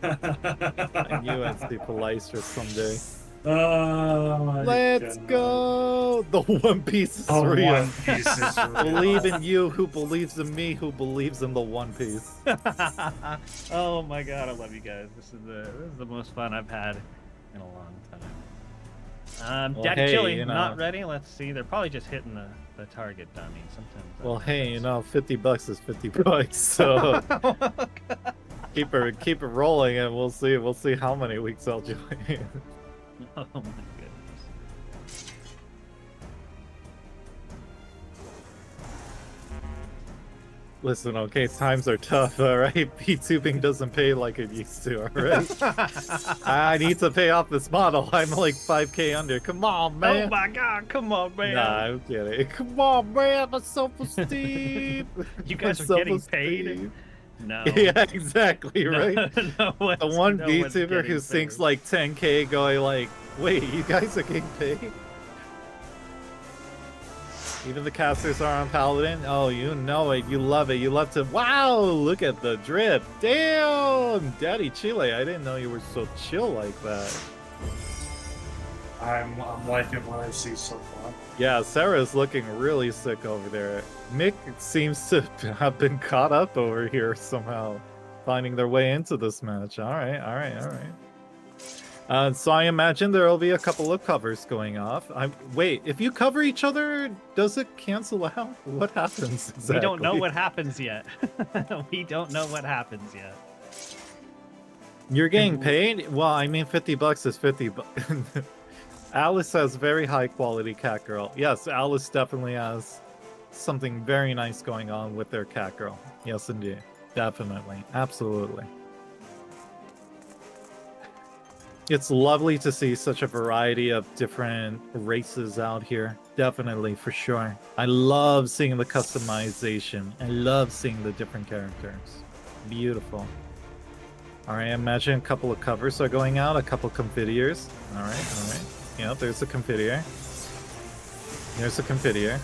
I knew I'd see Palystra someday. Oh my Let's God. go! The One Piece is Oh, real. One Piece is real. Believe in you who believes in me who believes in the One Piece. Oh my god, I love you guys. This is the most fun I've had in a long time. Well, Daddy hey, Chili, you know. not ready. Let's see. They're probably just hitting the target dummy. Sometimes. Well, hey, you know, $50 is $50, so keep it rolling, and we'll see how many weeks I'll join. Oh my goodness. Listen, okay, times are tough, alright? P-tubing doesn't pay like it used to, alright? I need to pay off this model. I'm like 5k under. Come on, man. Oh my god, come on, man. Nah, I'm kidding. Come on, man. My self-esteem. You guys My are getting paid? self-esteem. No. Yeah, exactly, right? No one's, The one no one's VTuber getting who sinks paid. like 10k going like, wait, you guys are getting paid? Even the casters are on Paladin. Oh, you know it. You love it. You love to. Wow, look at the drip. Damn, Daddy Chile. I didn't know you were so chill like that. I'm liking what I see so far. Yeah, Sarah's looking really sick over there. Mick seems to have been caught up over here somehow, finding their way into this match. All right, all right, all right. So I imagine there will be a couple of covers going off. Wait, if you cover each other, does it cancel out? What happens exactly? We don't know what happens yet. We don't know what happens yet. You're getting paid? Well, I mean, 50 bucks is 50 bucks. Alice has very high quality cat girl. Yes, Alice definitely has something very nice going on with their cat girl. Yes, indeed. Definitely. Absolutely. It's lovely to see such a variety of different races out here. Definitely, for sure. I love seeing the customization. I love seeing the different characters. Beautiful. Alright, imagine a couple of covers are going out, a couple Confidiers. Alright. Yeah, there's a Confidier. There's a Confidier.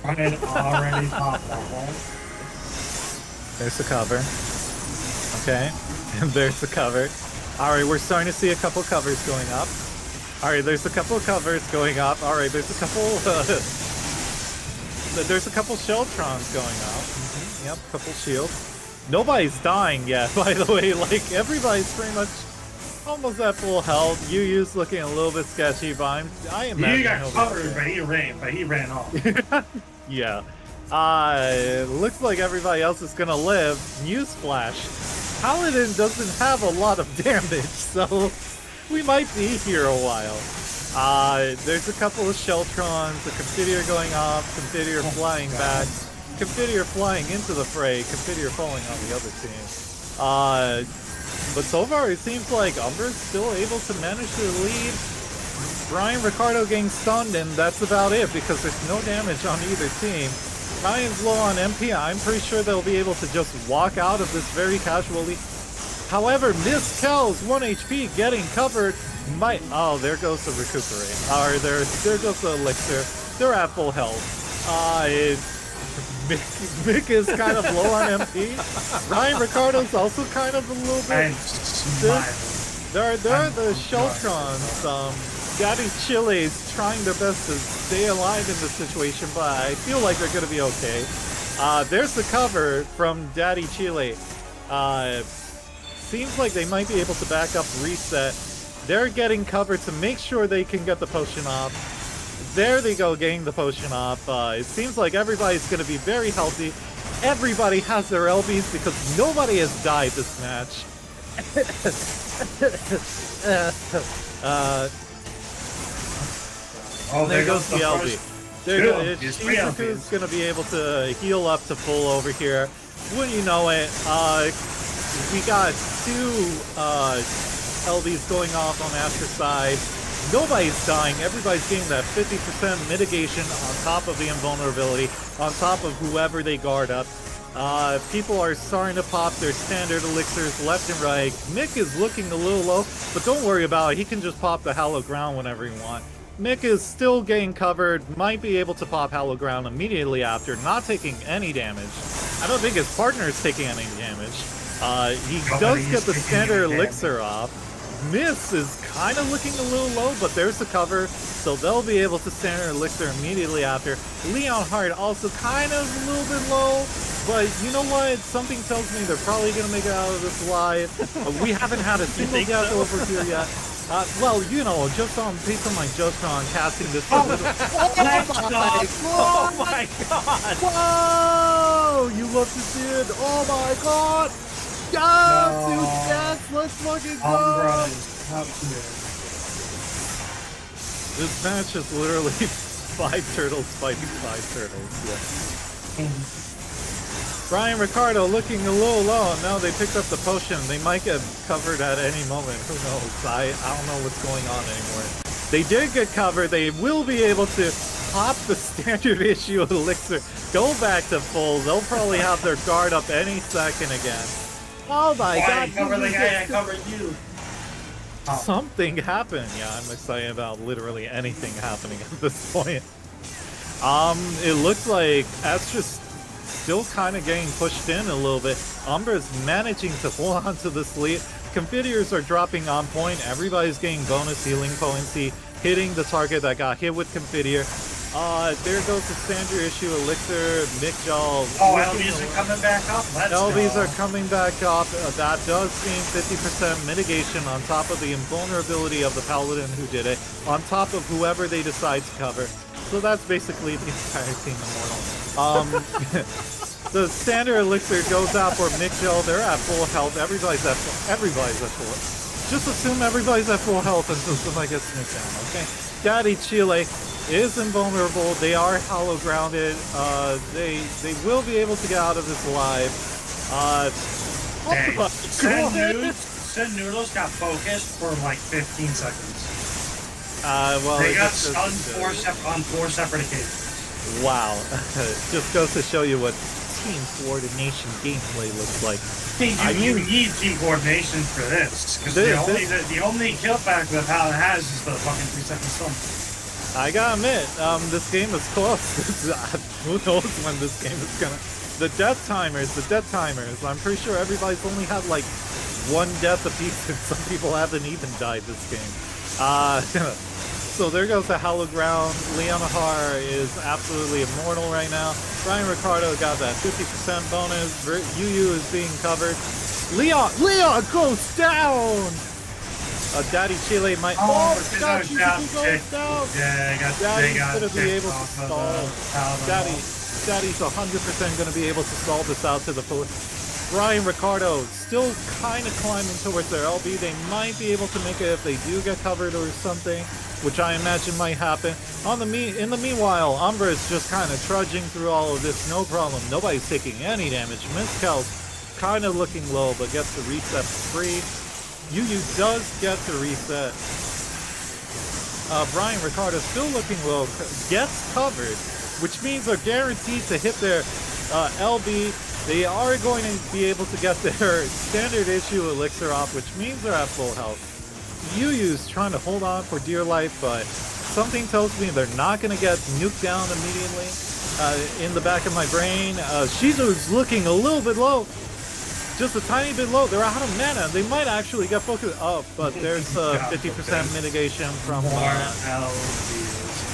Ryan already popped that one. There's the cover. Okay, and there's the cover. Alright, we're starting to see a couple covers going up. Alright, there's a couple covers going up. Alright, there's a couple there's a couple Sheltrons going up. Yep, couple shields. Nobody's dying yet, by the way. Like, everybody's pretty much almost at full health. Yu's looking a little bit sketchy, but I imagine He got he'll be covered, okay. but he ran off. Yeah. Looks like everybody else is gonna live. Newsflash. Paladin doesn't have a lot of damage, so we might be here a while. There's a couple of Sheltrons, a Confidier going off, Confidier flying back, Confidier flying into the fray, Confidier falling on the other team. But so far it seems like Umber's still able to manage to lead. Brian Ricardo getting stunned, and that's about it because there's no damage on either team. Ryan's low on MP. I'm pretty sure they'll be able to just walk out of this very casually. However, Miss Kel's 1 HP getting covered might... Oh, there goes the recuperate. Or there goes the elixir. They're at full health. Mick is kind of low on MP. Ryan Ricardo's also kind of a little bit... There are the Sheltrons. Daddy Chile's trying their best to stay alive in this situation, but I feel like they're going to be okay. There's the cover from Daddy Chile. Seems like they might be able to back up, reset. They're getting cover to make sure they can get the potion off. There they go, getting the potion off. It seems like everybody's going to be very healthy. Everybody has their LBs because nobody has died this match. Oh, there goes the LB. Shizuku's gonna be able to heal up to full over here. Wouldn't you know it? We got two LBs going off on Astra's side. Nobody's dying. Everybody's getting that 50% mitigation on top of the invulnerability, on top of whoever they guard up. People are starting to pop their standard elixirs left and right. Mick is looking a little low, but don't worry about it. He can just pop the Hallowed Ground whenever he wants. Mick is still getting covered, might be able to pop Hallowed Ground immediately after, not taking any damage. I don't think his partner is taking any damage. He does get the standard elixir off. Miss is kind of looking a little low, but there's the cover, so they'll be able to standard elixir immediately after. Leon Hart also kind of a little bit low, but you know what? Something tells me they're probably going to make it out of this alive. We haven't had a single death over here yet. Well, you know, just based on my Justron casting this. Oh my god! Whoa! You love to see it. Oh my god! Yeah, dude, yes, let's fucking go! This match is literally 5 turtles fighting 5 turtles. Yeah. Brian Ricardo looking a little low. Now they picked up the potion. They might get covered at any moment. Who knows? I don't know what's going on anymore. They did get covered. They will be able to pop the standard issue elixir. Go back to full. They'll probably have their guard up any second again. Oh my god. Cover the guy that covered you. Something happened. Yeah, I'm excited about literally anything happening at this point. It looks like Astra's still kind of getting pushed in a little bit. Umbra's managing to hold on to this lead. Confiteors are dropping on point. Everybody's getting bonus healing potency, hitting the target that got hit with Confiteor. There goes the standard issue elixir. Micjal. Oh, LBs are coming back up. LBs are coming back up. That does mean 50% mitigation on top of the invulnerability of the paladin who did it, on top of whoever they decide to cover. So that's basically the entire team immortal. The standard elixir goes out for Micjal. They're at full health. Everybody's at full. Just assume everybody's at full health until somebody gets snipped down, okay? Daddy Chile is invulnerable. They are hollow grounded. They will be able to get out of this alive. Send Noodles got focused for like 15 seconds. Well, they got stunned on four separate occasions. Wow. Just goes to show you what team coordination gameplay looks like. You need team coordination for this, because the only kill factor that Paladin has is the fucking 3-second stun. I gotta admit, this game is close. Who knows when this game is gonna... The death timers. I'm pretty sure everybody's only had like one death apiece, and some people haven't even died this game. So there goes the Hollow Ground. Leonahar is absolutely immortal right now. Brian Ricardo got that 50% bonus. Yu is being covered. Leon goes down! Daddy Chile might... God, goes down! Yeah, Daddy's gonna be able to stall. Daddy's 100% gonna be able to stall this out to the full. Brian Ricardo still kind of climbing towards their LB. They might be able to make it if they do get covered or something, which I imagine might happen. In the meanwhile, Umbra is just kind of trudging through all of this, no problem. Nobody's taking any damage. Mizcal's kind of looking low, but gets the reset free. Yu does get the reset. Brian Ricardo still looking low, gets covered, which means they're guaranteed to hit their LB. They are going to be able to get their standard issue elixir off, which means they're at full health. Yu's trying to hold on for dear life, but something tells me they're not going to get nuked down immediately. In the back of my brain, Shizu's looking a little bit low. Just a tiny bit low. They're out of mana. They might actually get focused up, but there's 50% mitigation from...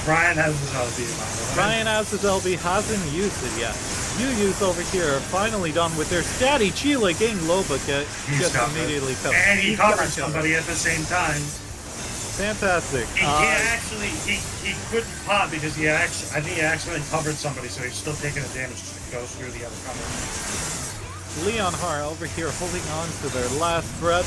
Brian has his LB. Brian has his LB, hasn't used it yet. Yu's over here, finally done with their Daddy Chile getting low, but gets immediately covered. And he covered somebody at the same time. Fantastic. He couldn't pop because I think he actually covered somebody, so he's still taking the damage as it goes through the other cover. Leonhar over here holding on to their last breath.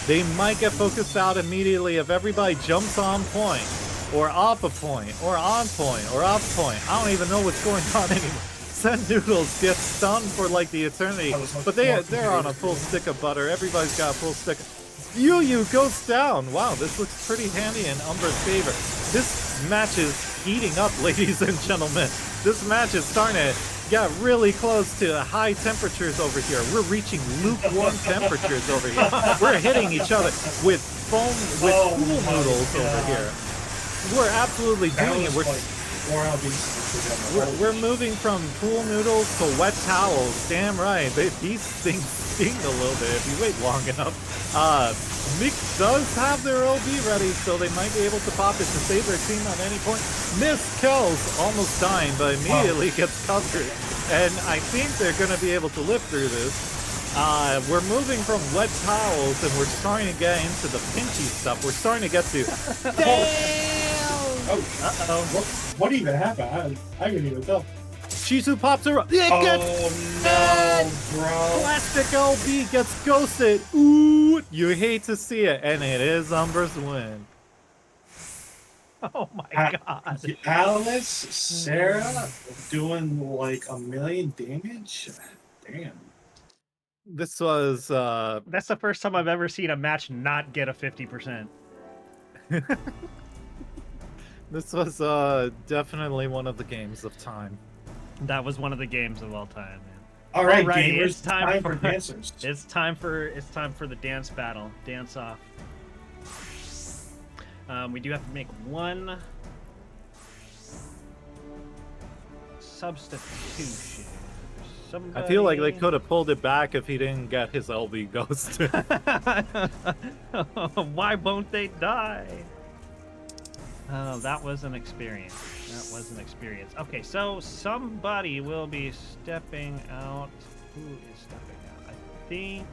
They might get focused out immediately if everybody jumps on point, or off a point, or on point, or off point. I don't even know what's going on anymore. Send Noodles gets stunned for like the eternity, but they're on a full stick of butter. Everybody's got a full stick. Yu goes down. Wow, this looks pretty handy in Umbra's favor. This match is heating up, ladies and gentlemen. This match is starting to get really close to high temperatures over here. We're reaching lukewarm temperatures over here. We're hitting each other with foam, with pool noodles over here. We're absolutely doing it. We're moving from pool noodles to wet towels. Damn right. These things sting a little bit if you wait long enough. Mick does have their LB ready, so they might be able to pop it to save their team at any point. Kel's almost dying, but immediately gets covered. And I think they're going to be able to live through this. We're moving from wet towels, and we're starting to get into the pinchy stuff. We're starting to get to... Damn! Oh, uh-oh. What even happened? I couldn't even tell. Shizu pops her up. It gets no, bro. Plastic LB gets ghosted. Ooh, you hate to see it, and it is Umbra's win. Oh my god. Alice, Sarah doing like 1 million damage? Damn. This was That's the first time I've ever seen a match not get a 50%. this was definitely one of the games of time. That was one of the games of all time, man. All right, Alrighty, gamers, it's time for- dancers. It's time for the dance battle. Dance off. We do have to make one substitution. Somebody... I feel like they could have pulled it back if he didn't get his LV ghosted. Why won't they die? Oh, that was an experience. That was an experience. Okay, so somebody will be stepping out. Who is stepping out? I think.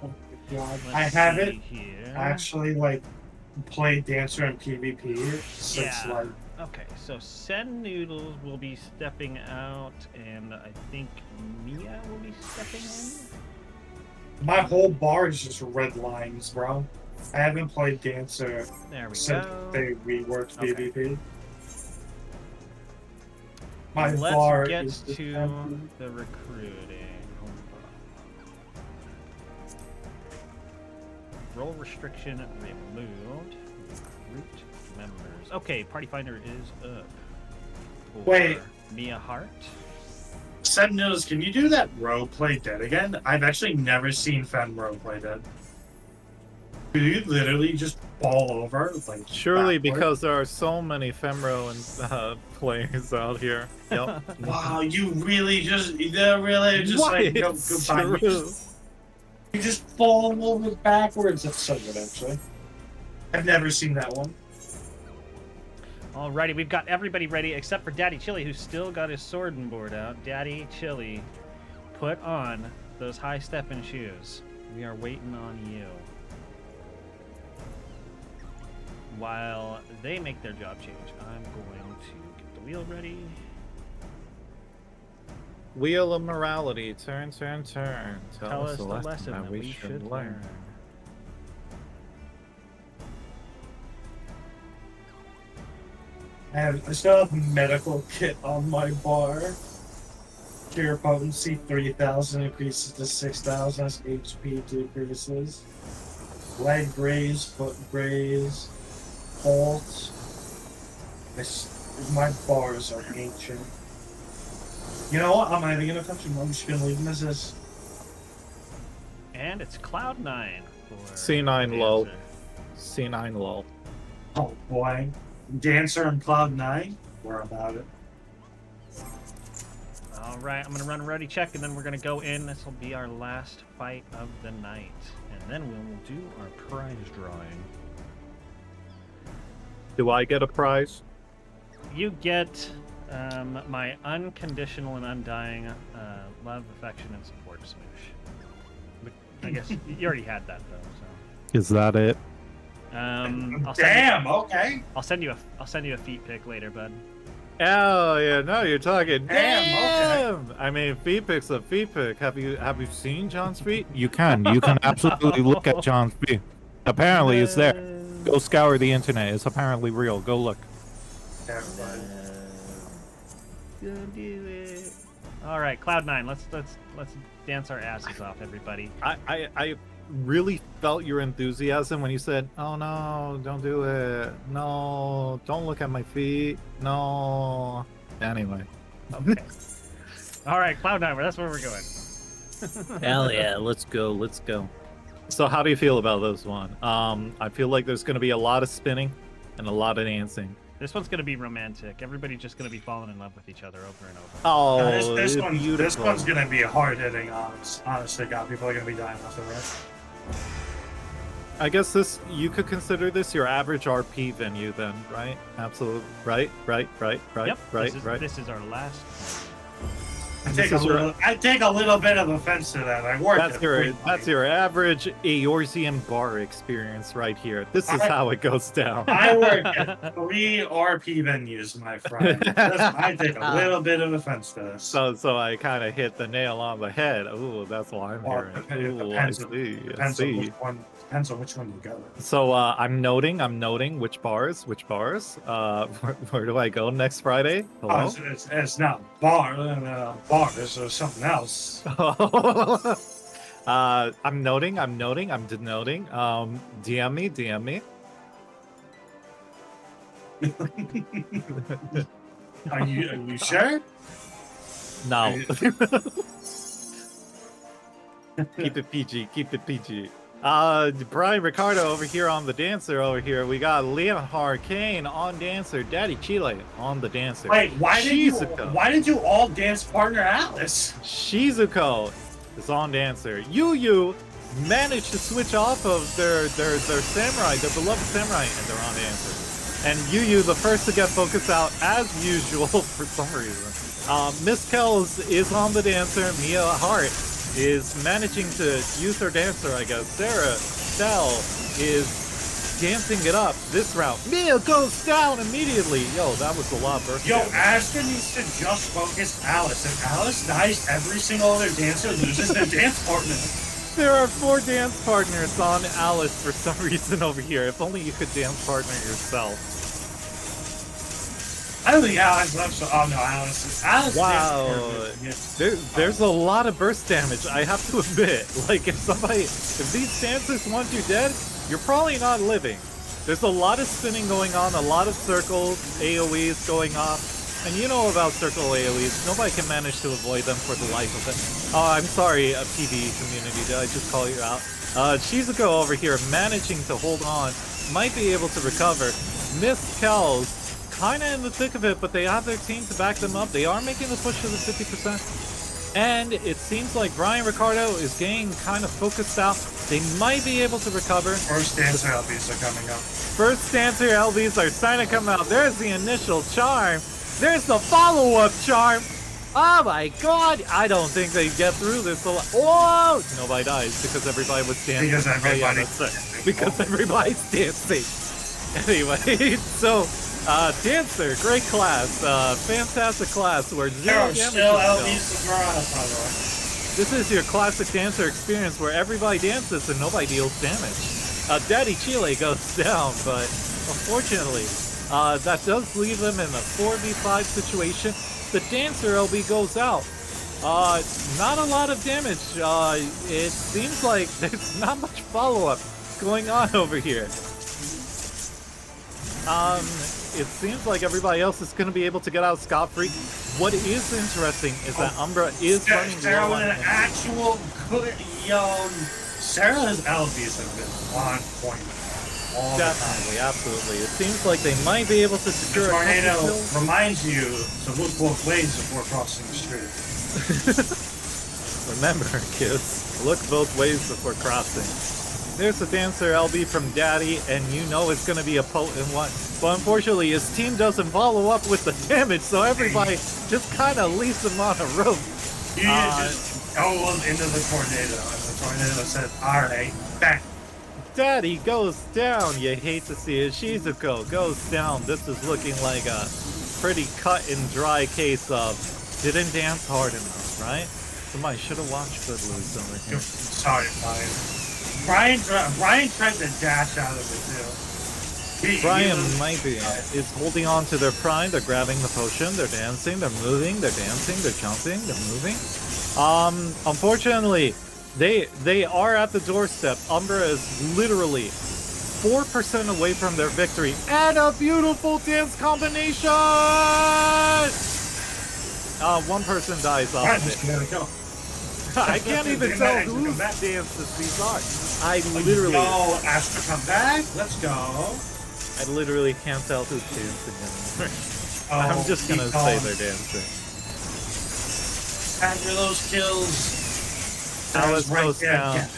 Oh my God. Let's I haven't see here. actually played Dancer in PvP since Yeah. Okay, so Send Noodles will be stepping out, and I think Mia will be stepping in. my whole bar is just red lines, bro. I haven't played Dancer There we since go. they reworked Okay. PvP. My Let's bar get is just to empty. the recruiting. Hold on. Role restriction removed. Recruit members. Okay, Party Finder is up. For Wait. Mia Hart. Sentinels, can you do that row play dead again? I've actually never seen Fen row play dead. Do you literally just fall over? Surely backward? because there are so many Femro and players out here. Yep. Wow, you really just What? like no, It's goodbye. true. You just fall over backwards. That's so good, actually. I've never seen that one. Alrighty, we've got everybody ready except for Daddy Chili, who's still got his sword and board out. Daddy Chili, put on those high stepping shoes. We are waiting on you. While they make their job change, I'm going to get the wheel ready. Wheel of morality. Turn, turn, turn. Tell us the lesson that we should learn. I still have medical kit on my bar. Cure potency 3000 increases to 6000 as HP decreases. Leg brace, foot brace, halt. My bars are ancient. You know what? I'm not even gonna touch them. I'm just gonna leave them as is. And it's Cloud9 for C9 low. Dancer. C9 low. Oh boy. Dancer and Cloud9? We're about it. Alright, I'm going to run a ready check, and then we're going to go in. This will be our last fight of the night. And then we will do our prize drawing. Do I get a prize? You get my unconditional and undying love, affection, and support, Smoosh. But I guess you already had that, though. So. Is that it? Damn, okay. I'll send you a feet pic later, bud. Oh yeah, no, you're talking. Damn, Damn. I mean, feet pic's a feet pic. Have you seen John's feet? You can absolutely look at John's feet. Apparently, it's there. Go scour the internet. It's apparently real. Go look. Everybody. Go do it. All right, Cloud9. Let's dance our asses off, everybody. I really felt your enthusiasm when you said, "Oh no, don't do it. No, don't look at my feet. No." Anyway. Okay. All right, Cloud9. That's where we're going. Hell yeah, let's go. Let's go. So how do you feel about this one? I feel like there's going to be a lot of spinning and a lot of dancing. This one's gonna be romantic. Everybody's just gonna be falling in love with each other over and over. Oh, this beautiful. one's gonna be hard hitting. Honestly, God, people are gonna be dying off the rest. I guess you could consider this your average RP venue then, right? Absolutely. Right. Yep. Right. This is our last. I take a little bit of offense to that. I work. That's your average Eorzean bar experience right here. This is how it goes down. I work at 3 RP venues, my friend. I take a little bit of offense to this. So I kind of hit the nail on the head. Ooh, that's what I'm Well, hearing. Ooh, I see. Depends on which one you go. So I'm noting which bars. Where do I go next Friday? Hello? It's not bar. bars or something else. I'm noting, I'm denoting. DM me. Are you sure? No. Keep it PG. Brian Ricardo over here on the dancer over here. We got Leonhard Kane on dancer. Daddy Chile on the dancer. Wait, why did you all dance partner Alice? Shizuko is on dancer. Yu managed to switch off of their samurai, their beloved samurai, and they're on dancer. And Yu, the first to get focused out as usual for some reason. Miss Kells is on the dancer. Mia Hart is managing to use her dancer, I guess. Sarah Stell is dancing it up this round. Mia goes down immediately. Yo, that was a lot of burst. Yo, Astra needs to just focus Alice. If Alice dies, every single other dancer loses their dance partner. There are 4 dance partners on Alice for some reason over here. If only you could dance partner yourself. I don't think Alice loves. Oh no, Alice. Wow. There's a lot of burst damage, I have to admit. Like, if these dancers want you dead, you're probably not living. There's a lot of spinning going on, a lot of circles, AoEs going off. And you know about circle AoEs. Nobody can manage to avoid them for the life of it. Oh, I'm sorry, PvE community. Did I just call you out? Shizuko over here managing to hold on. Might be able to recover. Miss Kells kind of in the thick of it, but they have their team to back them up. They are making the push to the 50%. And it seems like Brian Ricardo is getting kind of focused out. They might be able to recover. First dancer LBs are coming up. First dancer LBs are starting to come out. There's the initial charm. There's the follow-up charm. Oh my god. I don't think they get through this. Whoa! Nobody dies because everybody was dancing. Because everybody's dancing. Because everybody's dancing. Anyway, so... dancer, great class, fantastic class where zero damage. Still LBs to Garage, by the way. This is your classic dancer experience where everybody dances and nobody deals damage. Daddy Chile goes down, but unfortunately, that does leave them in a 4v5 situation. The dancer LB goes out. Not a lot of damage. It seems like there's not much follow-up going on over here. It seems like everybody else is going to be able to get out scot-free. What is interesting is that Umbra is running Sarah low with on an actual good Sarah's LBs have been on point all the time. Definitely, absolutely. It seems like they might be able to secure a tornado couple kills. reminds you to look both ways before crossing the street. Remember, kids, look both ways before crossing. There's a dancer LB from Daddy, and you know it's going to be a potent one. But unfortunately, his team doesn't follow up with the damage, so everybody just kind of leaves him on a rope. You just go into the tornado, and the tornado says, alright, back. Daddy goes down. You hate to see it. Shizuko goes down. This is looking like a pretty cut and dry case of didn't dance hard enough, right? Somebody should have watched Footloose over here. Sorry, Brian tried to dash out of it too. Brian might be is holding on to their pride. They're grabbing the potion. They're dancing. They're moving. They're dancing. They're jumping. They're moving. Unfortunately, they are at the doorstep. Umbra is literally 4% away from their victory, and a beautiful dance combination. One person dies off of it. Go. I can't even tell whose dances these are. I literally... Oh, Astra, come back. Let's go. I literally can't tell who's dancing anymore. I'm just gonna say they're dancing. After those kills... Alice goes down.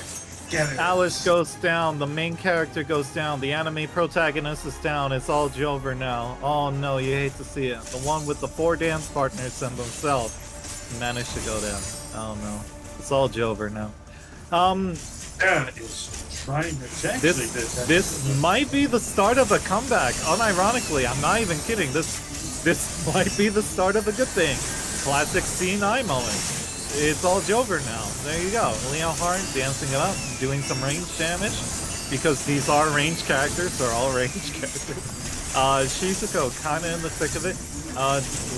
Get it. Alice goes down. The main character goes down. The anime protagonist is down. It's all over now. Oh no, you hate to see it. The one with the 4 dance partners and himself managed to go down. Oh no. It's all over now. Sarah is trying to this might be the start of a comeback. Unironically, I'm not even kidding. This might be the start of a good thing. Classic C9 moment. It's all over now. There you go. Leo Hart dancing it up, doing some range damage. Because these are ranged characters. They're all ranged characters. Shizuko kind of in the thick of it.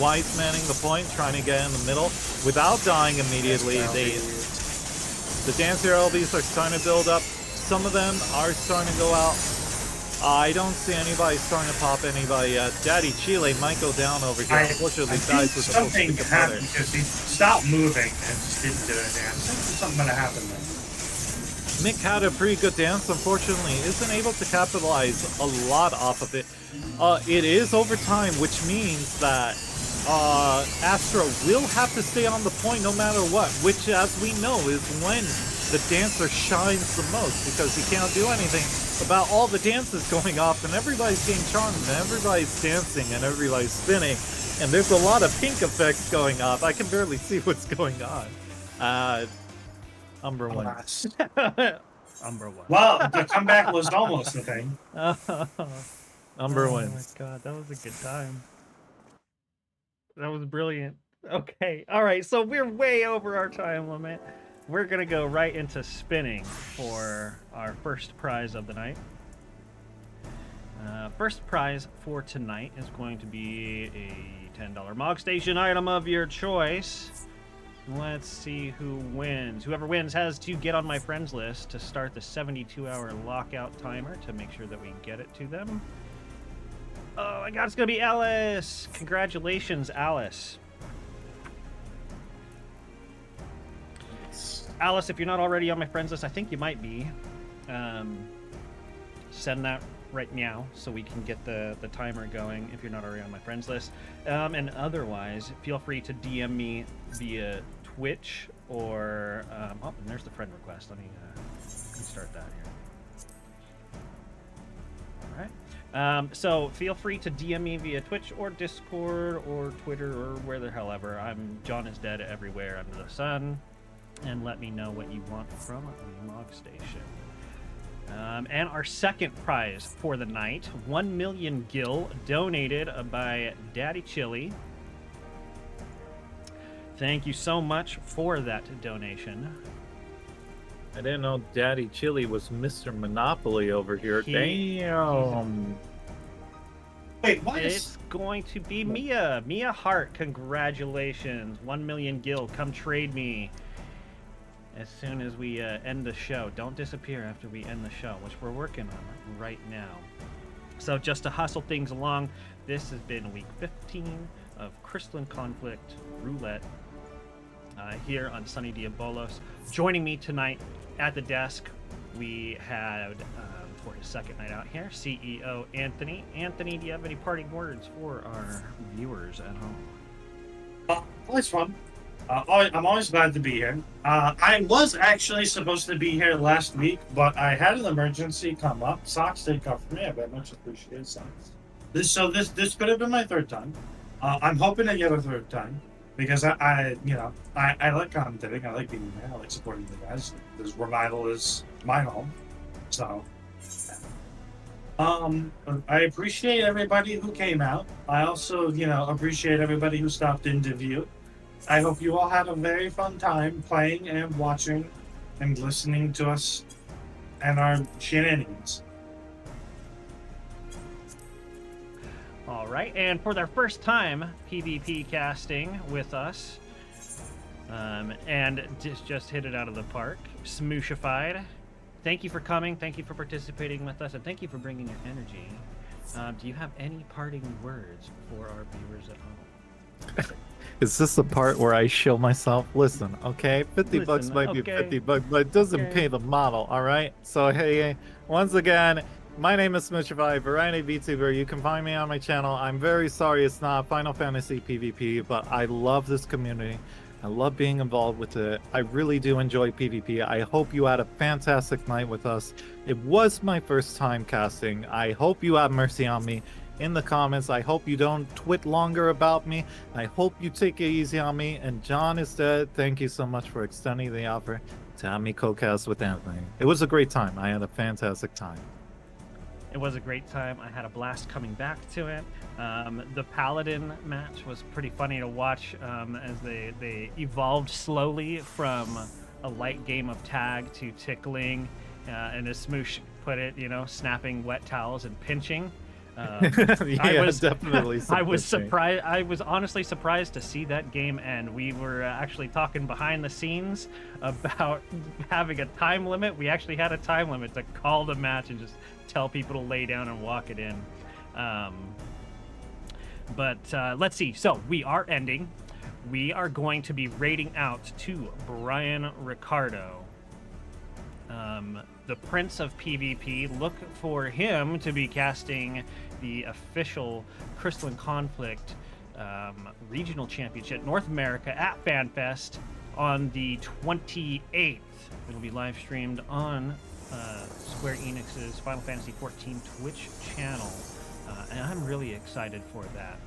Wise manning the point, trying to get in the middle without dying immediately. The Dancer LBs are starting to build up. Some of them are starting to go out. I don't see anybody starting to pop anybody yet. Daddy Chile might go down over here. Unfortunately, dies with a full something stick of happened butter. because he stopped moving and just didn't do anything. I think there's something gonna happen there. Mick had a pretty good dance, unfortunately, isn't able to capitalize a lot off of it. It is overtime, which means that Astro will have to stay on the point no matter what, which, as we know, is when the dancer shines the most, because he can't do anything about all the dances going off, and everybody's getting charmed, and everybody's dancing, and everybody's spinning, and there's a lot of pink effects going off. I can barely see what's going on. Umber wins. Umber won. Well, the comeback was almost the thing. Umber Oh wins. my god, that was a good time. That was brilliant. Okay, all right, so we're way over our time limit. We're gonna go right into spinning for our first prize of the night. First prize for tonight is going to be a $10 Mog Station item of your choice. Let's see who wins. Whoever wins has to get on my friends list to start the 72-hour lockout timer to make sure that we get it to them. Oh my god, it's gonna be Alice! Congratulations, Alice. Alice, if you're not already on my friends list, I think you might be. Send that right now so we can get the timer going if you're not already on my friends list. And otherwise, feel free to DM me via Twitch or... oh, and there's the friend request. Let me start that here. Alright. So feel free to DM me via Twitch or Discord or Twitter or where the hell ever. I'm John is Dead everywhere under the sun. And let me know what you want from the Mog Station. And our second prize for the night, 1 million gil, donated by Daddy Chili. Thank you so much for that donation. I didn't know Daddy Chili was Mr. Monopoly over here. Damn. Wait, what It's is... going to be Mia. Mia Hart, congratulations. 1 million gil, come trade me. As soon as we end the show. Don't disappear after we end the show, which we're working on right now. So just to hustle things along, this has been week 15 of Crystalline Conflict Roulette here on Sunny Diabolos. Joining me tonight at the desk, we had, for his second night out here, CEO Anthony. Anthony, do you have any parting words for our viewers at home? Always fun. I'm always glad to be here. I was actually supposed to be here last week, but I had an emergency come up. Socks did cover me. I very much appreciate Socks. This could have been my third time. I'm hoping to get a third time because I like commentating. I like being there. I like supporting the guys. This Revival is my home, so. I appreciate everybody who came out. I also, appreciate everybody who stopped in to view. I hope you all had a very fun time playing and watching and listening to us and our shenanigans. All right, and for their first time PvP casting with us, and just hit it out of the park, Smooshified. Thank you for coming, thank you for participating with us, and thank you for bringing your energy. Do you have any parting words for our viewers at home? Is this the part where I shill myself? Listen, okay, 50 bucks might be 50 bucks, but it doesn't pay the model, all right? So, hey, once again, my name is Smooshified, Variety VTuber. You can find me on my channel. I'm very sorry it's not Final Fantasy PvP, but I love this community. I love being involved with it. I really do enjoy PvP. I hope you had a fantastic night with us. It was my first time casting. I hope you have mercy on me. In the comments, I hope you don't twit longer about me. I hope you take it easy on me. And John is dead. Thank you so much for extending the offer to have me co-cast with Anthony. It was a great time. I had a fantastic time. It was a great time. I had a blast coming back to it. The Paladin match was pretty funny to watch as they evolved slowly from a light game of tag to tickling, and as Smoosh put it, snapping wet towels and pinching. Yeah, was definitely. I was some surprised. I was honestly surprised to see that game end. We were actually talking behind the scenes about having a time limit. We actually had a time limit to call the match and just tell people to lay down and walk it in. But let's see. So we are ending. We are going to be raiding out to Brian Ricardo, the Prince of PvP. Look for him to be casting the official Crystalline Conflict Regional Championship North America at FanFest on the 28th. It'll be live streamed on Square Enix's Final Fantasy XIV Twitch channel, and I'm really excited for that.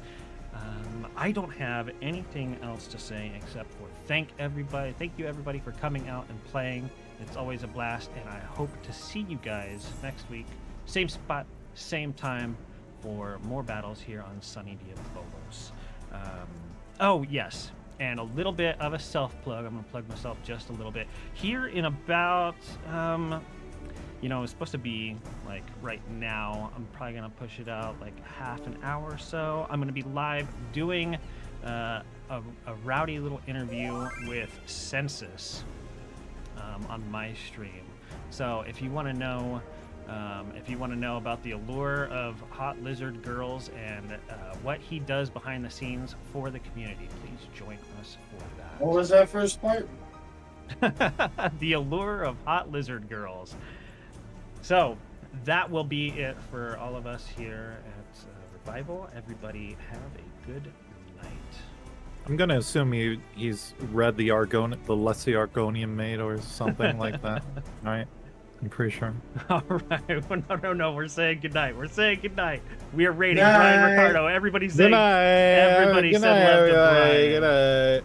I don't have anything else to say except for thank you everybody for coming out and playing. It's always a blast, and I hope to see you guys next week, same spot, same time, for more battles here on Sunny Diabolos. Oh yes, and a little bit of a self-plug. I'm gonna plug myself just a little bit here in about it's supposed to be like right now. I'm probably gonna push it out like half an hour or so. I'm gonna be live doing a rowdy little interview with Census on my stream. So if you want to know about the allure of hot lizard girls and what he does behind the scenes for the community, please join us for that. What was that first part? The allure of hot lizard girls. So that will be it for all of us here at Revival. Everybody have a good night. I'm gonna assume he's read the Leslie Argonian Maid or something like that, right? I'm pretty sure. All right. No. We're saying goodnight. We are rating Brian Ricardo. Everybody say. Good night. Everybody Good said night, love to everybody. Brian. Good night.